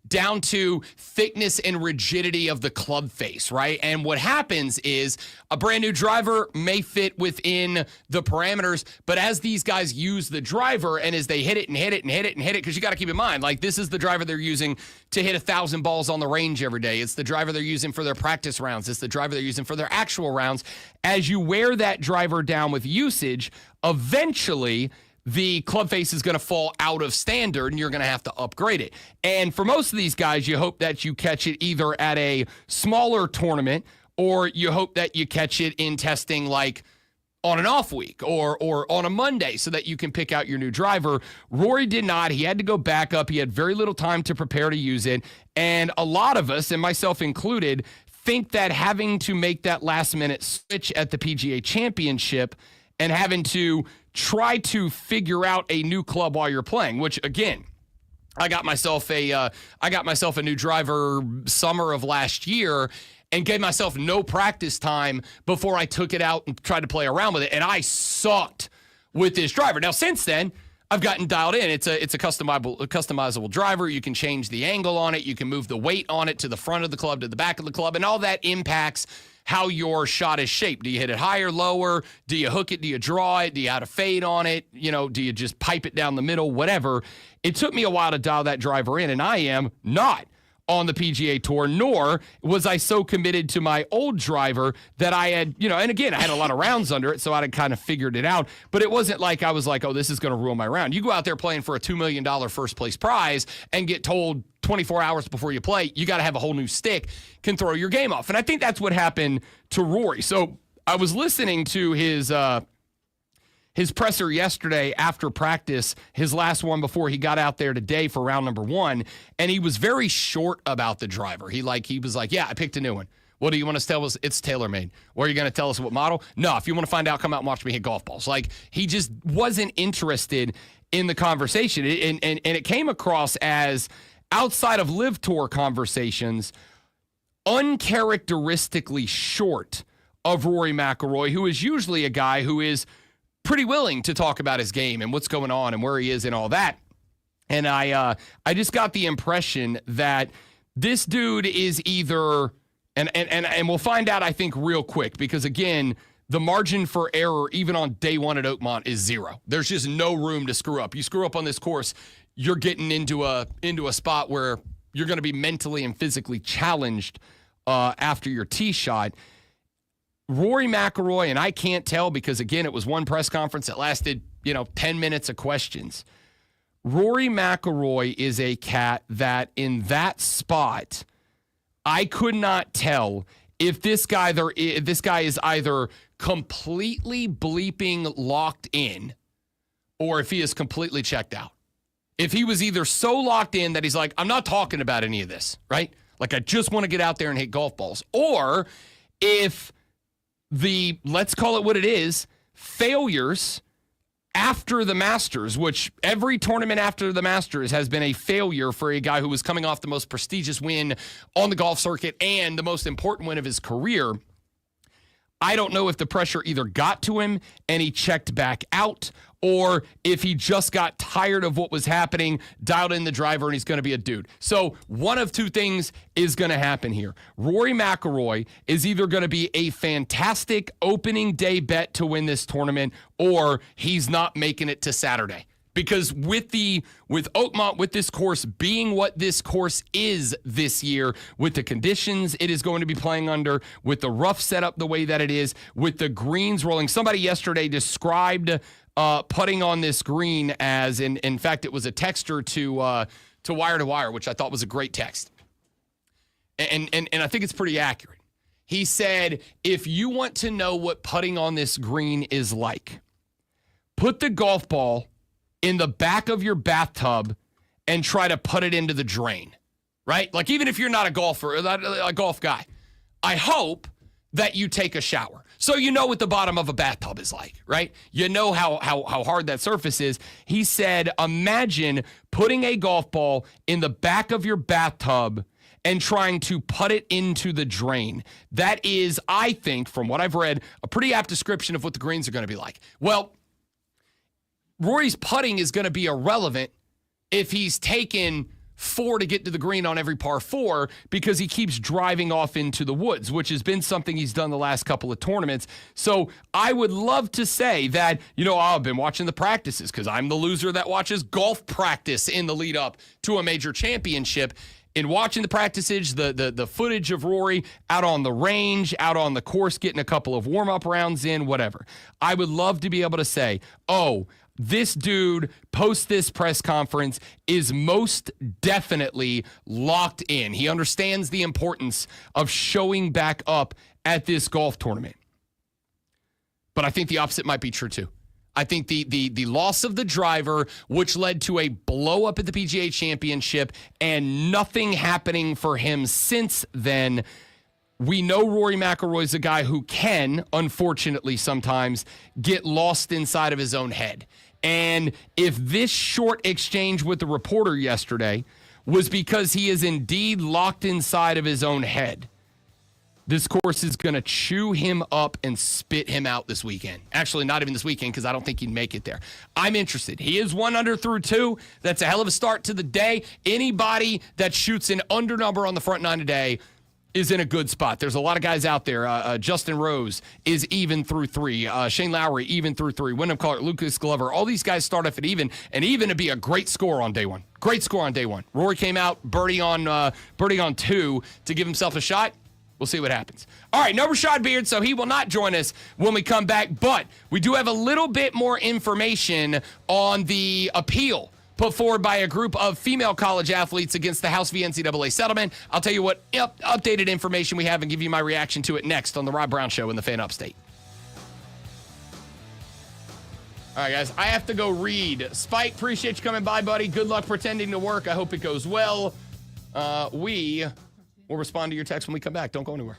down to thickness and rigidity of the club face, right? And what happens is a brand new driver may fit within the parameters, but as these guys use the driver and as they hit it and hit it and hit it and hit it, because you got to keep in mind, this is the driver they're using to hit 1,000 balls on the range every day. It's the driver they're using for their practice rounds. It's the driver they're using for their actual rounds. As you wear that driver down with usage, eventually the club face is going to fall out of standard and you're going to have to upgrade it. And for most of these guys, you hope that you catch it either at a smaller tournament or you hope that you catch it in testing on an off week or on a Monday so that you can pick out your new driver. Rory did not. He had to go back up. He had very little time to prepare to use it. And a lot of us, and myself included, think that having to make that last minute switch at the PGA Championship and having to try to figure out a new club while you're playing, which again, I got myself a new driver summer of last year and gave myself no practice time before I took it out and tried to play around with it. And I sucked with this driver. Now, since then, I've gotten dialed in. It's a customizable driver. You can change the angle on it. You can move the weight on it to the front of the club, to the back of the club, and all that impacts how your shot is shaped. Do you hit it higher, lower? Do you hook it? Do you draw it? Do you add a fade on it? Do you just pipe it down the middle? Whatever. It took me a while to dial that driver in, and I am not on the PGA Tour, nor was I so committed to my old driver that I had, and again, I had a lot of rounds under it, so I had kind of figured it out. But it wasn't like I was like, oh, this is going to ruin my round. You go out there playing for a $2 million first place prize and get told 24 hours before you play, you got to have a whole new stick, can throw your game off. And I think that's what happened to Rory. So I was listening to his presser yesterday after practice, his last one before he got out there today for round number 1, and he was very short about the driver. He was like, yeah, I picked a new one. What do you want to tell us? It's TaylorMade. Or are you going to tell us what model? No, if you want to find out, come out and watch me hit golf balls. Like, he just wasn't interested in the conversation. And it came across as, outside of Live Tour conversations, uncharacteristically short of Rory McIlroy, who is usually a guy who is pretty willing to talk about his game and what's going on and where he is and all that. And I just got the impression that this dude is either, and we'll find out, I think, real quick, because again, the margin for error, even on day one at Oakmont, is zero. There's just no room to screw up. You screw up on this course, you're getting into a spot where you're going to be mentally and physically challenged after your tee shot. Rory McIlroy, and I can't tell because, again, it was one press conference that lasted, 10 minutes of questions. Rory McIlroy is a cat that in that spot, I could not tell if this guy is either completely bleeping locked in or if he is completely checked out. If he was either so locked in that he's like, I'm not talking about any of this, right? Like, I just want to get out there and hit golf balls. Or if let's call it what it is, failures after the Masters, which every tournament after the Masters has been a failure for a guy who was coming off the most prestigious win on the golf circuit and the most important win of his career. I don't know if the pressure either got to him and he checked back out, or if he just got tired of what was happening, dialed in the driver, and he's going to be a dude. So one of two things is going to happen here. Rory McIlroy is either going to be a fantastic opening day bet to win this tournament, or he's not making it to Saturday. Because with Oakmont, with this course being what this course is this year, with the conditions it is going to be playing under, with the rough setup the way that it is, with the greens rolling. Somebody yesterday described putting on this green as, in fact, it was a texter to Wire to Wire, which I thought was a great text. And I think it's pretty accurate. He said, if you want to know what putting on this green is like, put the golf ball in the back of your bathtub and try to put it into the drain, right? Like, even if you're not a golfer, a golf guy, I hope that you take a shower. So you know what the bottom of a bathtub is like, right? You know how hard that surface is. He said, imagine putting a golf ball in the back of your bathtub and trying to put it into the drain. That is, I think, from what I've read, a pretty apt description of what the greens are going to be like. Well, Rory's putting is going to be irrelevant if he's taken 4 to get to the green on every par 4 because he keeps driving off into the woods, which has been something he's done the last couple of tournaments. So I would love to say that, I've been watching the practices because I'm the loser that watches golf practice in the lead up to a major championship. In watching the practices, the footage of Rory out on the range, out on the course, getting a couple of warm-up rounds in, whatever. I would love to be able to say, this dude, post this press conference, is most definitely locked in. He understands the importance of showing back up at this golf tournament. But I think the opposite might be true too. I think the loss of the driver, which led to a blow up at the PGA Championship and nothing happening for him since then. We know Rory McIlroy is a guy who can, unfortunately, sometimes get lost inside of his own head. And if this short exchange with the reporter yesterday was because he is indeed locked inside of his own head, this course is going to chew him up and spit him out this weekend. Actually, not even this weekend because I don't think he'd make it there. I'm interested. He is 1 under through 2. That's a hell of a start to the day. Anybody that shoots an under number on the front 9 today is in a good spot. There's a lot of guys out there. Justin Rose is even through 3. Shane Lowry, even through 3. Wyndham Clark, Lucas Glover. All these guys start off at even, and even to be a great score on day 1. Great score on day 1. Rory came out birdie on 2 to give himself a shot. We'll see what happens. All right, no Rashad Beard, so he will not join us when we come back, but we do have a little bit more information on the appeal put forward by a group of female college athletes against the House v. NCAA settlement. I'll tell you what updated information we have and give you my reaction to it next on The Rob Brown Show in the Fan Upstate. All right, guys, I have to go read. Spike, appreciate you coming by, buddy. Good luck pretending to work. I hope it goes well. We will respond to your text when we come back. Don't go anywhere.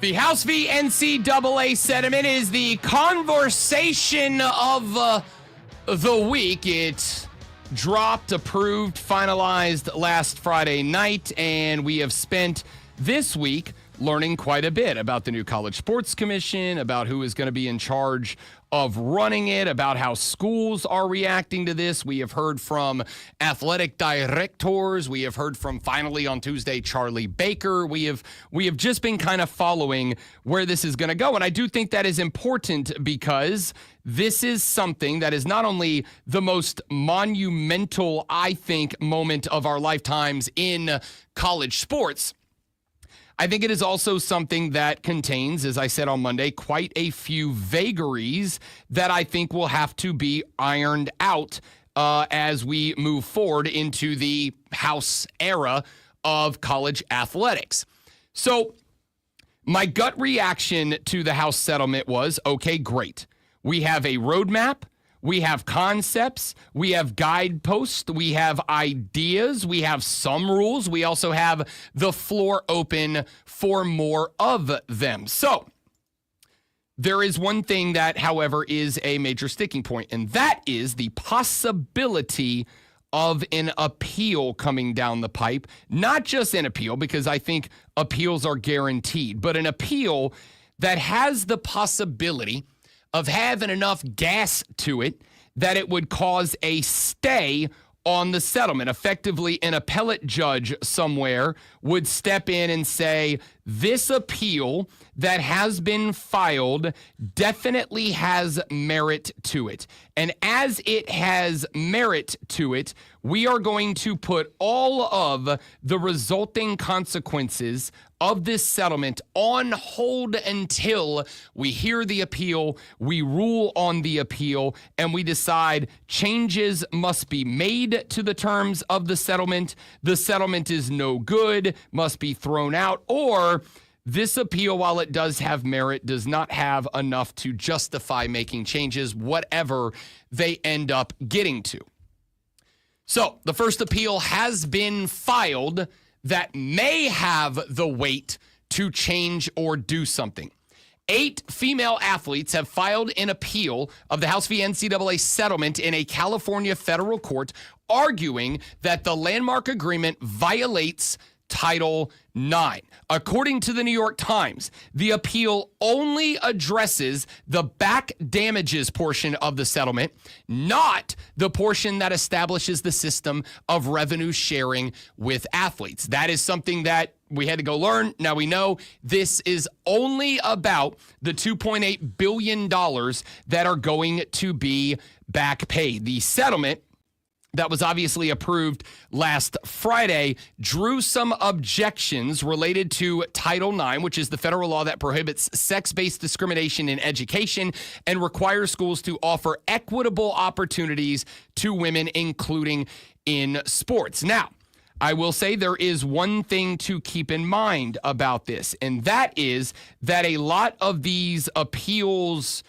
The House v. NCAA sentiment is the conversation of the week. It dropped, approved, finalized last Friday night, and we have spent this week learning quite a bit about the new College Sports Commission, about who is going to be in charge of running it, about how schools are reacting to this. We have heard from athletic directors. We have heard from, finally on Tuesday, Charlie Baker. We have just been kind of following where this is going to go. And I do think that is important because this is something that is not only the most monumental, I think, moment of our lifetimes in college sports, I think it is also something that contains, as I said on Monday, quite a few vagaries that I think will have to be ironed out as we move forward into the House era of college athletics. So my gut reaction to the House settlement was, okay, great. We have a roadmap. We have concepts, we have guideposts, we have ideas, we have some rules. We also have the floor open for more of them. So there is one thing that, however, is a major sticking point, and that is the possibility of an appeal coming down the pipe. Not just an appeal, because I think appeals are guaranteed, but an appeal that has the possibility of having enough gas to it that it would cause a stay on the settlement. Effectively, an appellate judge somewhere would step in and say, this appeal that has been filed definitely has merit to it. And as it has merit to it, we are going to put all of the resulting consequences of this settlement on hold until we hear the appeal, we rule on the appeal, and we decide changes must be made to the terms of the settlement is no good, must be thrown out, or this appeal, while it does have merit, does not have enough to justify making changes, whatever they end up getting to. So the first appeal has been filed that may have the weight to change or do something. 8 female athletes have filed an appeal of the House v. NCAA settlement in a California federal court, arguing that the landmark agreement violates Title IX. According to the New York Times, the appeal only addresses the back damages portion of the settlement, not the portion that establishes the system of revenue sharing with athletes. That is something that we had to go learn. Now we know this is only about the $2.8 billion that are going to be back paid. The settlement that was obviously approved last Friday drew some objections related to Title IX, which is the federal law that prohibits sex-based discrimination in education and requires schools to offer equitable opportunities to women, including in sports. Now, I will say there is one thing to keep in mind about this, and that is that a lot of these appeals,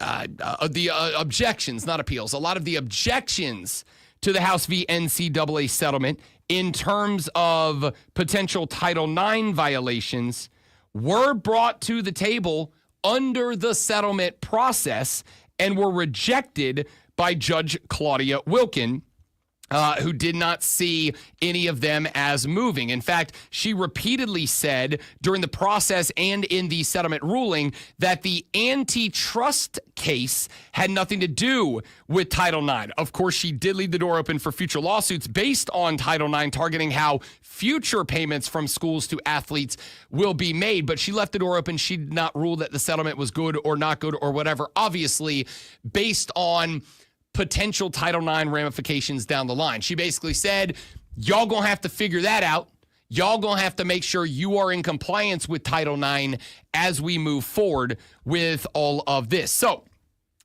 objections, not appeals, a lot of the objections to the House v. NCAA settlement in terms of potential Title IX violations were brought to the table under the settlement process and were rejected by Judge Claudia Wilken, who did not see any of them as moving. In fact, she repeatedly said during the process and in the settlement ruling that the antitrust case had nothing to do with Title IX. Of course, she did leave the door open for future lawsuits based on Title IX, targeting how future payments from schools to athletes will be made, but she left the door open. She did not rule that the settlement was good or not good or whatever, obviously based on potential Title IX ramifications down the line. She basically said, y'all gonna have to figure that out. Y'all gonna have to make sure you are in compliance with Title IX as we move forward with all of this. So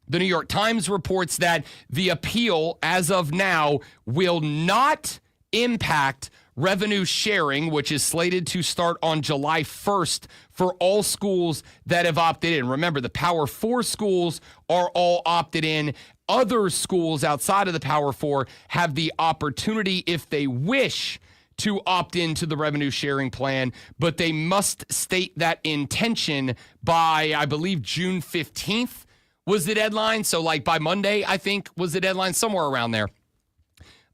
the New York Times reports that the appeal as of now will not impact revenue sharing, which is slated to start on July 1st for all schools that have opted in. Remember, the Power 4 schools are all opted in. Other schools outside of the Power 4 have the opportunity, if they wish, to opt into the revenue sharing plan, but they must state that intention by, I believe, June 15th was the deadline. So like by Monday, I think was the deadline, somewhere around there.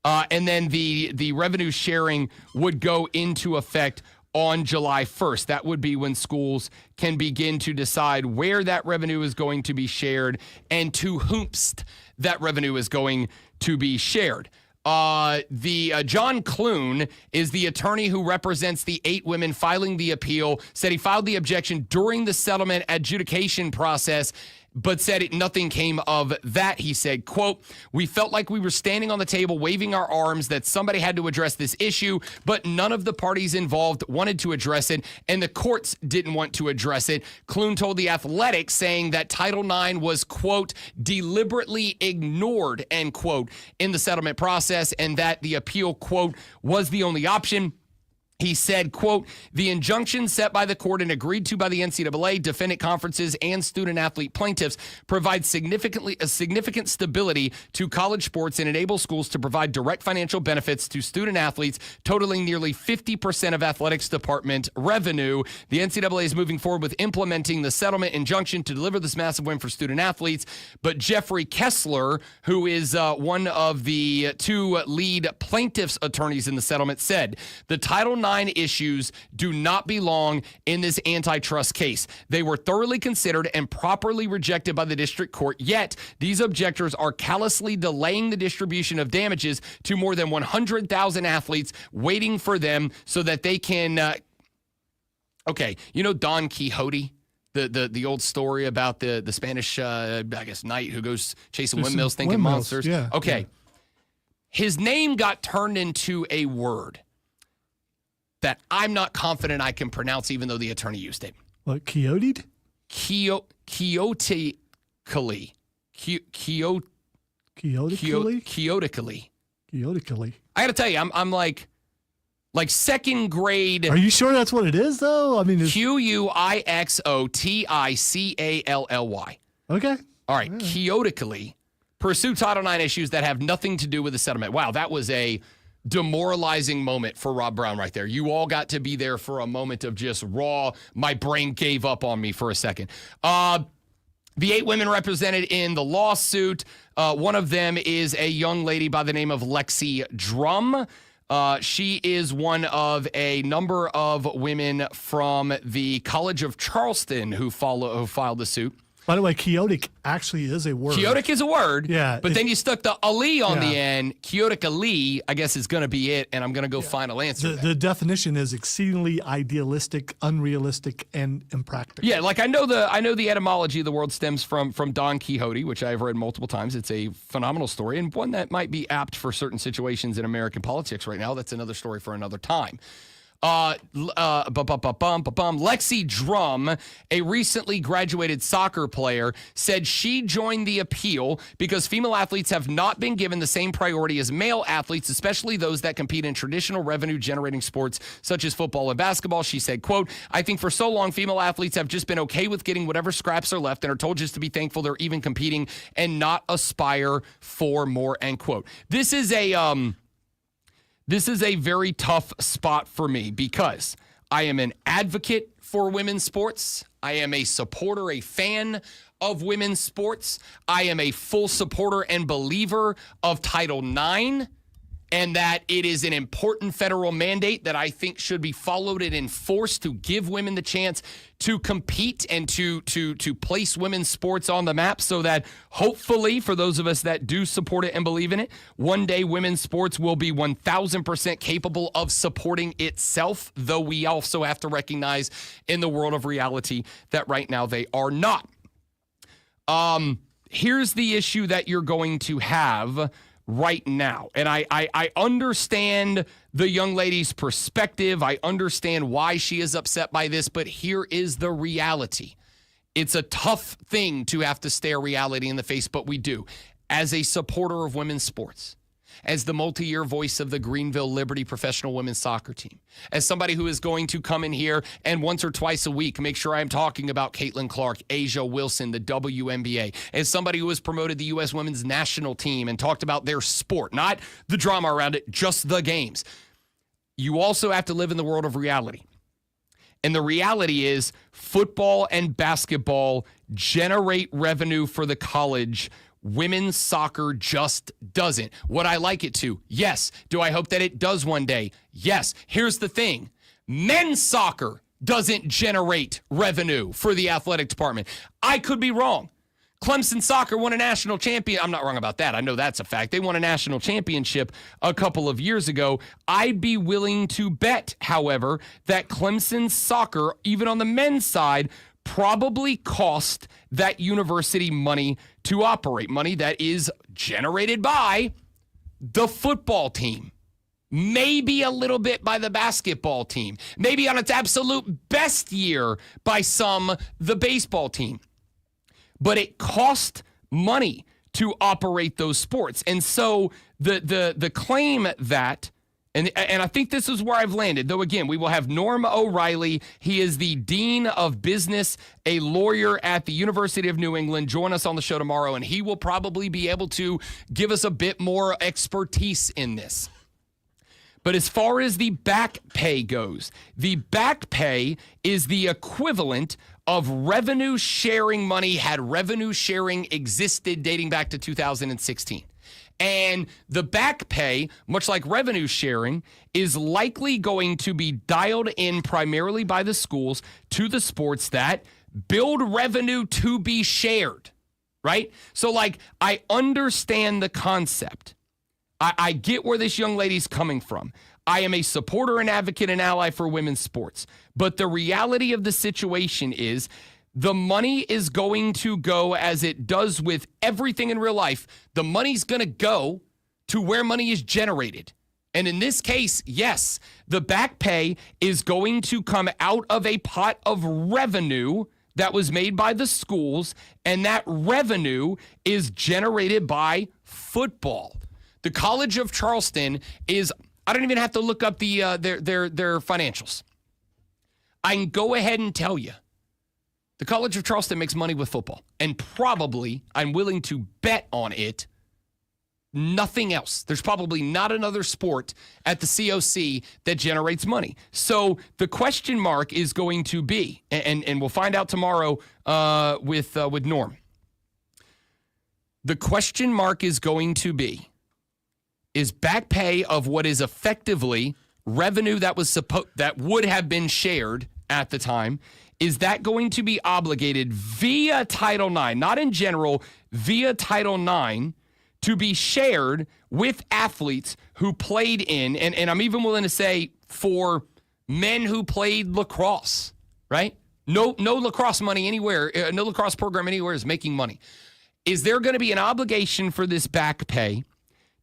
And then the revenue sharing would go into effect on July 1st. That would be when schools can begin to decide where that revenue is going to be shared and to whomst that revenue is going to be shared. John Clune is the attorney who represents the 8 women filing the appeal, said he filed the objection during the settlement adjudication process, but said nothing came of that. He said, quote, "We felt like we were standing on the table waving our arms that somebody had to address this issue, but none of the parties involved wanted to address it, and the courts didn't want to address it." Clune told The Athletic, saying that Title IX was, quote, "deliberately ignored," end quote, in the settlement process, and that the appeal, quote, "was the only option." He said, quote, "The injunction set by the court and agreed to by the NCAA, defendant conferences, and student-athlete plaintiffs provide significant stability to college sports and enable schools to provide direct financial benefits to student-athletes, totaling nearly 50% of athletics department revenue. The NCAA is moving forward with implementing the settlement injunction to deliver this massive win for student-athletes." But Jeffrey Kessler, who is one of the 2 lead plaintiffs' attorneys in the settlement, said, "The Title IX issues do not belong in this antitrust case. They were thoroughly considered and properly rejected by the district court, yet these objectors are callously delaying the distribution of damages to more than 100,000 athletes, waiting for them so that they can okay, you know Don Quixote? The old story about the Spanish, I guess, knight who goes chasing windmills, thinking monsters? Yeah. Okay. Yeah. His name got turned into a word that I'm not confident I can pronounce, even though the attorney used it. What, Quixote? Quiotically. Quixotically. I got to tell you, I'm like second grade. Are you sure that's what it is, though? I mean, Quixotically. Okay. All right, Quixotically. Pursue Title IX issues that have nothing to do with the settlement. Wow, that was a demoralizing moment for Rob Brown right there. You all got to be there for a moment of just raw, my brain gave up on me for a second. The 8 women represented in the lawsuit, one of them is a young lady by the name of Lexi Drum. She is one of a number of women from the College of Charleston who filed the suit. By the way, chaotic actually is a word. Chaotic is a word. Yeah. But then you stuck the Ali on the Yeah. end. Chaotic Ali, I guess, is going to be it, and I'm going to go final answer. The definition is exceedingly idealistic, unrealistic, and impractical. Yeah, like I know the etymology of the word stems from Don Quixote, which I've read multiple times. It's a phenomenal story and one that might be apt for certain situations in American politics right now. That's another story for another time. Lexi Drum, a recently graduated soccer player, said she joined the appeal because female athletes have not been given the same priority as male athletes, especially those that compete in traditional revenue-generating sports such as football and basketball. She said, quote, "I think for so long, female athletes have just been okay with getting whatever scraps are left and are told just to be thankful they're even competing and not aspire for more," end quote. This is a very tough spot for me because I am an advocate for women's sports. I am a supporter, a fan of women's sports. I am a full supporter and believer of Title IX, and that it is an important federal mandate that I think should be followed and enforced to give women the chance to compete and to place women's sports on the map so that hopefully, for those of us that do support it and believe in it, one day women's sports will be 1,000% capable of supporting itself, though we also have to recognize in the world of reality that right now they are not. Here's the issue that you're going to have right now. And I understand the young lady's perspective. I understand why she is upset by this, but here is the reality. It's a tough thing to have to stare reality in the face, but we do. As a supporter of women's sports, as the multi-year voice of the Greenville Liberty professional women's soccer team, as somebody who is going to come in here and once or twice a week make sure I'm talking about Caitlin Clark, Asia Wilson, the WNBA, as somebody who has promoted the U.S. women's national team and talked about their sport, not the drama around it, just the games. You also have to live in the world of reality. And the reality is football and basketball generate revenue for the college. Women's soccer just doesn't. Would I like it to? Yes. Do I hope that it does one day? Yes. Here's the thing. Men's soccer doesn't generate revenue for the athletic department. I could be wrong. Clemson soccer won a national champion. I'm not wrong about that. I know that's a fact. They won a national championship a couple of years ago. I'd be willing to bet, however, that Clemson soccer, even on the men's side, probably cost that university money to operate, money that is generated by the football team. Maybe a little bit by the basketball team. Maybe on its absolute best year by the baseball team. But it cost money to operate those sports. And so the claim that, and I think this is where I've landed, though again, we will have Norm O'Reilly. He is the Dean of Business, a lawyer at the University of New England. Join us on the show tomorrow, and he will probably be able to give us a bit more expertise in this. But as far as the back pay goes, the back pay is the equivalent of revenue sharing money had revenue sharing existed dating back to 2016. And the back pay, much like revenue sharing, is likely going to be dialed in primarily by the schools to the sports that build revenue to be shared, right? So, like, I understand the concept. I get where this young lady's coming from. I am a supporter and advocate and ally for women's sports. But the reality of the situation is the money is going to go, as it does with everything in real life, the money's going to go to where money is generated. And in this case, yes, the back pay is going to come out of a pot of revenue that was made by the schools, and that revenue is generated by football. The College of Charleston is, I don't even have to look up their financials. I can go ahead and tell you, the College of Charleston makes money with football, and probably, I'm willing to bet on it, nothing else. There's probably not another sport at the COC that generates money. So the question mark is going to be, and we'll find out tomorrow with Norm. The question mark is going to be, is back pay of what is effectively revenue that would have been shared at the time, is that going to be obligated via Title IX, not in general, via Title IX, to be shared with athletes who played in, and I'm even willing to say for men who played lacrosse, right? No lacrosse money anywhere, no lacrosse program anywhere is making money. Is there going to be an obligation for this back pay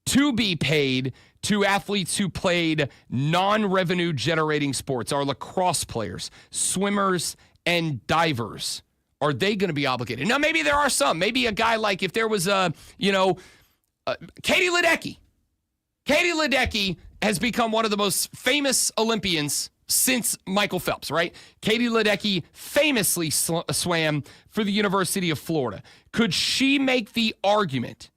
to be paid to athletes who played non-revenue generating sports, our lacrosse players, swimmers, and divers? Are they going to be obligated? Now, maybe there are some. Maybe a guy like, if there was Katie Ledecky. Katie Ledecky has become one of the most famous Olympians since Michael Phelps, right? Katie Ledecky famously swam for the University of Florida. Could she make the argument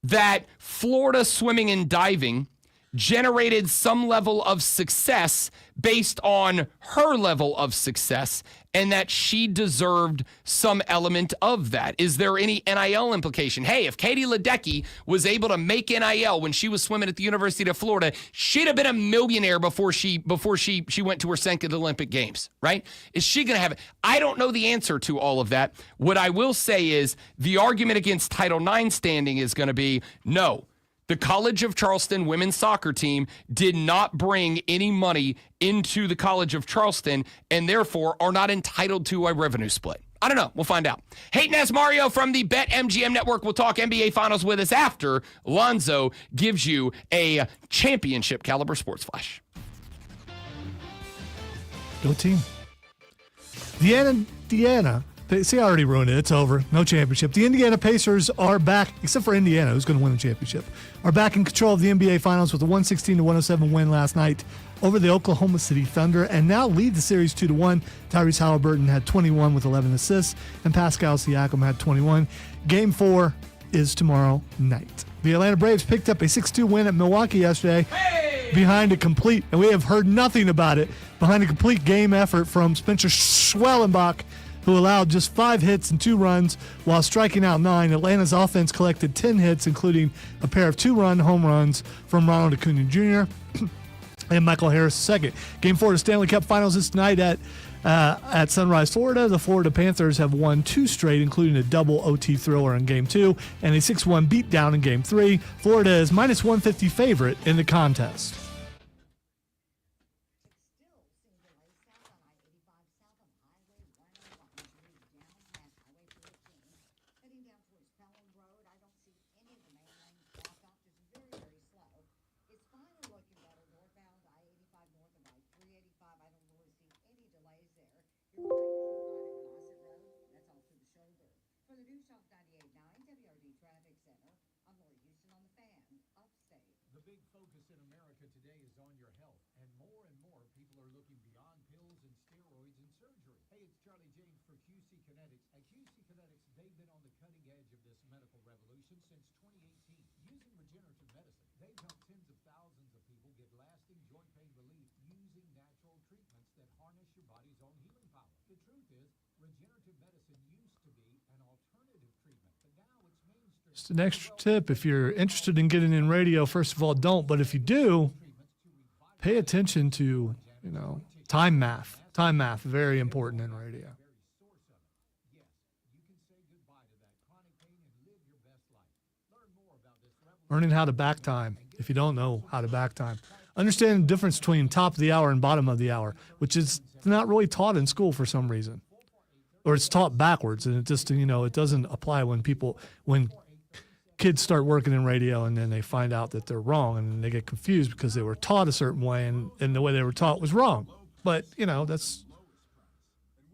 that Florida swimming and diving generated some level of success based on her level of success, and that she deserved some element of that? Is there any NIL implication? Hey, if Katie Ledecky was able to make NIL when she was swimming at the University of Florida, she'd have been a millionaire before she went to her second Olympic Games, right? Is she going to have it? I don't know the answer to all of that. What I will say is the argument against Title IX standing is going to be, no, the College of Charleston women's soccer team did not bring any money into the College of Charleston and therefore are not entitled to a revenue split. I don't know. We'll find out. Hayden Asmario from the BetMGM Network will talk NBA Finals with us after Lonzo gives you a championship caliber sports flash. Go team. Indiana. See, I already ruined it. It's over. No championship. The Indiana Pacers are back, except for Indiana, who's going to win the championship, are back in control of the NBA Finals with a 116-107 win last night over the Oklahoma City Thunder, and now lead the series 2-1. Tyrese Halliburton had 21 with 11 assists, and Pascal Siakam had 21. Game 4 is tomorrow night. The Atlanta Braves picked up a 6-2 win at Milwaukee yesterday behind a complete, and we have heard nothing about it, behind a complete game effort from Spencer Schwellenbach, who allowed just 5 hits and 2 runs while striking out 9. Atlanta's offense collected 10 hits, including a pair of 2-run home runs from Ronald Acuna Jr. and Michael Harris II. Game 4 of the Stanley Cup Finals is tonight at Sunrise, Florida. The Florida Panthers have won 2 straight, including a double OT thriller in Game 2 and a 6-1 beatdown in Game 3. Florida is minus 150 favorite in the contest. Just an extra tip, if you're interested in getting in radio, first of all, don't. But if you do, pay attention to, time math. Time math, very important in radio. Learning how to back time, if you don't know how to back time. Understand the difference between top of the hour and bottom of the hour, which is not really taught in school for some reason. Or it's taught backwards, and it just, it doesn't apply when kids start working in radio and then they find out that they're wrong and they get confused because they were taught a certain way and the way they were taught was wrong. But, it's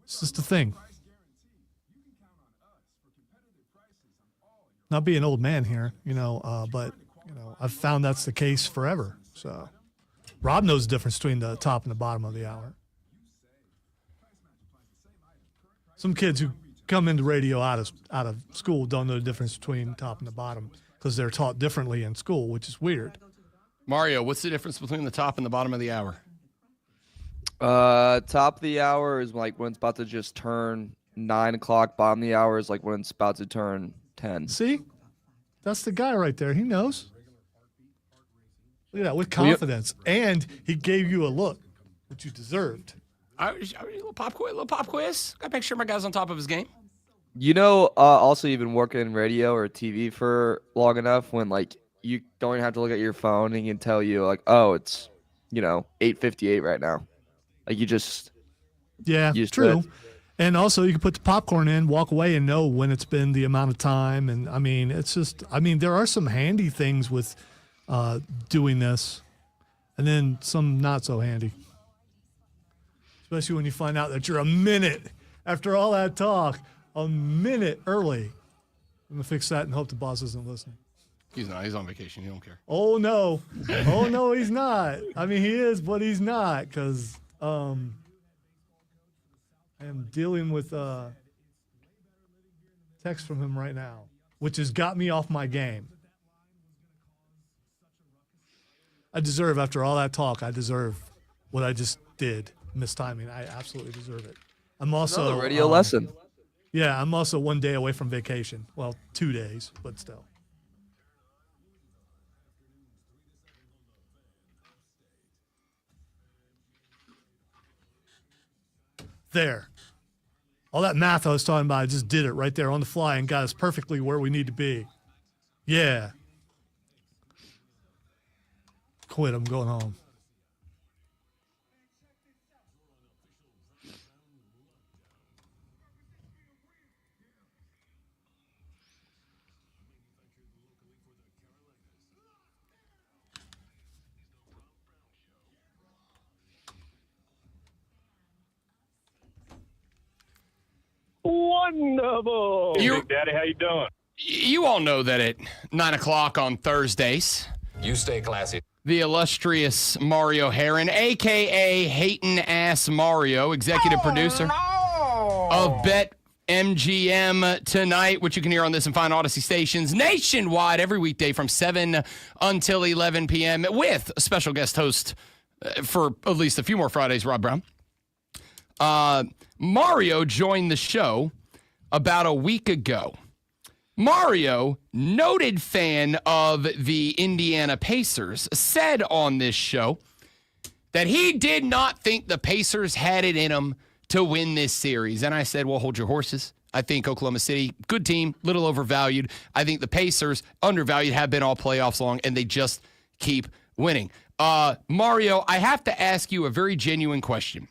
just a thing. Not being an old man here, but, I've found that's the case forever. So Rob knows the difference between the top and the bottom of the hour. Some kids who come into radio out of school don't know the difference between top and the bottom because they're taught differently in school, which is weird. Mario, what's the difference between the top and the bottom of the hour? Top of the hour is like when it's about to just turn 9 o'clock. Bottom of the hour is like when it's about to turn 10. See? That's the guy right there. He knows. Look at that, with confidence. And he gave you a look, which you deserved. A little pop quiz. Got to make sure my guy's on top of his game. Also you've been working in radio or TV for long enough when you don't even have to look at your phone and he can tell you it's 8:58 right now. Yeah, true. And also you can put the popcorn in, walk away and know when it's been the amount of time. And there are some handy things with doing this and then some not so handy. Especially when you find out that you're a minute after all that talk, a minute early. I'm going to fix that and hope the boss isn't listening. He's not. He's on vacation. He don't care. Oh, no. Oh, no, he's not. He is, but he's not because I am dealing with text from him right now, which has got me off my game. After all that talk, I deserve what I just did. Mistiming. I absolutely deserve it. I'm also another radio lesson. Yeah, I'm also 1 day away from vacation. Well, 2 days, but still. There. All that math I was talking about, I just did it right there on the fly and got us perfectly where we need to be. Yeah. Quit. I'm going home. Wonderful. You- Big Daddy, how you doing? You all know that at 9 o'clock on Thursdays, You stay classy. the illustrious Mario Heron, a.k.a. Hatin' Ass Mario, executive producer of Bet MGM Tonight, which you can hear on this and Fine Odyssey stations nationwide every weekday from 7 until 11 p.m. with special guest host for at least a few more Fridays, Rob Brown. Mario joined the show about a week ago. Mario, noted fan of the Indiana Pacers, said on this show that he did not think the Pacers had it in them to win this series. And I said, well, hold your horses. I think Oklahoma City, good team, little overvalued. I think the Pacers, undervalued, have been all playoffs long, and they just keep winning. Mario, I have to ask you a very genuine question.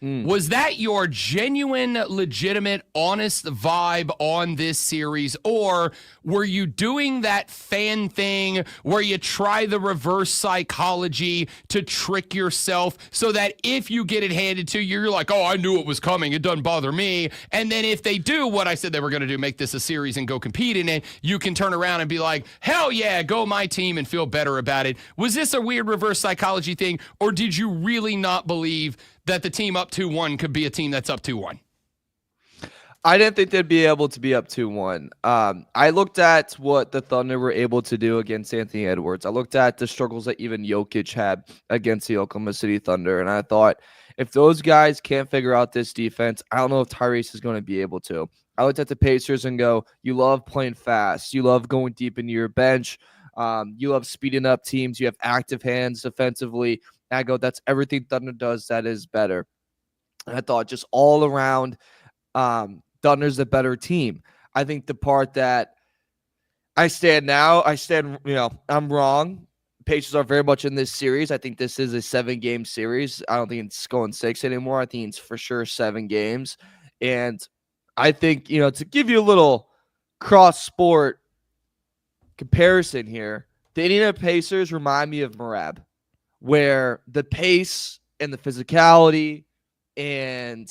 Was that your genuine, legitimate, honest vibe on this series, or were you doing that fan thing where you try the reverse psychology to trick yourself so that if you get it handed to you, you're like, oh, I knew it was coming, it doesn't bother me, and then if they do what I said they were going to do, make this a series and go compete in it, you can turn around and be like, hell yeah, go my team, and feel better about it? Was this a weird reverse psychology thing, or did you really not believe that the team up 2-1 could be a team that's up 2-1? I didn't think they'd be able to be up 2-1. I looked at what the Thunder were able to do against Anthony Edwards. I looked at the struggles that even Jokic had against the Oklahoma City Thunder, and I thought, if those guys can't figure out this defense, I don't know if Tyrese is going to be able to. I looked at the Pacers and go, you love playing fast. You love going deep into your bench. You love speeding up teams. You have active hands defensively. I go, that's everything Thunder does that is better. And I thought just all around, Thunder's a better team. I think the part that I stand, I'm wrong. Pacers are very much in this series. I think this is a 7-game series. I don't think it's going 6 anymore. I think it's for sure 7 games. And I think, to give you a little cross-sport comparison here, the Indiana Pacers remind me of Marab, where the pace and the physicality and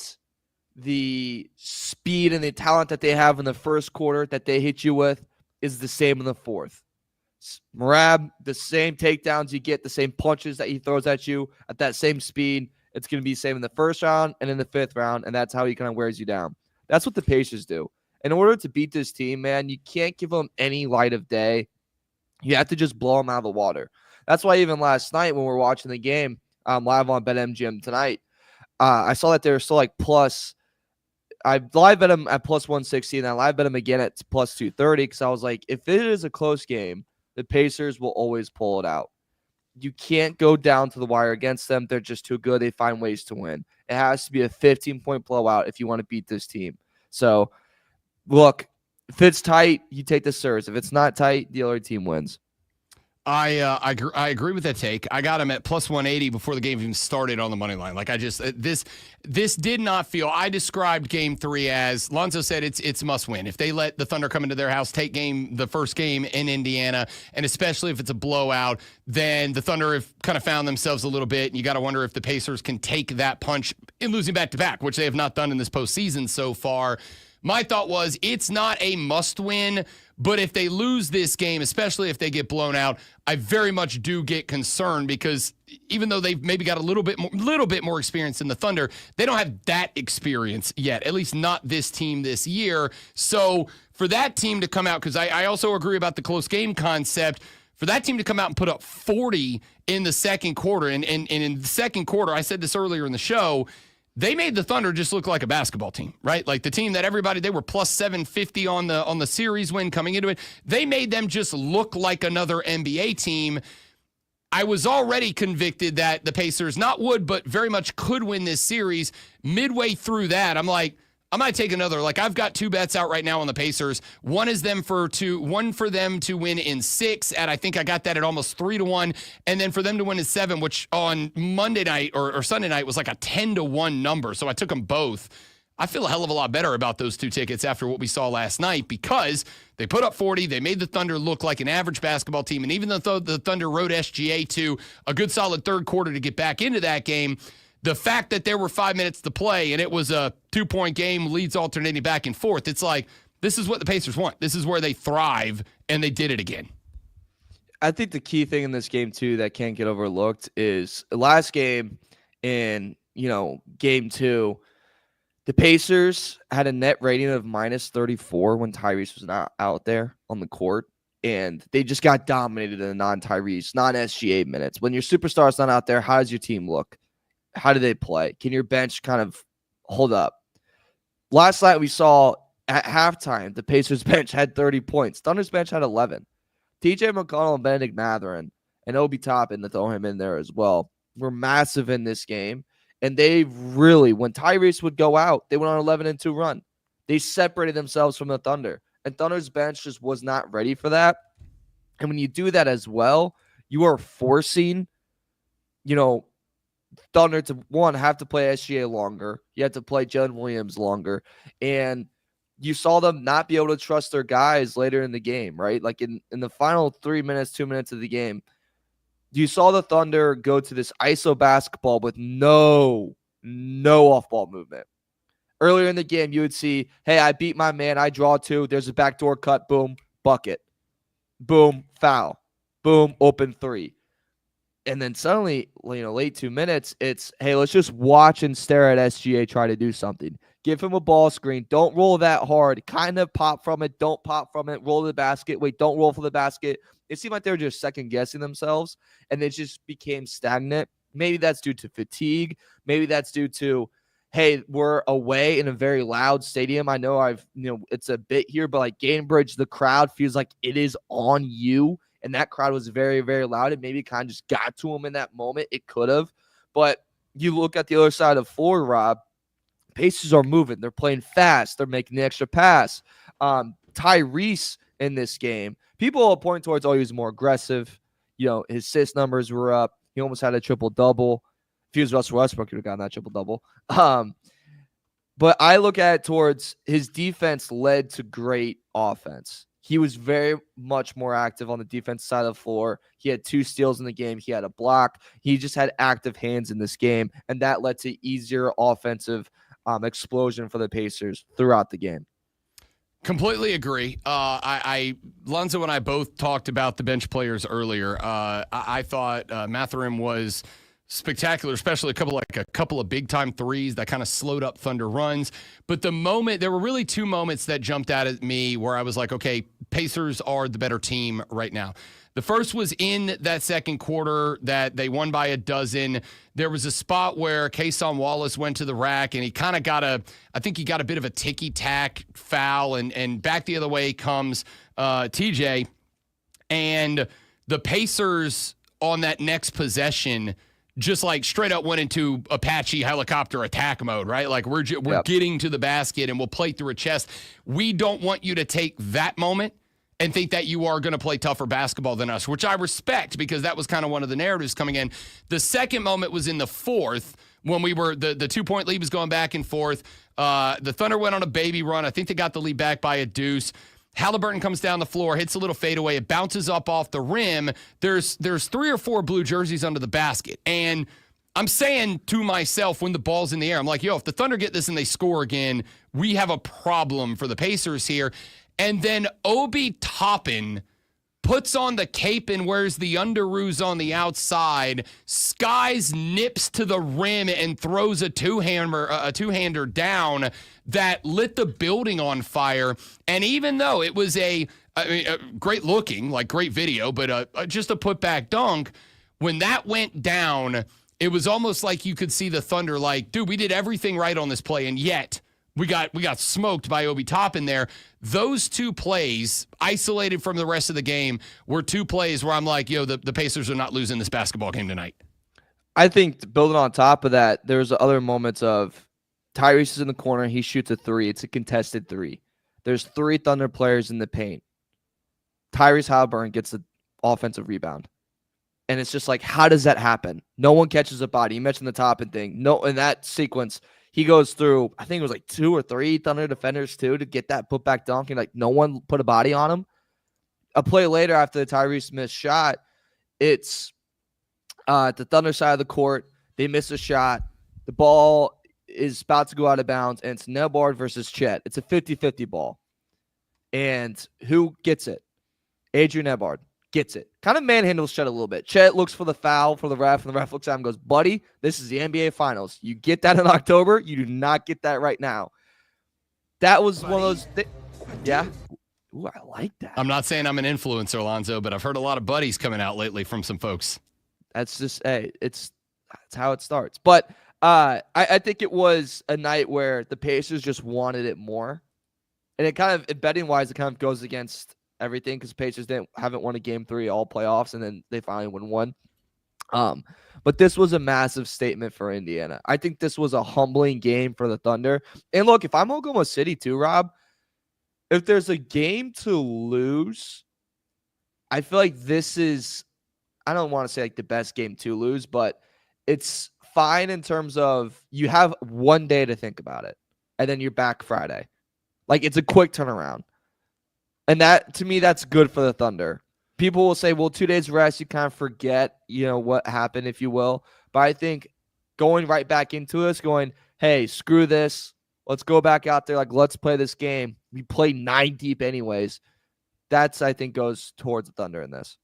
the speed and the talent that they have in the first quarter that they hit you with is the same in the fourth. Marab, the same takedowns you get, the same punches that he throws at you at that same speed, it's going to be the same in the first round and in the 5th round, and that's how he kind of wears you down. That's what the Pacers do. In order to beat this team, man, you can't give them any light of day. You have to just blow them out of the water. That's why even last night when we were watching the game live on BetMGM tonight, I saw that they were still like plus. I live bet them at plus 160, and I live bet them again at plus 230 because I was like, if it is a close game, the Pacers will always pull it out. You can't go down to the wire against them. They're just too good. They find ways to win. It has to be a 15-point blowout if you want to beat this team. So, look, if it's tight, you take the Spurs. If it's not tight, the other team wins. I agree with that take. I got him at plus 180 before the game even started on the money line. Like this did not feel. I described Game 3 as Lonzo said it's must win. If they let the Thunder come into their house, take the first game in Indiana, and especially if it's a blowout, then the Thunder have kind of found themselves a little bit. And you got to wonder if the Pacers can take that punch in losing back to back, which they have not done in this postseason so far. My thought was it's not a must win, but if they lose this game, especially if they get blown out, I very much do get concerned because even though they've maybe got a little bit more experience than the Thunder, they don't have that experience yet, at least not this team this year. So for that team to come out, because I also agree about the close game concept, for that team to come out and put up 40 in the second quarter, and in the second quarter, I said this earlier in the show, they made the Thunder just look like a basketball team, right? Like the team that they were plus 750 on the series win coming into it. They made them just look like another NBA team. I was already convicted that the Pacers but very much could win this series. Midway through that, I'm like, I might take another. Like I've got 2 bets out right now on the Pacers. One for them to win in 6 at, I think I got that at almost 3-1. And then for them to win in 7, which on Monday night or Sunday night was like a 10-1 number. So I took them both. I feel a hell of a lot better about those 2 tickets after what we saw last night because they put up 40. They made the Thunder look like an average basketball team. And even though the Thunder rode SGA to a good solid third quarter to get back into that game, the fact that there were 5 minutes to play and it was a 2-point game, leads alternating back and forth, it's like, this is what the Pacers want. This is where they thrive, and they did it again. I think the key thing in this game, too, that can't get overlooked is last game in, game 2, the Pacers had a net rating of minus 34 when Tyrese was not out there on the court. and they just got dominated in the non-Tyrese, non-SGA minutes. When your superstar's not out there, how does your team look? How do they play? Can your bench kind of hold up? Last night we saw at halftime, the Pacers bench had 30 points. Thunder's bench had 11. TJ McConnell and Benedict Mathurin and Obi Toppin, to throw him in there as well, were massive in this game. And they really, when Tyrese would go out, they went on 11-2 run. They separated themselves from the Thunder. And Thunder's bench just was not ready for that. And when you do that as well, you are forcing, Thunder to, one, have to play SGA longer. You have to play Jalen Williams longer. And you saw them not be able to trust their guys later in the game, right? Like in the final 3 minutes, 2 minutes of the game, you saw the Thunder go to this ISO basketball with no off-ball movement. Earlier in the game, you would see, hey, I beat my man. I draw two. There's a backdoor cut. Boom, bucket. Boom, foul. Boom, open three. And then suddenly, late 2 minutes, it's, hey, let's just watch and stare at SGA try to do something. Give him a ball screen. Don't roll that hard. Kind of pop from it. Don't pop from it. Roll to the basket. Wait, don't roll for the basket. It seemed like they were just second-guessing themselves, and it just became stagnant. Maybe that's due to fatigue. Maybe that's due to, hey, we're away in a very loud stadium. I know it's a bit here, but like Gainbridge, the crowd feels like it is on you. And that crowd was very, very loud. It maybe kind of just got to him in that moment. It could have. But you look at the other side of the floor, Rob, Pacers are moving. They're playing fast. They're making the extra pass. Tyrese in this game, people are pointing towards, he was more aggressive. His assist numbers were up. He almost had a triple-double. If he was Russell Westbrook, he would have gotten that triple-double. But I look at it towards his defense led to great offense. He was very much more active on the defense side of the floor. He had 2 steals in the game. He had a block. He just had active hands in this game, and that led to easier offensive explosion for the Pacers throughout the game. Completely agree. Lonzo and I both talked about the bench players earlier. I thought Mathurin was spectacular, especially a couple of big time threes that kind of slowed up Thunder runs. But there were really 2 moments that jumped out at me where I was like, okay, Pacers are the better team right now. The first was in that second quarter that they won by a dozen. There was a spot where Cason Wallace went to the rack and he kind of got a bit of a ticky-tack foul, and back the other way comes TJ. And the Pacers on that next possession just like straight up went into Apache helicopter attack mode, right? Like we're getting to the basket and we'll play through a chest. We don't want you to take that moment and think that you are going to play tougher basketball than us, which I respect because that was kind of one of the narratives coming in. The second moment was in the fourth when we were the 2-point lead was going back and forth. The Thunder went on a baby run. I think they got the lead back by a deuce. Halliburton comes down the floor, hits a little fadeaway. It bounces up off the rim. There's 3 or 4 blue jerseys under the basket. And I'm saying to myself when the ball's in the air, I'm like, if the Thunder get this and they score again, we have a problem for the Pacers here. And then Obi Toppin puts on the cape and wears the underoos on the outside. Skies nips to the rim and throws a two-hander down that lit the building on fire. And even though it was a great looking, like great video, but just a putback dunk, when that went down, it was almost like you could see the Thunder like, dude, we did everything right on this play, and yet we got smoked by Obi Toppin there. Those 2 plays, isolated from the rest of the game, were 2 plays where I'm like, the Pacers are not losing this basketball game tonight. I think building on top of that, there's other moments of Tyrese is in the corner. He shoots a 3. It's a contested 3. There's 3 Thunder players in the paint. Tyrese Halliburton gets the offensive rebound. And it's just like, how does that happen? No one catches a body. You mentioned the Toppin thing. No, in that sequence, he goes through, I think it was like 2 or 3 Thunder defenders too to get that putback dunk, and like no one put a body on him. A play later after the Tyrese missed shot, it's at the Thunder side of the court. They miss a shot. The ball is about to go out of bounds, and it's Nebard versus Chet. It's a 50-50 ball. And who gets it? Adrian Nebard gets it. Kind of manhandles Chet a little bit. Chet looks for the foul for the ref, and the ref looks at him and goes, buddy, this is the NBA Finals. You get that in October. You do not get that right now. That was one of those. Yeah. Ooh, I like that. I'm not saying I'm an influencer, Alonzo, but I've heard a lot of buddies coming out lately from some folks. That's just that's how it starts. But I think it was a night where the Pacers just wanted it more, and it kind of betting wise, it kind of goes against everything because Pacers haven't won a game 3 all playoffs, and then they finally win one. But this was a massive statement for Indiana. I think this was a humbling game for the Thunder. And look, if I'm Oklahoma City too, Rob, if there's a game to lose, I feel like this is, I don't want to say like the best game to lose, but it's fine in terms of you have one day to think about it, and then you're back Friday. Like, it's a quick turnaround. And that, to me, that's good for the Thunder. People will say, well, 2 days rest, you kind of forget, what happened, if you will. But I think going right back into this, going, hey, screw this. Let's go back out there. Like, let's play this game. We play 9 deep anyways. That's, I think, goes towards the Thunder in this.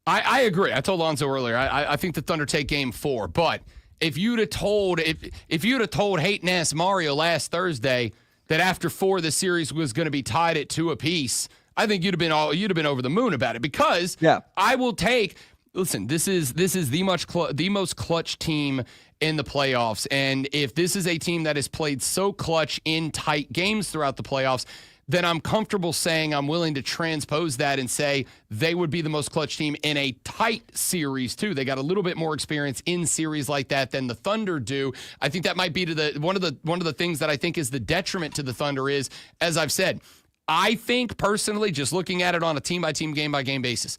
I agree. I told Lonzo earlier, I think the Thunder take game 4. But if you'd have told Hayden Ass Mario last Thursday that after 4 the series was going to be tied at 2 apiece, I think you'd have been over the moon about it, because I will take. Listen, this is the most clutch team in the playoffs, and if this is a team that has played so clutch in tight games throughout the playoffs, then I'm comfortable saying I'm willing to transpose that and say they would be the most clutch team in a tight series too. They got a little bit more experience in series like that than the Thunder do. I think that might be one of the things that I think is the detriment to the Thunder is, as I've said, I think personally, just looking at it on a team-by-team, game-by-game basis,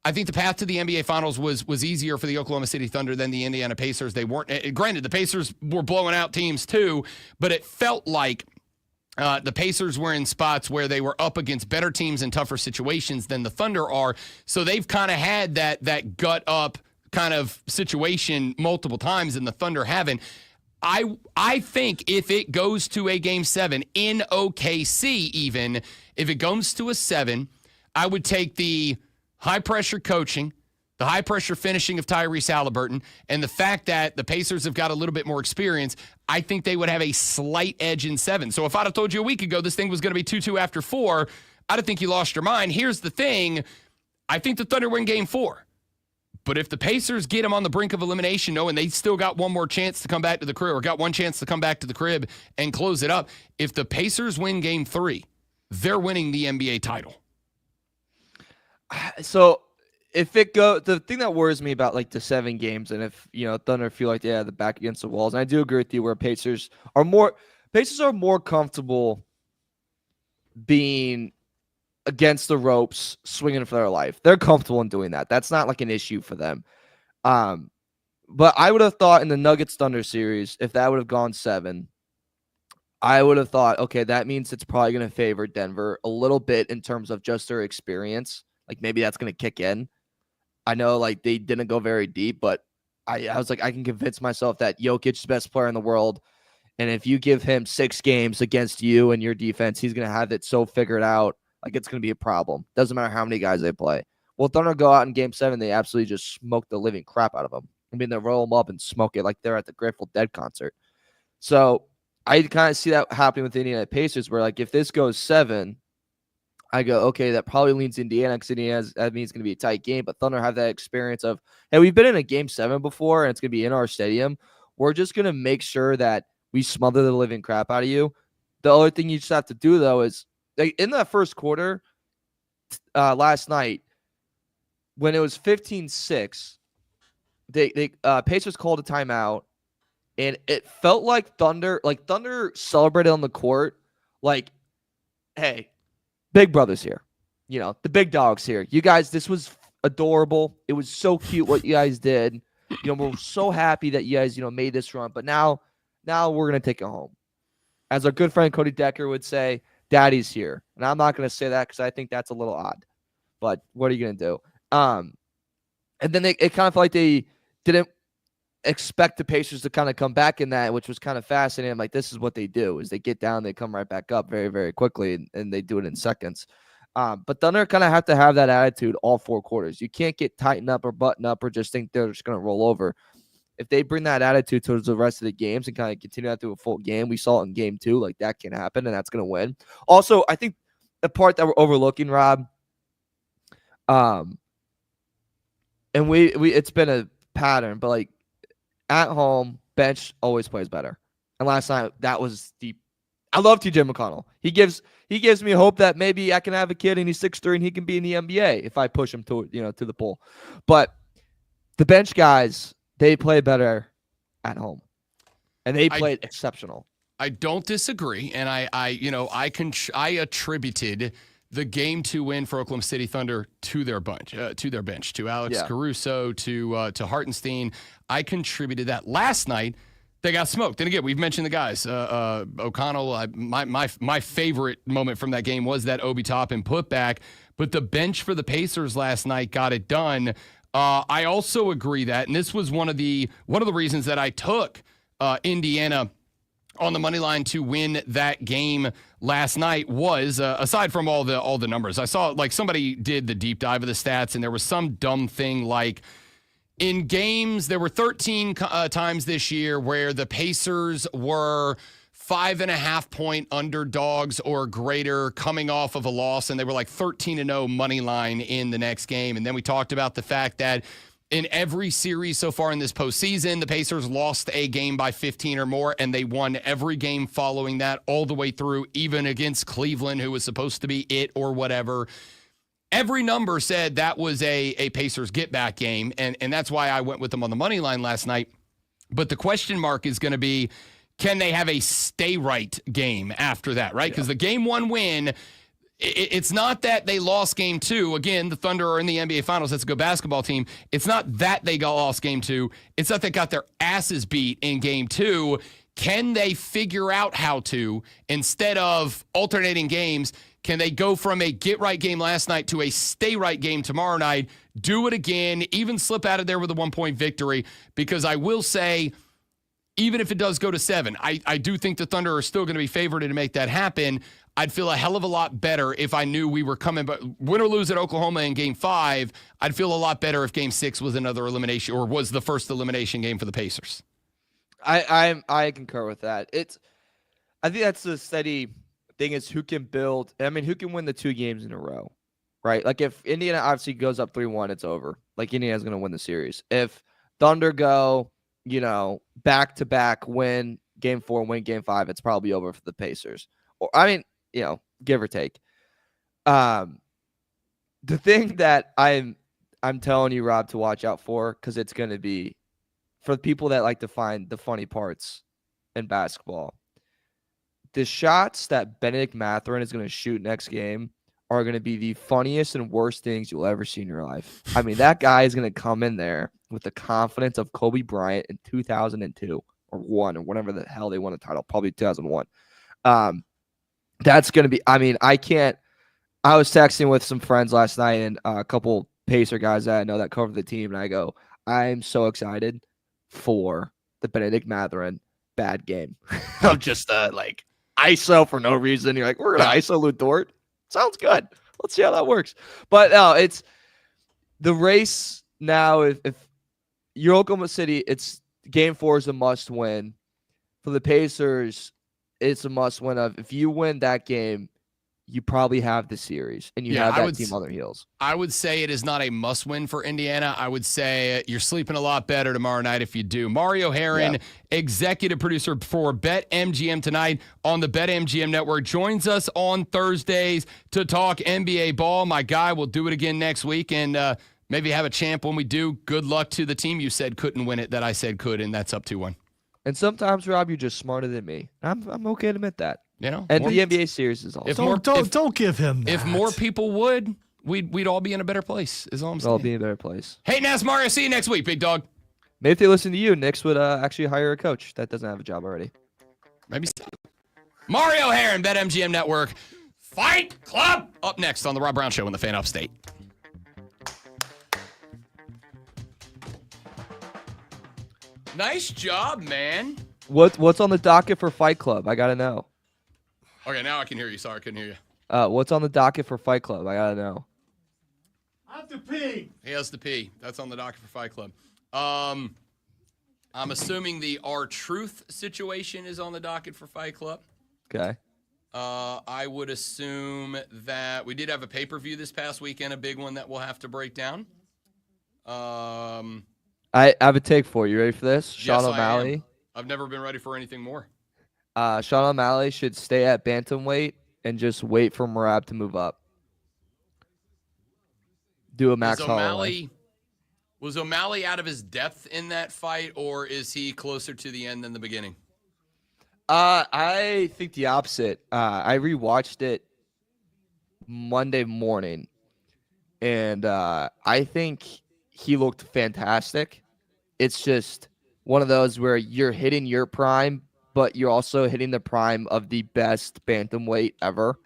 I think the path to the NBA Finals was easier for the Oklahoma City Thunder than the Indiana Pacers. They weren't. Granted, the Pacers were blowing out teams too, but it felt like the Pacers were in spots where they were up against better teams in tougher situations than the Thunder are. So they've kind of had that gut-up kind of situation multiple times, and the Thunder haven't. I think if it goes to a game 7 in OKC, even if it goes to a 7, I would take the high-pressure coaching, the high-pressure finishing of Tyrese Halliburton, and the fact that the Pacers have got a little bit more experience. I think they would have a slight edge in 7. So if I'd have told you a week ago this thing was going to be 2-2 after 4, I'd have think you lost your mind. Here's the thing. I think the Thunder win game 4. But if the Pacers get them on the brink of elimination, knowing they still got one more chance to come back to the crib, or got one chance to come back to the crib and close it up, if the Pacers win game 3, they're winning the NBA title. So if it the thing that worries me about like the 7 games, and if Thunder feel like they have the back against the walls, and I do agree with you where Pacers are more comfortable being against the ropes, swinging for their life. They're comfortable in doing that. That's not like an issue for them. But I would have thought in the Nuggets Thunder series, if that would have gone 7, I would have thought, okay, that means it's probably going to favor Denver a little bit in terms of just their experience. Like maybe that's going to kick in. I know like they didn't go very deep, but I was like, I can convince myself that Jokic is the best player in the world. And if you give him 6 games against you and your defense, he's going to have it so figured out. Like, it's going to be a problem. Doesn't matter how many guys they play. Well, Thunder go out in game 7, they absolutely just smoke the living crap out of them. I mean, they roll them up and smoke it like they're at the Grateful Dead concert. So I kind of see that happening with the Indiana Pacers, where, like, if this goes 7, I go, okay, that probably leans Indiana, because Indiana, that means it's going to be a tight game. But Thunder have that experience of, hey, we've been in a game 7 before, and it's going to be in our stadium. We're just going to make sure that we smother the living crap out of you. The other thing you just have to do, though, is, like, in that first quarter last night, when it was 15-6, they Pacers called a timeout, and it felt like Thunder celebrated on the court, like, hey, big brother's here. The big dog's here. You guys, this was adorable. It was so cute what you guys did. We're so happy that you guys, made this run. But now we're going to take it home. As our good friend Cody Decker would say, Daddy's here. And I'm not going to say that because I think that's a little odd. But what are you going to do? And then it kind of felt like they didn't expect the Pacers to kind of come back in that, which was kind of fascinating. Like, this is what they do, is they get down, they come right back up very, very quickly, and they do it in seconds. But Thunder kind of have to have that attitude all 4 quarters. You can't get tightened up or buttoned up or just think they're just going to roll over. If they bring that attitude towards the rest of the games and kind of continue that through a full game, we saw it in game 2, like that can happen, and that's going to win. Also, I think a part that we're overlooking, Rob. And we it's been a pattern, but like at home, bench always plays better. And last night that was deep. I love TJ McConnell. He gives me hope that maybe I can have a kid and he's 6'3" and he can be in the NBA if I push him to the pool. But the bench guys, they play better at home. And they played exceptional. I don't disagree, and I attributed the Game 2 win for Oklahoma City Thunder to their bench, to Alex Caruso, to Hartenstein. I contributed that. Last night, they got smoked. And again, we've mentioned the guys. O'Connell, my favorite moment from that game was that Obi Toppin putback, but the bench for the Pacers last night got it done. I also agree that, and this was one of the reasons that I took Indiana on the money line to win that game last night was, aside from all the numbers, I saw like somebody did the deep dive of the stats, and there was some dumb thing like in games, there were 13 times this year where the Pacers were 5.5-point underdogs or greater coming off of a loss, and they were like 13-0 money line in the next game. And then we talked about the fact that in every series so far in this postseason, the Pacers lost a game by 15 or more, and they won every game following that all the way through, even against Cleveland, who was supposed to be it or whatever. Every number said that was a Pacers get-back game, and that's why I went with them on the money line last night. But the question mark is going to be, can they have a stay-right game after that, right? Because the Game 1 win, it's not that they lost Game 2. Again, the Thunder are in the NBA Finals. That's a good basketball team. It's not that they lost Game 2. It's that they got their asses beat in Game 2. Can they figure out how to, instead of alternating games, can they go from a get-right game last night to a stay-right game tomorrow night, do it again, even slip out of there with a one-point victory? Because I will say, even if it does go to 7, I do think the Thunder are still going to be favored to make that happen. I'd feel a hell of a lot better if I knew we were coming, but win or lose at Oklahoma in Game 5, I'd feel a lot better if Game 6 was another elimination or was the first elimination game for the Pacers. I concur with that. I think that's the steady thing is who can build. I mean, who can win the 2 games in a row, right? Like if Indiana obviously goes up 3-1, it's over. Like Indiana's going to win the series. If Thunder go, back to back, win Game 4, win Game 5, it's probably over for the Pacers. Or I mean, give or take. The thing that I'm telling you, Rob, to watch out for, because it's going to be for the people that like to find the funny parts in basketball. The shots that Benedict Mathurin is going to shoot next game are going to be the funniest and worst things you'll ever see in your life. I mean, that guy is going to come in there with the confidence of Kobe Bryant in 2002 or 1 or whatever the hell they won the title, probably 2001. That's going to be, I was texting with some friends last night and a couple Pacer guys that I know that cover the team, and I go, I'm so excited for the Benedict Mathurin bad game. I'm just like ISO for no reason. You're like, we're going to ISO Lu Dort. Sounds good. Let's see how that works. But no, it's the race now. If you're Oklahoma City, it's Game 4 is a must win. For the Pacers, it's a must win of if you win that game, you probably have the series and you have that team on their heels. I would say it is not a must win for Indiana. I would say you're sleeping a lot better tomorrow night if you do. Mario Herron, executive producer for BetMGM tonight on the BetMGM network, joins us on Thursdays to talk NBA ball. My guy will do it again next week and maybe have a champ when we do. Good luck to the team you said couldn't win it that I said could, and that's up 2-1. And sometimes, Rob, you're just smarter than me. I'm okay to admit that. And the NBA series is also. Don't give him that. If more people would, we'd all be in a better place, is all I'm saying. We'll all be in a better place. Hey, Nas Mario, see you next week, big dog. Maybe if they listen to you, Knicks would actually hire a coach that doesn't have a job already. Maybe so. Mario Herron, BetMGM Network. Fight Club! Up next on The Rob Brown Show in the Fan Upstate. Nice job, man. What's on the docket for Fight Club? I gotta know. Okay, now I can hear you. Sorry, I couldn't hear you. What's on the docket for Fight Club? I gotta know. I have to pee. He has to pee. That's on the docket for Fight Club. I'm assuming the R-Truth situation is on the docket for Fight Club. Okay. I would assume that we did have a pay-per-view this past weekend, a big one that we'll have to break down. I have a take for you. Ready for this? Sean Yes, I am. O'Malley. I've never been ready for anything more. Sean O'Malley should stay at bantamweight and just wait for Merab to move up. Do a Max Holloway. Was O'Malley out of his depth in that fight, or is he closer to the end than the beginning? I think the opposite. I rewatched it Monday morning, and I think he looked fantastic. It's just one of those where you're hitting your prime, but you're also hitting the prime of the best bantamweight ever,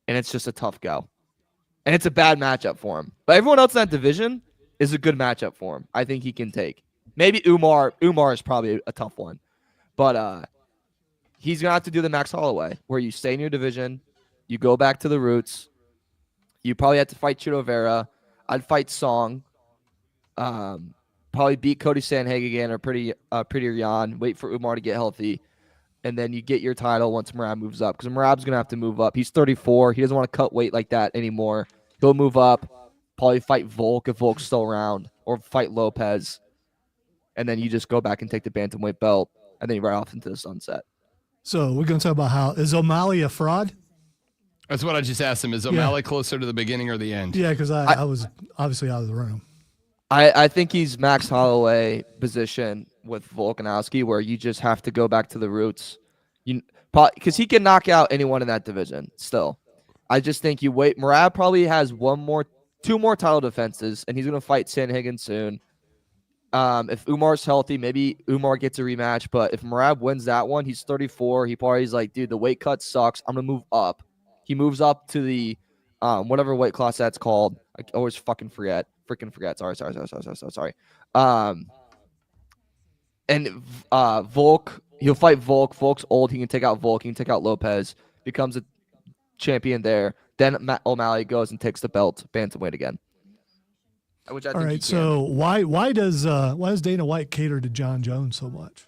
and it's just a tough go. And it's a bad matchup for him. But everyone else in that division is a good matchup for him. I think he can take. Maybe Umar. Umar is probably a tough one. But he's going to have to do the Max Holloway, where you stay in your division, you go back to the roots. You probably have to fight Chito Vera. I'd fight Song. Probably beat Cody Sanhagen or Prettier Yan. Wait for Umar to get healthy. And then you get your title once Merab moves up. Because Merab's going to have to move up. He's 34. He doesn't want to cut weight like that anymore. He'll move up. Probably fight Volk if Volk's still around. Or fight Lopez. And then you just go back and take the bantamweight belt. And then you ride off into the sunset. So we're going to talk about is O'Malley a fraud? That's what I just asked him. Is O'Malley closer to the beginning or the end? Yeah, because I was obviously out of the room. I think he's Max Holloway position with Volkanovski, where you just have to go back to the roots. Because he can knock out anyone in that division still. I just think you wait. Merab probably has two more title defenses, and he's going to fight Sanhagen soon. If Umar's healthy, maybe Umar gets a rematch. But if Merab wins that one, he's 34. He probably is like, dude, the weight cut sucks. I'm going to move up. He moves up to the whatever weight class that's called. I always freaking forget. Sorry. And Volk, he'll fight Volk. Volk's old. He can take out Volk. He can take out Lopez. Becomes a champion there. Then Matt O'Malley goes and takes the belt, bantamweight again. Which I think All right. So why does Dana White cater to John Jones so much?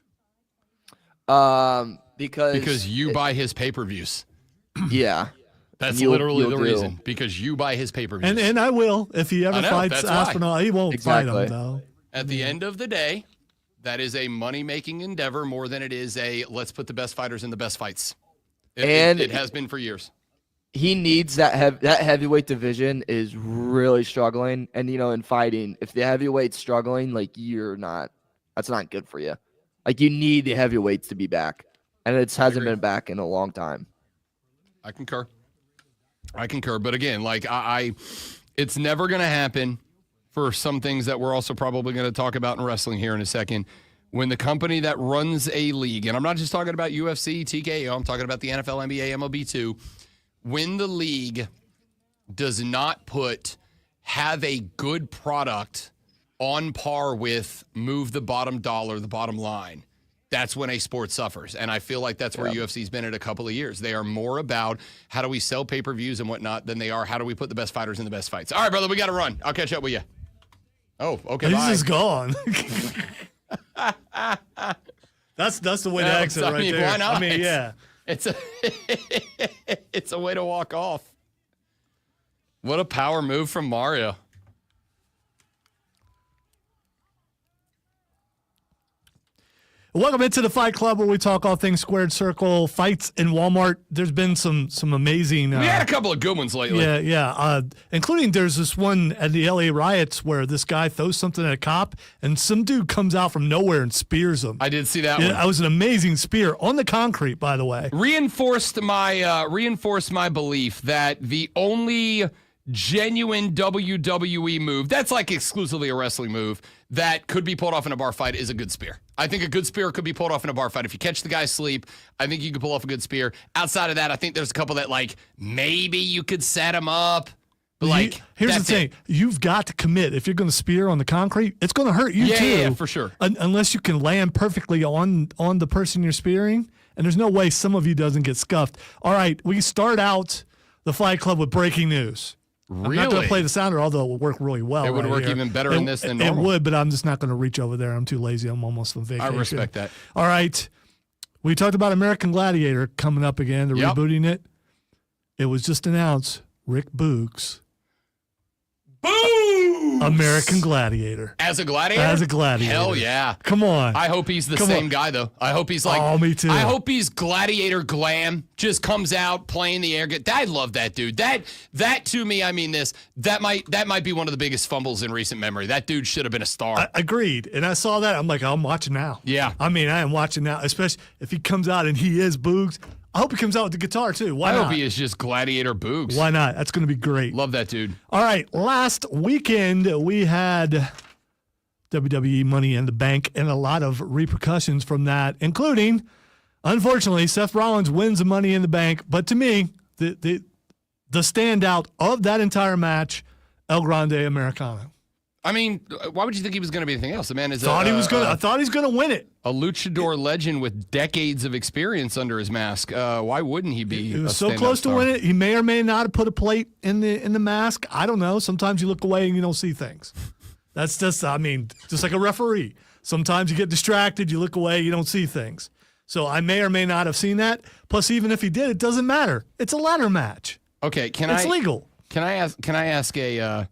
Because you buy his pay-per-views. Yeah. That's literally the reason. Because you buy his pay-per-views. And I will. If he ever fights Aspinall, he won't fight him, though. At the end of the day, that is a money-making endeavor more than it is a let's put the best fighters in the best fights. It has been for years. He needs that heavyweight division is really struggling. And, in fighting, if the heavyweight's struggling, that's not good for you. Like, you need the heavyweights to be back. And it hasn't been back in a long time. I concur. But again, it's never going to happen for some things that we're also probably going to talk about in wrestling here in a second. When the company that runs a league, and I'm not just talking about UFC, TKO, I'm talking about the NFL, NBA, MLB too. When the league does not have a good product on par with move the bottom dollar, the bottom line, that's when a sport suffers. And I feel like that's where UFC's been in a couple of years. They are more about how do we sell pay-per-views and whatnot than they are how do we put the best fighters in the best fights. All right, brother, we got to run. I'll catch up with you. Oh, okay, He's bye. just gone. That's the way to exit right there. Why not? I mean, yeah. It's a way to walk off. What a power move from Mario. Welcome into the Fight Club, where we talk all things squared circle, fights in Walmart. There's been some amazing. We had a couple of good ones lately. Yeah. Including there's this one at the LA riots where this guy throws something at a cop and some dude comes out from nowhere and spears him. I did see that one. It was an amazing spear on the concrete, by the way. Reinforced my belief that the only genuine WWE move that's like exclusively a wrestling move that could be pulled off in a bar fight is a good spear. I think a good spear could be pulled off in a bar fight. If you catch the guy asleep, I think you could pull off a good spear. Outside of that, I think there's a couple that maybe you could set him up. But here's the thing. You've got to commit. If you're going to spear on the concrete, it's going to hurt you too. Yeah, for sure. Unless you can land perfectly on the person you're spearing. And there's no way some of you doesn't get scuffed. All right, we start out the Fight Club with breaking news. Really? I'm not going to play the sounder, although it would work really well. It would work even better in this than normal. It would, but I'm just not going to reach over there. I'm too lazy. I'm almost on vacation. I respect that. All right. We talked about American Gladiator coming up again. They're Yep. rebooting it. It was just announced. Rick Boogs, Boom! American Gladiator. As a gladiator? As a gladiator. Hell yeah. Come on. I hope he's the Come same on. guy, though. I hope he's like. Oh, me too. I hope he's gladiator glam. Just comes out playing the air. I love that dude. That to me, I mean this. That might be one of the biggest fumbles in recent memory. That dude should have been a star. Agreed. And I saw that. I'm like, I'm watching now. Yeah. I mean, I am watching now, especially if he comes out and he is Boogs. I hope he comes out with the guitar too. Why I not? hope he is just gladiator Boogs. Why not? That's going to be great. Love that dude. All right. Last weekend, we had WWE Money in the Bank and a lot of repercussions from that, including, unfortunately, Seth Rollins wins the Money in the Bank. But to me, the standout of that entire match, El Grande Americano. I mean, why would you think he was going to be anything else? The man is I thought he was gonna win it. a luchador legend with decades of experience under his mask. Why wouldn't he be? He was a so standout close to star? win it. He may or may not have put a plate in the mask. I don't know. Sometimes you look away and you don't see things. That's just, I mean, just like a referee. Sometimes you get distracted, you look away, you don't see things. So I may or may not have seen that. Plus, even if he did, it doesn't matter. It's a ladder match. Okay, It's legal. Can I ask an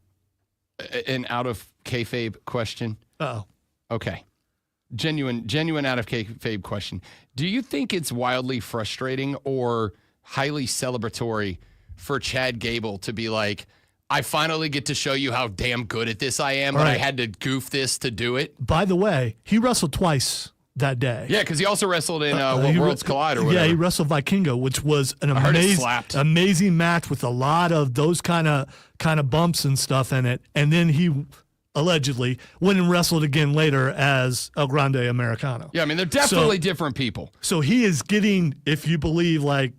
out of kayfabe question? Uh-oh. Okay. Genuine out of kayfabe question. Do you think it's wildly frustrating or highly celebratory for Chad Gable to be like, I finally get to show you how damn good at this I am, but I Right. had to goof this to do it? By the way, he wrestled twice that day. Yeah, because he also wrestled in He Worlds Collide or whatever. Yeah, he wrestled Vikingo, which was an heard it slapped. amazing match with a lot of those kind of bumps and stuff in it. And then he allegedly went and wrestled again later as El Grande Americano. Yeah, I mean, they're definitely different people. So he is getting, if you believe like,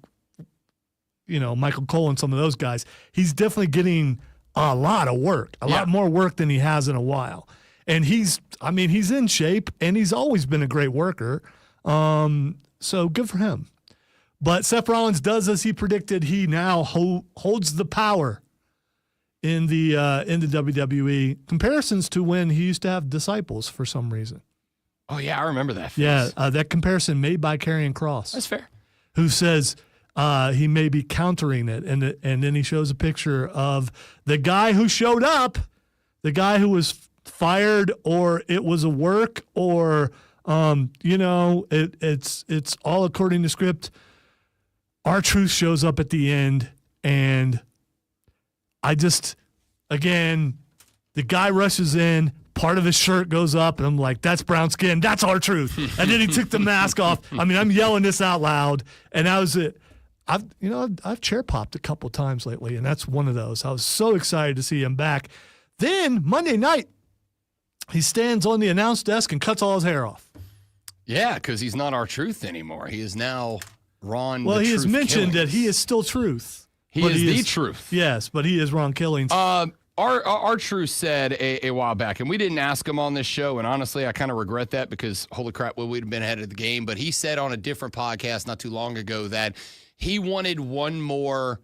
Michael Cole and some of those guys, he's definitely getting a lot of work, a lot more work than he has in a while. And he's in shape and he's always been a great worker. So good for him. But Seth Rollins does as he predicted. He now holds the power in the WWE. Comparisons to when he used to have disciples for some reason. Oh, yeah, I remember that. Face. Yeah, that comparison made by Karrion Kross. That's fair. Who says he may be countering it. And then he shows a picture of the guy who showed up, the guy who was fired, or it was a work, or, it's all according to script. R-Truth shows up at the end, and again, the guy rushes in, part of his shirt goes up, and I'm like, that's brown skin, that's R-Truth. And then he took the mask off. I mean, I'm yelling this out loud, and that was it. I've chair popped a couple times lately, and that's one of those. I was so excited to see him back. Then Monday night, he stands on the announce desk and cuts all his hair off. Yeah, because he's not R-Truth anymore. He is now Ron. Well, the he has Truth mentioned Killings. that he is still Truth. He but is the Truth. Yes, but he is Ron Killings. R-Truth said a while back, and we didn't ask him on this show, and honestly, I kind of regret that because, holy crap, we'd have been ahead of the game. But he said on a different podcast not too long ago that he wanted one more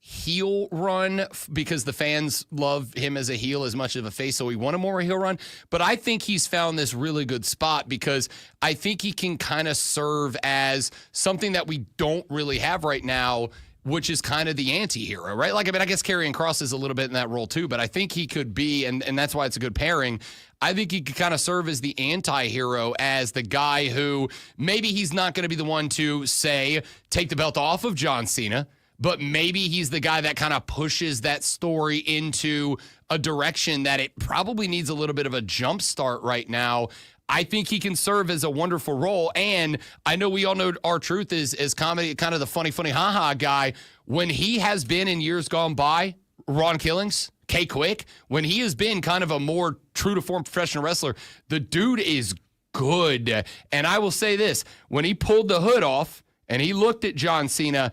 heel run because the fans love him as a heel as much of a face, so he wanted more heel run. But I think he's found this really good spot because I think he can kind of serve as something that we don't really have right now, which is kind of the anti-hero, right? Like, I mean, I guess Karrion Kross is a little bit in that role too, but I think he could be, and that's why it's a good pairing. I think he could kind of serve as the anti-hero, as the guy who maybe he's not going to be the one to say, take the belt off of John Cena, but maybe he's the guy that kind of pushes that story into a direction that it probably needs a little bit of a jump start right now. I think he can serve as a wonderful role. And I know we all know R-Truth is comedy, kind of the funny ha-ha guy. When he has been in years gone by, Ron Killings, K-Quick, when he has been kind of a more true-to-form professional wrestler, the dude is good. And I will say this, when he pulled the hood off and he looked at John Cena,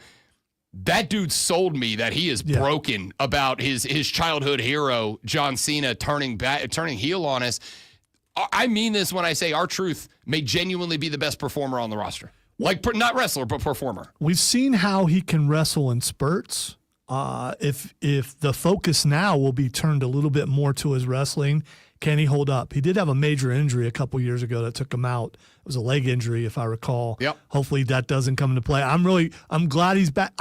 that dude sold me that he is broken about his childhood hero, John Cena, turning heel on us. I mean this when I say R-Truth may genuinely be the best performer on the roster. Like, not wrestler, but performer. We've seen how he can wrestle in spurts. if the focus now will be turned a little bit more to his wrestling, can he hold up? He did have a major injury a couple years ago that took him out. It was a leg injury, if I recall. Yep. Hopefully that doesn't come into play. I'm glad he's back.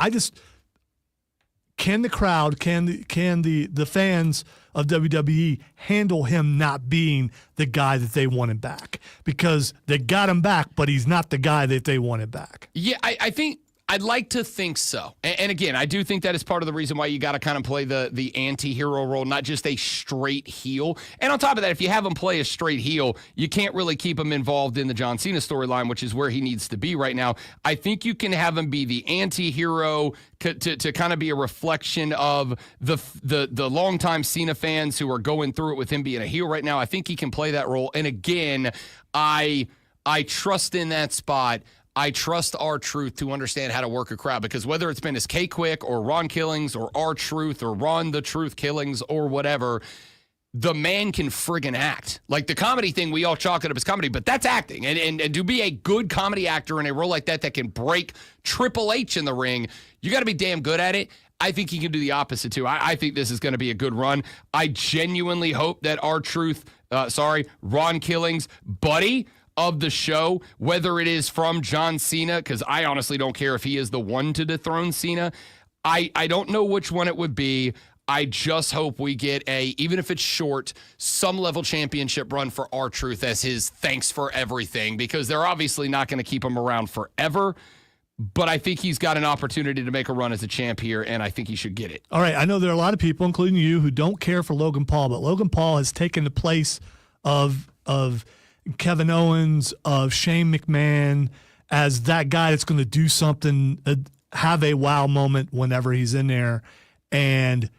Can the crowd, can the fans of WWE handle him not being the guy that they wanted back? Because they got him back, but he's not the guy that they wanted back. Yeah, I think I'd like to think so. And again, I do think that is part of the reason why you got to kind of play the anti-hero role, not just a straight heel. And on top of that, if you have him play a straight heel, you can't really keep him involved in the John Cena storyline, which is where he needs to be right now. I think you can have him be the anti-hero to kind of be a reflection of the longtime Cena fans who are going through it with him being a heel right now. I think he can play that role. And again, I trust in that spot. I trust R-Truth to understand how to work a crowd, because whether it's been as K-Quick or Ron Killings or R-Truth or Ron the Truth Killings or whatever, the man can friggin' act. Like the comedy thing, we all chalk it up as comedy, but that's acting. And to be a good comedy actor in a role like that can break Triple H in the ring, you got to be damn good at it. I think he can do the opposite too. I think this is going to be a good run. I genuinely hope that Ron Killings, buddy of the show, whether it is from John Cena, because I honestly don't care if he is the one to dethrone Cena. I don't know which one it would be. I just hope we get even if it's short, some level championship run for R-Truth as his thanks for everything, because they're obviously not going to keep him around forever. But I think he's got an opportunity to make a run as a champ here, and I think he should get it. All right, I know there are a lot of people, including you, who don't care for Logan Paul, but Logan Paul has taken the place of Kevin Owens, of Shane McMahon, as that guy that's going to do something, have a wow moment whenever he's in there. And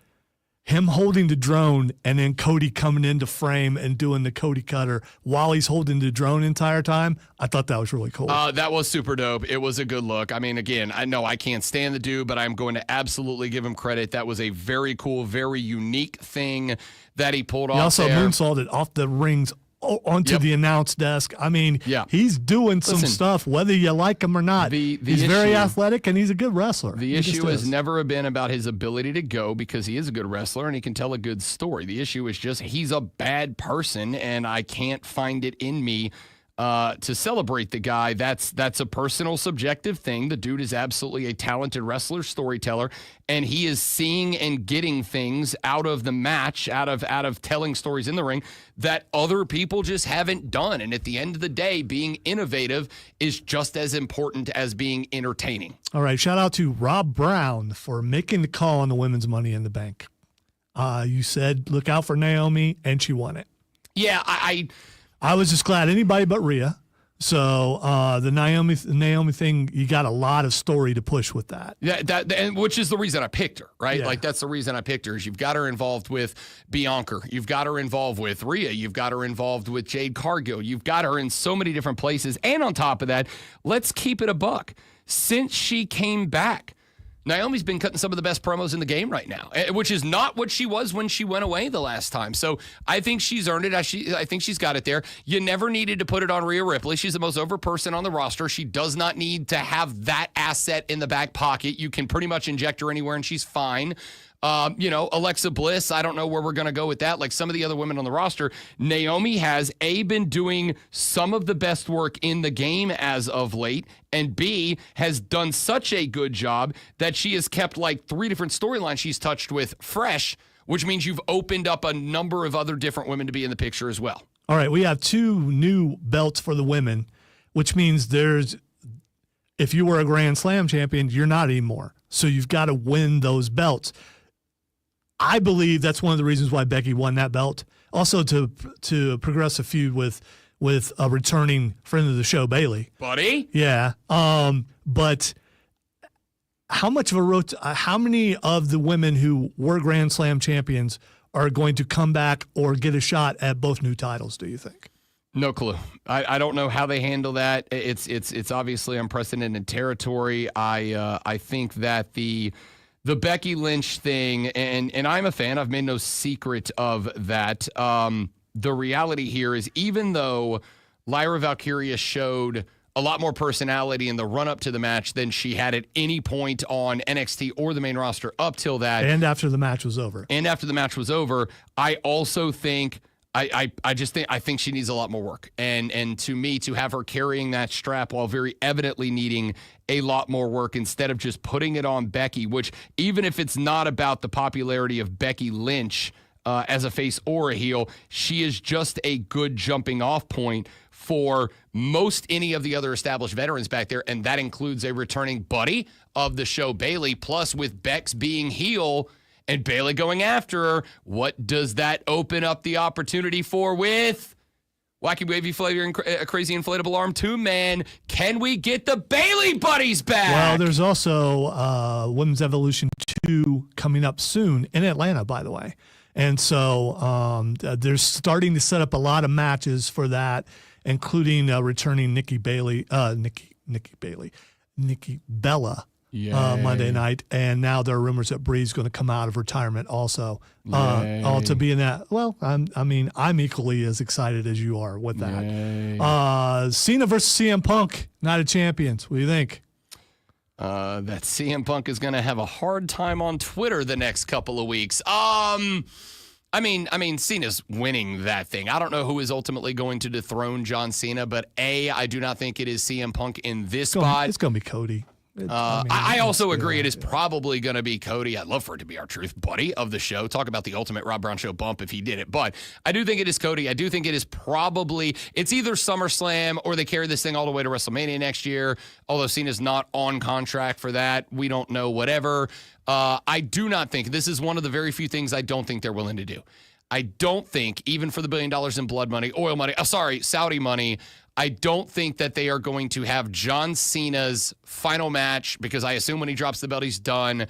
him holding the drone and then Cody coming into frame and doing the Cody cutter while he's holding the drone the entire time, I thought that was really cool. That was super dope. It was a good look. I mean, again, I know I can't stand the dude, but I'm going to absolutely give him credit. That was a very cool, very unique thing that he pulled off. He also there. moonsaulted off the rings onto the announce desk. I mean, he's doing some stuff, whether you like him or not. He's very athletic, and he's a good wrestler. The issue has never been about his ability to go, because he is a good wrestler and he can tell a good story. The issue is just he's a bad person, and I can't find it in me to celebrate the guy. That's a personal, subjective thing. The dude is absolutely a talented wrestler, storyteller, and he is seeing and getting things out of the match, out of telling stories in the ring that other people just haven't done. And at the end of the day, being innovative is just as important as being entertaining. All right, shout out to Rob Brown for making the call on the women's Money in the Bank. You said look out for Naomi, and she won it. Yeah, I was just glad anybody but Rhea. So the Naomi thing, you got a lot of story to push with that. Yeah, and which is the reason I picked her, right? Yeah. Like that's the reason I picked her. Is you've got her involved with Bianca, you've got her involved with Rhea, you've got her involved with Jade Cargill, you've got her in so many different places. And on top of that, let's keep it a buck. Since she came back, Naomi's been cutting some of the best promos in the game right now, which is not what she was when she went away the last time. So I think she's earned it. I think she's got it there. You never needed to put it on Rhea Ripley. She's the most over person on the roster. She does not need to have that asset in the back pocket. You can pretty much inject her anywhere and she's fine. Alexa Bliss, I don't know where we're going to go with that. Like some of the other women on the roster, Naomi has been doing some of the best work in the game as of late, and B, has done such a good job that she has kept like 3 different storylines she's touched with fresh, which means you've opened up a number of other different women to be in the picture as well. All right, we have 2 new belts for the women, which means if you were a Grand Slam champion, you're not anymore. So you've got to win those belts. I believe that's one of the reasons why Becky won that belt. Also to progress a feud with a returning friend of the show, Bayley. Buddy? Yeah. But how many of the women who were Grand Slam champions are going to come back or get a shot at both new titles, do you think? No clue. I don't know how they handle that. It's obviously unprecedented territory. I think that the Becky Lynch thing, and I'm a fan, I've made no secret of that. The reality here is, even though Lyra Valkyria showed a lot more personality in the run-up to the match than she had at any point on NXT or the main roster up till that. And after the match was over. I also think I think she needs a lot more work. And to me, to have her carrying that strap while very evidently needing a lot more work instead of just putting it on Becky, which even if it's not about the popularity of Becky Lynch as a face or a heel, she is just a good jumping off point for most any of the other established veterans back there, and that includes a returning buddy of the show, Bayley, plus with Bex being heel and Bayley going after her, what does that open up the opportunity for with Wacky Wavy Flavor and Crazy Inflatable Arm 2 Man? Can we get the Bayley buddies back? Well, there's also Women's Evolution 2 coming up soon in Atlanta, by the way. And so they're starting to set up a lot of matches for that, including returning Nikki Bella Monday night. And now there are rumors that Bree's going to come out of retirement also to be in that. Well, I'm equally as excited as you are with that. Cena versus CM Punk, Night of Champions. What do you think? That CM Punk is going to have a hard time on Twitter the next couple of weeks. I mean, Cena's winning that thing. I don't know who is ultimately going to dethrone John Cena, but I do not think it is CM Punk in this spot. It's going to be Cody. I also agree it is probably going to be Cody. I'd love for it to be our truth buddy of the show. Talk about the ultimate Rob Brown Show bump if he did it. But I do think it is Cody. I do think it is probably, it's either SummerSlam or they carry this thing all the way to WrestleMania next year. Although Cena's not on contract for that. We don't know, whatever. I do not think, this is one of the very few things I don't think they're willing to do. I don't think, even for the $1 billion in blood money, oil money, Saudi money, I don't think that they are going to have John Cena's final match, because I assume when he drops the belt, he's done,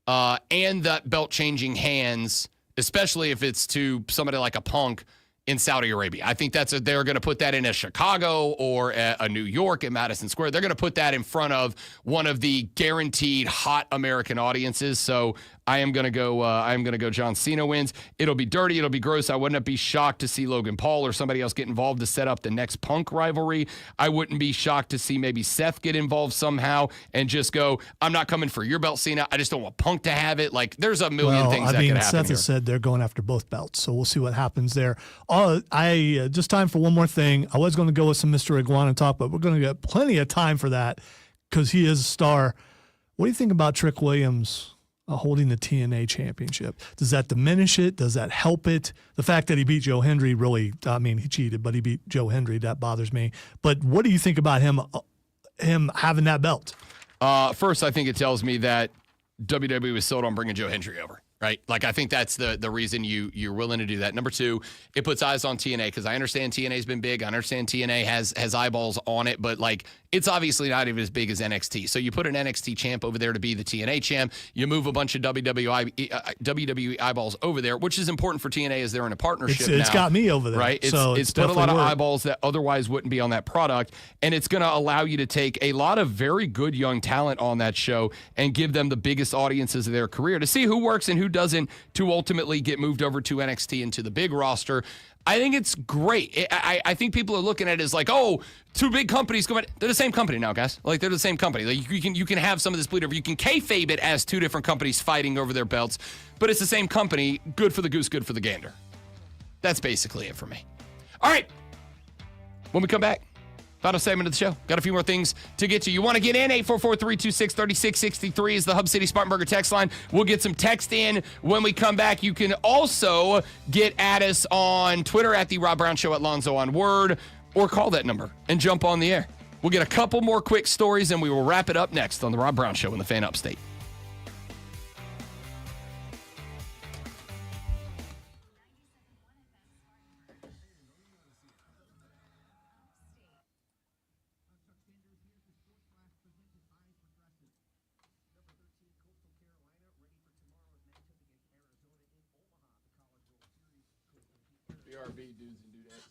and that belt changing hands, especially if it's to somebody like a Punk in Saudi Arabia. I think they're going to put that in a Chicago or a New York at Madison Square. They're going to put that in front of one of the guaranteed hot American audiences. So I am going to go John Cena wins. It'll be dirty. It'll be gross. I wouldn't be shocked to see Logan Paul or somebody else get involved to set up the next Punk rivalry. I wouldn't be shocked to see maybe Seth get involved somehow and just go, I'm not coming for your belt, Cena. I just don't want Punk to have it. Like, there's a million things that could happen Seth has said they're going after both belts, so we'll see what happens there. Just time for one more thing. I was going to go with some Mr. Iguana talk, but we're going to get plenty of time for that because he is a star. What do you think about Trick Williams holding the TNA championship? Does that diminish it? Does that help it? The fact that he beat Joe Hendry really, he cheated, but he beat Joe Hendry. That bothers me. But what do you think about him having that belt? First, I think it tells me that WWE was sold on bringing Joe Hendry over. Right? Like, I think that's the reason you're willing to do that. Number two, it puts eyes on TNA, because I understand TNA's been big. I understand TNA has eyeballs on it, but like, it's obviously not even as big as NXT. So you put an NXT champ over there to be the TNA champ. You move a bunch of WWE eyeballs over there, which is important for TNA as they're in a partnership. It's got me over there. Right? It's put a lot of eyeballs that otherwise wouldn't be on that product, and it's going to allow you to take a lot of very good young talent on that show and give them the biggest audiences of their career to see who works and who doesn't, to ultimately get moved over to NXT into the big roster. I think it's great. I think people are looking at it as like, oh, two big companies going. They're the same company now, guys. Like, they're the same company. Like, you can have some of this bleed over. You can kayfabe it as two different companies fighting over their belts, but it's the same company. Good for the goose, good for the gander. That's basically it for me. All right. When we come back, final segment of the show. Got a few more things to get to. You want to get in? 844-326-3663 is the Hub City Spartanburger text line. We'll get some text in when we come back. You can also get at us on Twitter at The Rob Brown Show, at Lonzo on Word, or call that number and jump on the air. We'll get a couple more quick stories, and we will wrap it up next on The Rob Brown Show in the Fan Upstate. BRB dudes and dudettes.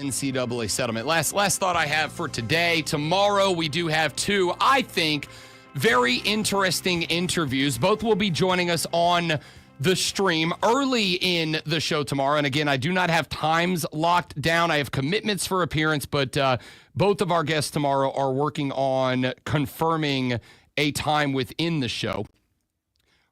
NCAA settlement. Last thought I have for today. Tomorrow we do have two, I think, very interesting interviews. Both will be joining us on the stream early in the show tomorrow. And again, I do not have times locked down. I have commitments for appearance, but both of our guests tomorrow are working on confirming a time within the show.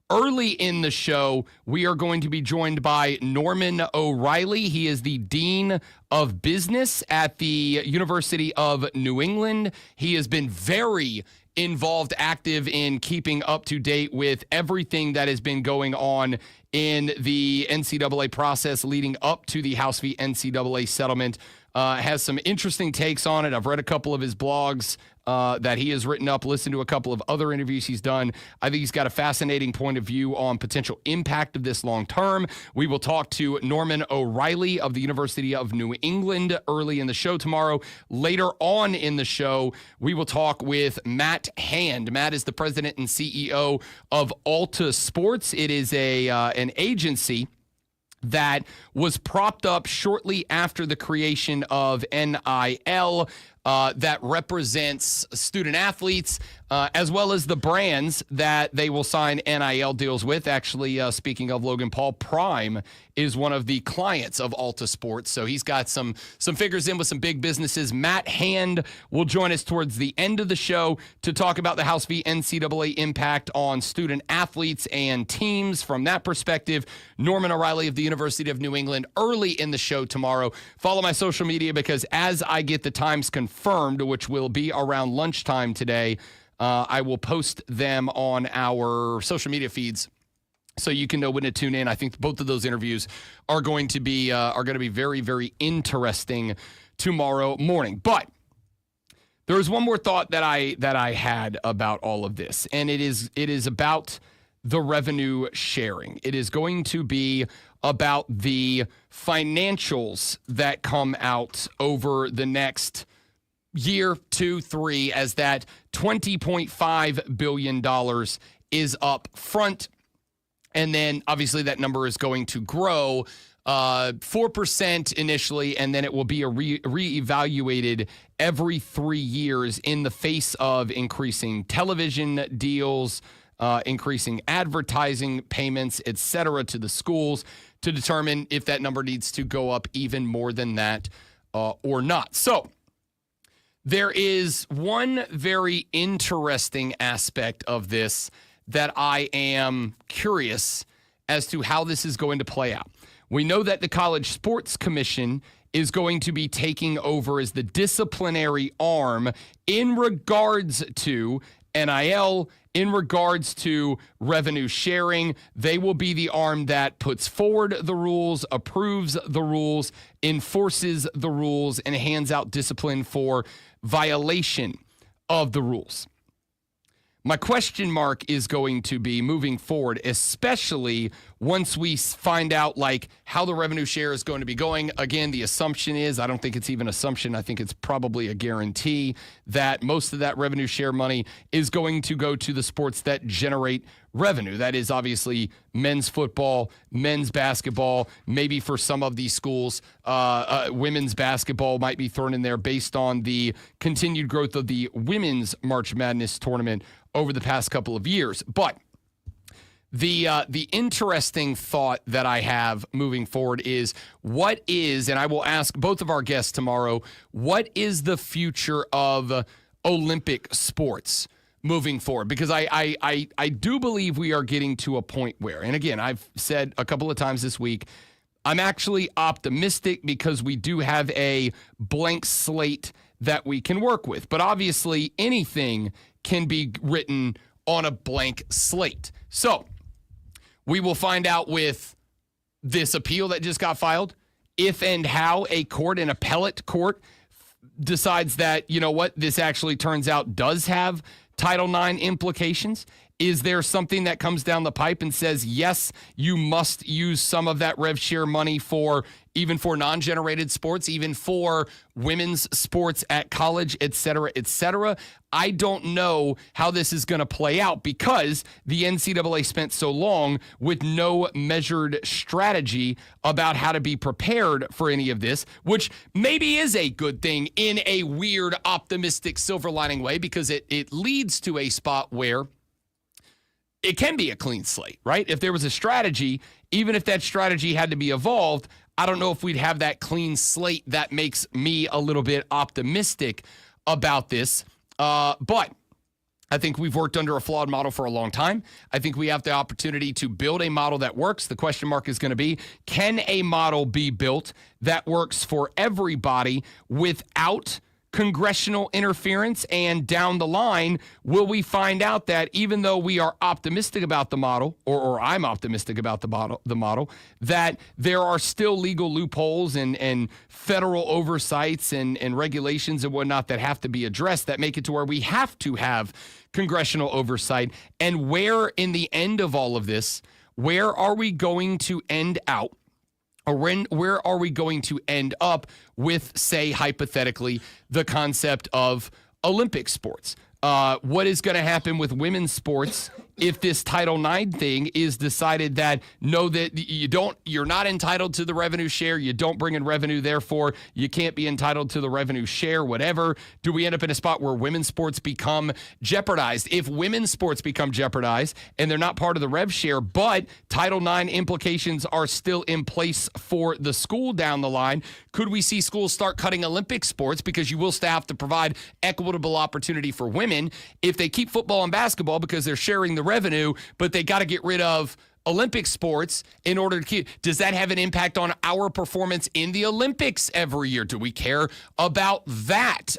Early in the show, we are going to be joined by Norman O'Reilly. He is the Dean of Business at the University of New England. He has been very involved, active in keeping up to date with everything that has been going on in the NCAA process leading up to the House v. NCAA settlement. Has some interesting takes on it. I've read a couple of his blogs that he has written up, listened to a couple of other interviews he's done. I think he's got a fascinating point of view on potential impact of this long term. We will talk to Norman O'Reilly of the University of New England early in the show tomorrow. Later on in the show, we will talk with Matt Hand. Matt is the president and CEO of Alta Sports. It is an agency that was propped up shortly after the creation of NIL that represents student athletes as well as the brands that they will sign NIL deals with. Actually, speaking of Logan Paul, Prime is one of the clients of Alta Sports. So he's got some figures in with some big businesses. Matt Hand will join us towards the end of the show to talk about the House v. NCAA impact on student athletes and teams from that perspective. Norman O'Reilly of the University of New England early in the show tomorrow. Follow my social media because as I get the times confirmed, which will be around lunchtime today, I will post them on our social media feeds so you can know when to tune in. I think both of those interviews are going to be very, very interesting tomorrow morning. But there is one more thought that I had about all of this, and it is about the revenue sharing. It is going to be about the financials that come out over the next year, 2, 3, as that $20.5 billion is up front. And then obviously that number is going to grow 4% initially, and then it will be reevaluated every 3 years in the face of increasing television deals, increasing advertising payments, et cetera, to the schools to determine if that number needs to go up even more than that or not. So there is one very interesting aspect of this that I am curious as to how this is going to play out. We know that the College Sports Commission is going to be taking over as the disciplinary arm in regards to NIL, in regards to revenue sharing. They will be the arm that puts forward the rules, approves the rules, enforces the rules, and hands out discipline for violation of the rules. My question mark is going to be moving forward, especially once we find out like how the revenue share is going to be going. Again, the assumption is, I don't think it's even assumption, I think it's probably a guarantee that most of that revenue share money is going to go to the sports that generate revenue. That is obviously men's football, men's basketball, maybe for some of these schools, women's basketball might be thrown in there based on the continued growth of the women's March Madness tournament over the past couple of years. But the interesting thought that I have moving forward is what is, and I will ask both of our guests tomorrow, what is the future of Olympic sports moving forward? Because I do believe we are getting to a point where, and again, I've said a couple of times this week, I'm actually optimistic because we do have a blank slate that we can work with. But obviously anything can be written on a blank slate. So we will find out with this appeal that just got filed, if and how a court, an appellate court, decides that, you know what, this actually turns out does have Title IX implications. Is there something that comes down the pipe and says, yes, you must use some of that rev share money for even for non-generated sports, even for women's sports at college, et cetera, et cetera? I don't know how this is going to play out because the NCAA spent so long with no measured strategy about how to be prepared for any of this, which maybe is a good thing in a weird, optimistic, silver lining way, because it leads to a spot where it can be a clean slate, right? If there was a strategy, even if that strategy had to be evolved, I don't know if we'd have that clean slate. That makes me a little bit optimistic about this. But I think we've worked under a flawed model for a long time. I think we have the opportunity to build a model that works. The question mark is going to be, can a model be built that works for everybody without congressional interference? And down the line, will we find out that even though we are optimistic about the model, or I'm optimistic about the model, that there are still legal loopholes and federal oversights and regulations and whatnot that have to be addressed that make it to where we have to have congressional oversight? And where in the end of all of this, where are we going to end out? Or where are we going to end up with, say, hypothetically, the concept of Olympic sports? What is going to happen with women's sports if this Title IX thing is decided that no, that you're not entitled to the revenue share, you don't bring in revenue, therefore you can't be entitled to the revenue share, whatever? Do we end up in a spot where women's sports become jeopardized? If women's sports become jeopardized and they're not part of the rev share, but Title IX implications are still in place for the school down the line, could we see schools start cutting Olympic sports because you will still have to provide equitable opportunity for women if they keep football and basketball because they're sharing the revenue, but they got to get rid of Olympic sports in order to keep? Does that have an impact on our performance in the Olympics every year? Do we care about that?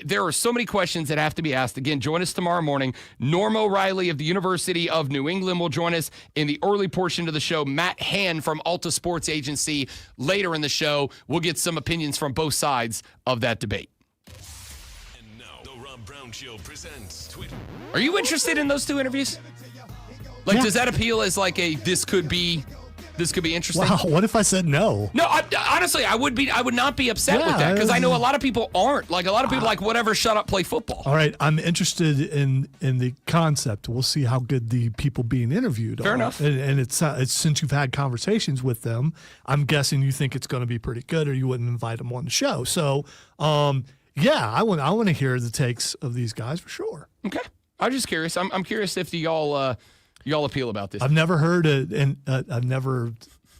There are so many questions that have to be asked. Again, join us tomorrow morning. Norm O'Reilly of the University of New England will join us in the early portion of the show. Matt Hand from Alta Sports Agency later in the show. We'll get some opinions from both sides of that debate. And now, the Rob Brown Show presents Twitter. Are you interested in those two interviews? Like, does that appeal as like a this could be interesting? Wow, what if I said no? No, honestly, I would not be upset with that because I know a lot of people aren't. Like, a lot of people like, whatever, shut up, play football. All right, I'm interested in the concept. We'll see how good the people being interviewed are. Fair enough. And it's since you've had conversations with them, I'm guessing you think it's going to be pretty good, or you wouldn't invite them on the show. So, yeah, I want to hear the takes of these guys for sure. Okay, I'm just curious. I'm curious if y'all appeal about this. I've never heard it, and I've never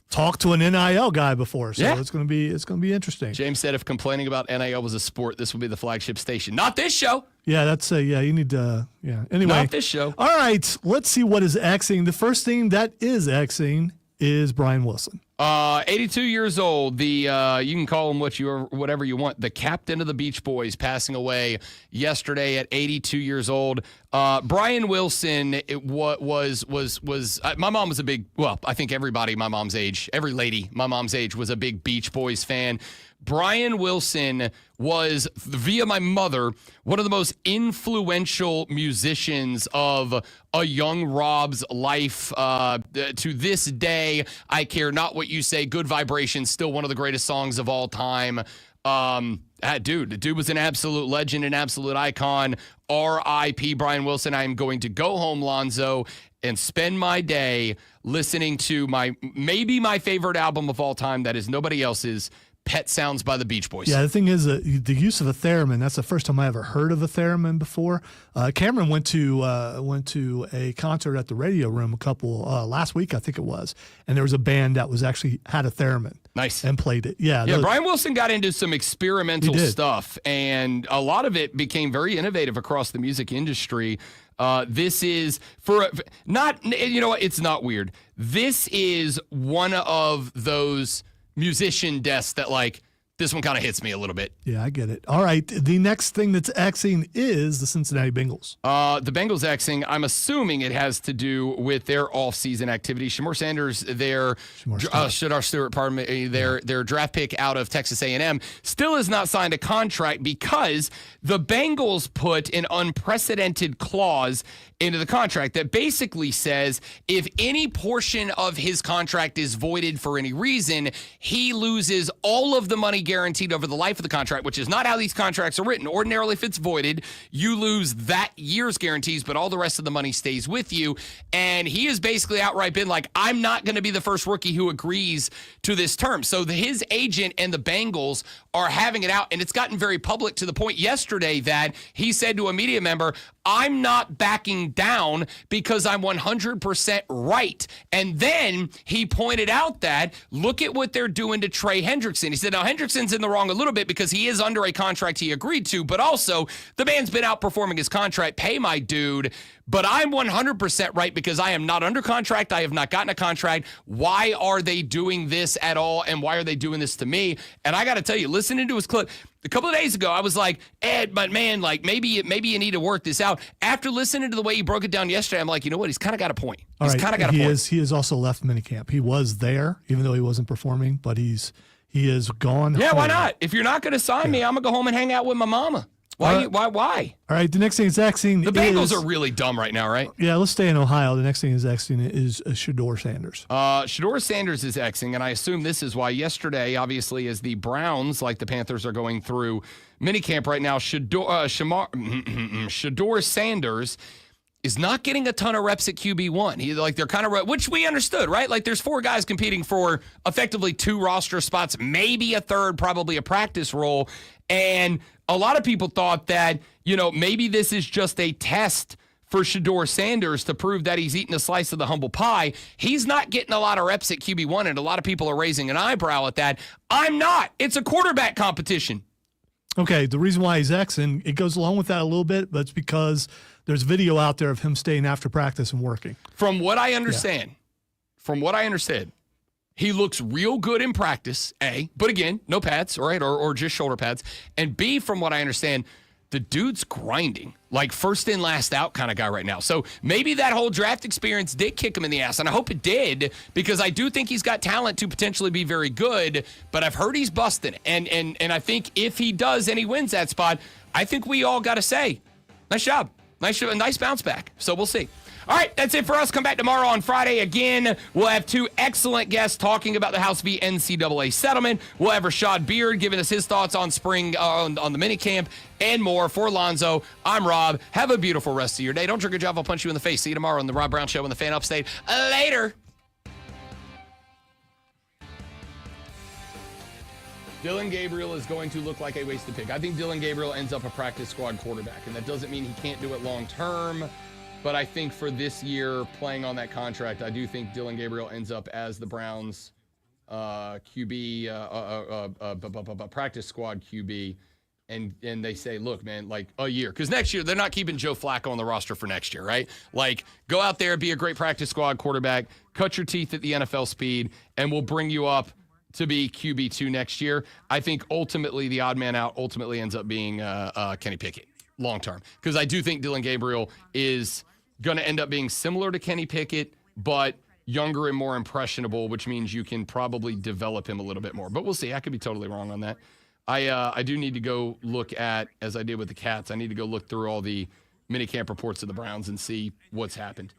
talked to an NIL guy before, so Yeah. it's going to be interesting. James said if complaining about NIL was a sport, this would be the flagship station. Not this show. Yeah, that's you need to Anyway, Not this show. All right, let's see what is Xing. The first thing that is Xing is Brian Wilson. 82 years old. The you can call him whatever you want. The captain of the Beach Boys, passing away yesterday at 82 years old. Brian Wilson was my mom was a big, well, I think everybody my mom's age, every lady my mom's age was a big Beach Boys fan. Brian Wilson was, via my mother, one of the most influential musicians of a young Rob's life. To this day, I Care Not What You Say, Good Vibrations, still one of the greatest songs of all time. The dude was an absolute legend, an absolute icon. R.I.P. Brian Wilson. I am going to go home, Lonzo, and spend my day listening to maybe my favorite album of all time, that is nobody else's, Pet Sounds by the Beach Boys. Yeah, the thing is, the use of a theremin, that's the first time I ever heard of a theremin before. Cameron went to a concert at the Radio Room last week, I think it was, and there was a band that was actually had a theremin. Nice. And played it. Yeah, Brian Wilson got into some experimental He did. stuff, and a lot of it became very innovative across the music industry. This is it's not weird. This is one of those musician deaths that, like, This one kind of hits me a little bit. Yeah, I get it. All right. The next thing that's Xing is the Cincinnati Bengals. The Bengals Xing, I'm assuming it has to do with their offseason activity. Shamar Sanders, Shadar Stewart, pardon me, their draft pick out of Texas A&M, still has not signed a contract because the Bengals put an unprecedented clause into the contract that basically says if any portion of his contract is voided for any reason, he loses all of the money guaranteed over the life of the contract, which is not how these contracts are written. Ordinarily, if it's voided, you lose that year's guarantees, but all the rest of the money stays with you. And he has basically outright been like, I'm not going to be the first rookie who agrees to this term. So his agent and the Bengals are having it out, and it's gotten very public to the point yesterday that he said to a media member, I'm not backing down because I'm 100% right. And then he pointed out that, look at what they're doing to Trey Hendrickson. He said, now Hendrickson's in the wrong a little bit because he is under a contract he agreed to, but also the man's been outperforming his contract. Pay my dude. But I'm 100% right because I am not under contract. I have not gotten a contract. Why are they doing this at all? And why are they doing this to me? And I got to tell you, listening to his clip, a couple of days ago, I was like, Ed, but man, like maybe you need to work this out. After listening to the way he broke it down yesterday, I'm like, you know what? He's kind of got a point. He's kind of got a point. He has also left minicamp. He was there, even though he wasn't performing, but he is gone. Yeah, home. why not? If you're not going to sign me, I'm going to go home and hang out with my mama. Why? All right, the next thing is Xing. The Bengals are really dumb right now, right? Yeah, let's stay in Ohio. The next thing is Xing is Shador Sanders. Shador Sanders is Xing, and I assume this is why yesterday, obviously, as the Browns, like the Panthers, are going through minicamp right now, Shador Sanders is not getting a ton of reps at QB1. They're kind of, which we understood, right? Like there's 4 guys competing for effectively 2 roster spots, maybe a third, probably a practice role. And a lot of people thought that, maybe this is just a test for Shador Sanders to prove that he's eating a slice of the humble pie. He's not getting a lot of reps at QB1, and a lot of people are raising an eyebrow at that. I'm not. It's a quarterback competition. Okay, the reason why he's Xing, it goes along with that a little bit, but it's because there's video out there of him staying after practice and working. From what I understand, he looks real good in practice, A, but again, no pads, right, or just shoulder pads. And B, from what I understand, the dude's grinding, like first in, last out kind of guy right now. So maybe that whole draft experience did kick him in the ass, and I hope it did because I do think he's got talent to potentially be very good, but I've heard he's busting it. And I think if he does and he wins that spot, I think we all got to say, nice job. Nice bounce back. So we'll see. All right, that's it for us. Come back tomorrow on Friday. Again, we'll have 2 excellent guests talking about the House v. NCAA settlement. We'll have Rashad Beard giving us his thoughts on spring, on the minicamp, and more. For Lonzo, I'm Rob. Have a beautiful rest of your day. Don't drink a job. I'll punch you in the face. See you tomorrow on the Rob Brown Show on the Fan Upstate. Later. Dylan Gabriel is going to look like a wasted pick. I think Dylan Gabriel ends up a practice squad quarterback, and that doesn't mean he can't do it long term. But I think for this year, playing on that contract, I do think Dylan Gabriel ends up as the Browns' QB, practice squad QB. And they say, look, man, like a year. Because next year, they're not keeping Joe Flacco on the roster for next year, right? Like, go out there, be a great practice squad quarterback, cut your teeth at the NFL speed, and we'll bring you up to be QB2 next year. I think ultimately the odd man out ultimately ends up being Kenny Pickett long term. Because I do think Dylan Gabriel is going to end up being similar to Kenny Pickett, but younger and more impressionable, which means you can probably develop him a little bit more. But we'll see. I could be totally wrong on that. I do need to go look at, as I did with the Cats, I need to go look through all the minicamp reports of the Browns and see what's happened.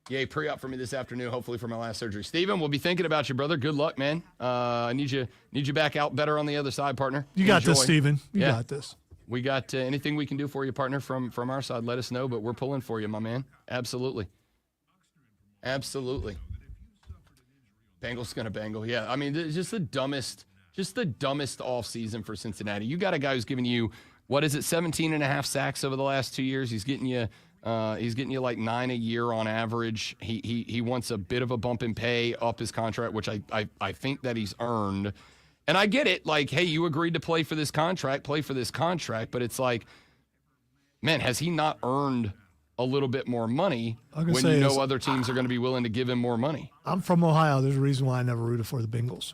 Yay, pre-op for me this afternoon, hopefully for my last surgery. Steven, we'll be thinking about you, brother. Good luck, man. I need you back out better on the other side, partner. You got this, Steven. You got this. We got anything we can do for you, partner, from our side, let us know, but we're pulling for you, my man. Absolutely. Bengals gonna bangle. Yeah, I mean, just the dumbest off season for Cincinnati. You got a guy who's giving you, 17.5 sacks over the last 2 years. He's getting you like 9 a year on average. He wants a bit of a bump in pay, up his contract, which I think that he's earned. And I get it. Like, hey, you agreed to play for this contract. But it's like, man, has he not earned a little bit more money when you know other teams are going to be willing to give him more money? I'm from Ohio. There's a reason why I never rooted for the Bengals.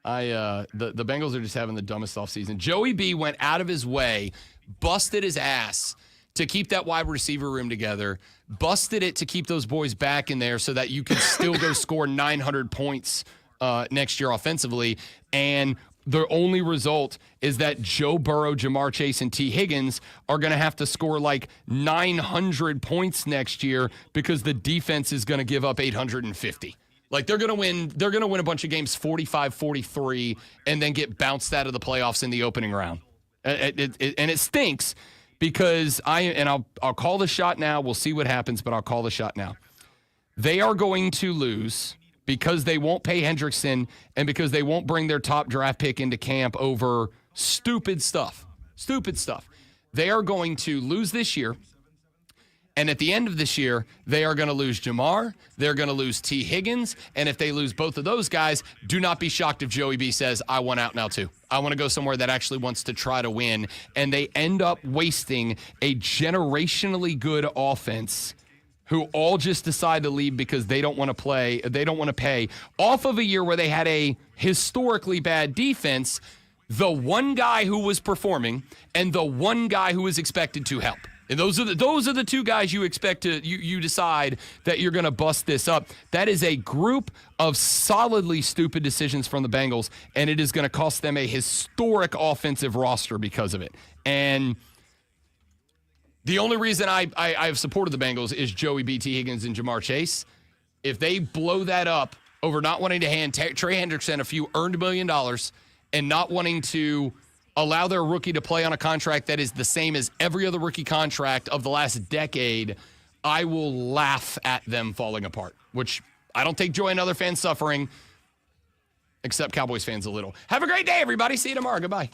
The Bengals are just having the dumbest offseason. Joey B went out of his way, busted his ass to keep that wide receiver room together, busted it to keep those boys back in there so that you can still go score 900 points next year offensively. And the only result is that Joe Burrow, Jamar Chase, and T. Higgins are going to have to score like 900 points next year because the defense is going to give up 850. Like they're going to win a bunch of games 45-43 and then get bounced out of the playoffs in the opening round. And it stinks because I'll call the shot now. We'll see what happens, but I'll call the shot now. They are going to lose because they won't pay Hendrickson and because they won't bring their top draft pick into camp over stupid stuff. Stupid stuff. They are going to lose this year. And at the end of this year, they are going to lose Jamar. They're going to lose T. Higgins. And if they lose both of those guys, do not be shocked if Joey B says, I want out now too. I want to go somewhere that actually wants to try to win. And they end up wasting a generationally good offense who all just decide to leave because they don't want to play. They don't want to pay off of a year where they had a historically bad defense, the one guy who was performing and the one guy who was expected to help. And those are the two guys you expect to you decide that you're going to bust this up. That is a group of solidly stupid decisions from the Bengals, and it is going to cost them a historic offensive roster because of it. And the only reason I've supported the Bengals is Joey B. T. Higgins and Jamar Chase. If they blow that up over not wanting to hand Trey Hendrickson a few earned $1 million and not wanting to allow their rookie to play on a contract that is the same as every other rookie contract of the last decade, I will laugh at them falling apart, which I don't take joy in other fans suffering, except Cowboys fans a little. Have a great day, everybody. See you tomorrow. Goodbye.